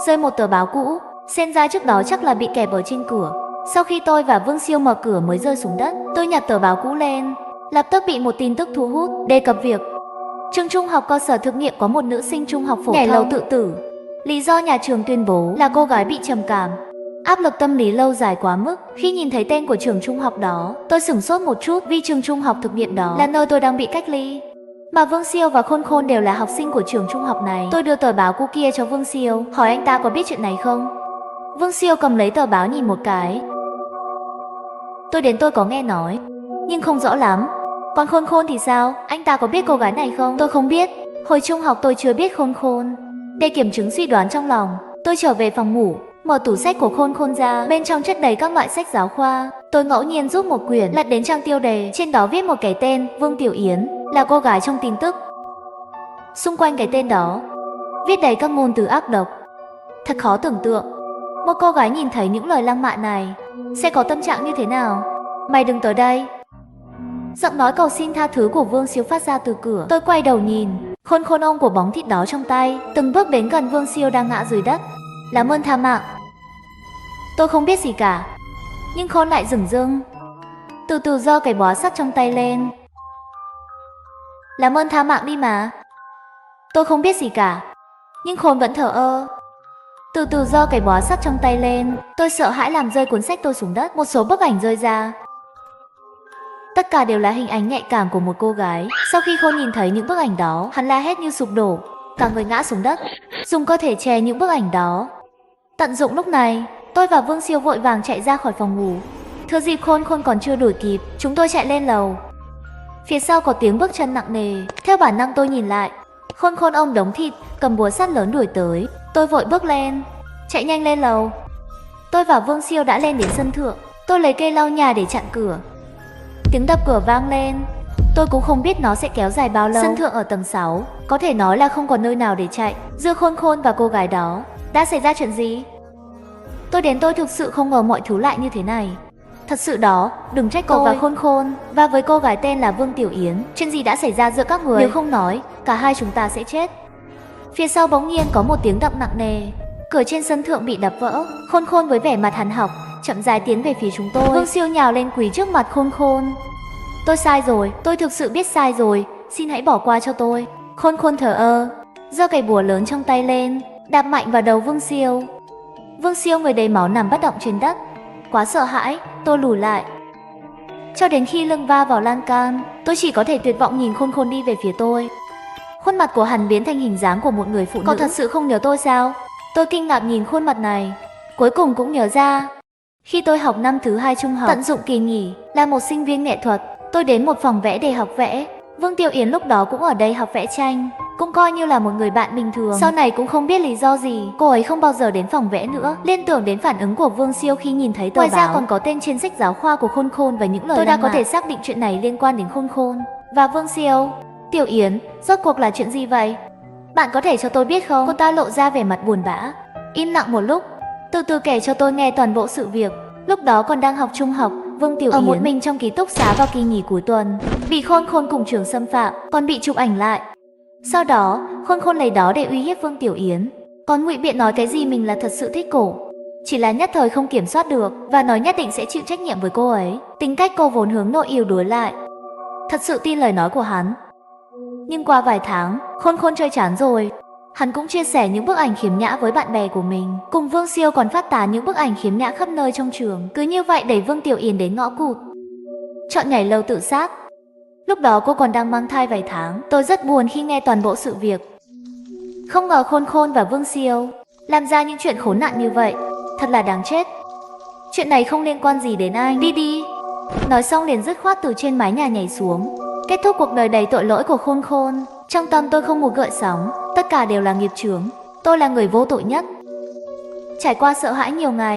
rơi một tờ báo cũ, xem ra trước đó chắc là bị kẹp ở trên cửa. Sau khi tôi và Vương Siêu mở cửa mới rơi xuống đất, tôi nhặt tờ báo cũ lên, lập tức bị một tin tức thu hút, đề cập việc trường trung học cơ sở thực nghiệm có một nữ sinh trung học phổ thông nhảy lầu tự tử. Lý do nhà trường tuyên bố là cô gái bị trầm cảm, áp lực tâm lý lâu dài quá mức. Khi nhìn thấy tên của trường trung học đó, tôi sửng sốt một chút, vì trường trung học thực nghiệm đó là nơi tôi đang bị cách ly, mà Vương Siêu và Khôn Khôn đều là học sinh của trường trung học này. Tôi đưa tờ báo cũ kia cho Vương Siêu, hỏi anh ta có biết chuyện này không. Vương Siêu cầm lấy tờ báo nhìn một cái. Tôi có nghe nói, nhưng không rõ lắm. Còn Khôn Khôn thì sao? Anh ta có biết cô gái này không? Tôi không biết. Hồi trung học tôi chưa biết Khôn Khôn. Để kiểm chứng suy đoán trong lòng, tôi trở về phòng ngủ, mở tủ sách của Khôn Khôn ra. Bên trong chất đầy các loại sách giáo khoa. Tôi ngẫu nhiên rút một quyển, lật đến trang tiêu đề. Trên đó viết một cái tên, Vương Tiểu Yến, là cô gái trong tin tức. Xung quanh cái tên đó viết đầy các ngôn từ ác độc. Thật khó tưởng tượng, một cô gái nhìn thấy những lời lăng mạ này sẽ có tâm trạng như thế nào. Mày đừng tới đây. Giọng nói cầu xin tha thứ của Vương Siêu phát ra từ cửa. Tôi quay đầu nhìn, Khôn Khôn ôm của bóng thịt đó trong tay, từng bước đến gần Vương Siêu đang ngã dưới đất. Làm ơn tha mạng. Tôi không biết gì cả, nhưng Khôn lại dửng dưng, từ từ giơ cái bó sắt trong tay lên. Làm ơn tha mạng đi mà. Tôi không biết gì cả, nhưng Khôn vẫn thờ ơ, từ từ giơ cái bó sắt trong tay lên. Tôi sợ hãi làm rơi cuốn sách tôi xuống đất. Một số bức ảnh rơi ra, tất cả đều là hình ảnh nhạy cảm của một cô gái. Sau khi Khôn nhìn thấy những bức ảnh đó, hắn la hét như sụp đổ, cả người ngã xuống đất, dùng cơ thể che những bức ảnh đó. Tận dụng lúc này, tôi và Vương Siêu vội vàng chạy ra khỏi phòng ngủ. Thừa dịp Khôn Khôn còn chưa đuổi kịp, chúng tôi chạy lên lầu. Phía sau có tiếng bước chân nặng nề. Theo bản năng tôi nhìn lại, Khôn Khôn ôm đống thịt, cầm búa sắt lớn đuổi tới. Tôi vội bước lên, chạy nhanh lên lầu. Tôi và Vương Siêu đã lên đến sân thượng. Tôi lấy cây lau nhà để chặn cửa. Tiếng đập cửa vang lên. Tôi cũng không biết nó sẽ kéo dài bao lâu. Sân thượng ở tầng 6, có thể nói là không còn nơi nào để chạy. Giữa Khôn Khôn và cô gái đó đã xảy ra chuyện gì? Tôi thực sự không ngờ mọi thứ lại như thế này. Thật sự đó, đừng trách cậu và Khôn Khôn. Và với cô gái tên là Vương Tiểu Yến, chuyện gì đã xảy ra giữa các người? Nếu không nói, cả hai chúng ta sẽ chết. Phía sau bỗng nhiên có một tiếng đập nặng nề. Cửa trên sân thượng bị đập vỡ. Khôn Khôn với vẻ mặt hằn học chậm rãi tiến về phía chúng tôi. Vương Siêu nhào lên quỳ trước mặt Khôn Khôn. Tôi sai rồi, tôi thực sự biết sai rồi, xin hãy bỏ qua cho tôi. Khôn Khôn thờ ơ, giơ cây búa lớn trong tay lên, đạp mạnh vào đầu Vương Siêu. Vương Siêu người đầy máu nằm bất động trên đất. Quá sợ hãi, tôi lùi lại. Cho đến khi lưng va vào lan can, tôi chỉ có thể tuyệt vọng nhìn Khôn Khôn đi về phía tôi. Khuôn mặt của hắn biến thành hình dáng của một người phụ nữ. Cậu thật sự không nhớ tôi sao? Tôi kinh ngạc nhìn khuôn mặt này, cuối cùng cũng nhớ ra. Khi tôi học năm thứ 2 trung học, tận dụng kỳ nghỉ, là một sinh viên nghệ thuật, tôi đến một phòng vẽ để học vẽ. Vương Tiểu Yến lúc đó cũng ở đây học vẽ tranh, cũng coi như là một người bạn bình thường. Sau này cũng không biết lý do gì, cô ấy không bao giờ đến phòng vẽ nữa. Liên tưởng đến phản ứng của Vương Siêu khi nhìn thấy tờ báo. Ngoài ra còn có tên trên sách giáo khoa của Khôn Khôn và những lời tôi đã có thể xác định chuyện này liên quan đến Khôn Khôn và Vương Siêu. Tiểu Yến, rốt cuộc là chuyện gì vậy? Bạn có thể cho tôi biết không? Cô ta lộ ra vẻ mặt buồn bã, im lặng một lúc, từ từ kể cho tôi nghe toàn bộ sự việc. Lúc đó còn đang học trung học, Vương Tiểu Yến ở một mình trong ký túc xá vào kỳ nghỉ cuối tuần, bị Khôn Khôn cùng trường xâm phạm, còn bị chụp ảnh lại. Sau đó, Khôn Khôn lấy đó để uy hiếp Vương Tiểu Yến, còn ngụy biện nói cái gì mình là thật sự thích cổ, chỉ là nhất thời không kiểm soát được, và nói nhất định sẽ chịu trách nhiệm với cô ấy. Tính cách cô vốn hướng nội yếu đuối lại, thật sự tin lời nói của hắn. Nhưng qua vài tháng, Khôn Khôn chơi chán rồi. Hắn cũng chia sẻ những bức ảnh khiếm nhã với bạn bè của mình. Cùng Vương Siêu còn phát tán những bức ảnh khiếm nhã khắp nơi trong trường. Cứ như vậy đẩy Vương Tiểu Yến đến ngõ cụt, chọn nhảy lầu tự sát. Lúc đó cô còn đang mang thai vài tháng. Tôi rất buồn khi nghe toàn bộ sự việc. Không ngờ Khôn Khôn và Vương Siêu làm ra những chuyện khốn nạn như vậy. Thật là đáng chết. Chuyện này không liên quan gì đến anh. Đi đi. Nói xong liền dứt khoát từ trên mái nhà nhảy xuống, kết thúc cuộc đời đầy tội lỗi của Khôn Khôn. Trong tâm tôi không một gợn sóng, tất cả đều là nghiệp chướng. Tôi là người vô tội nhất. Trải qua sợ hãi nhiều ngày,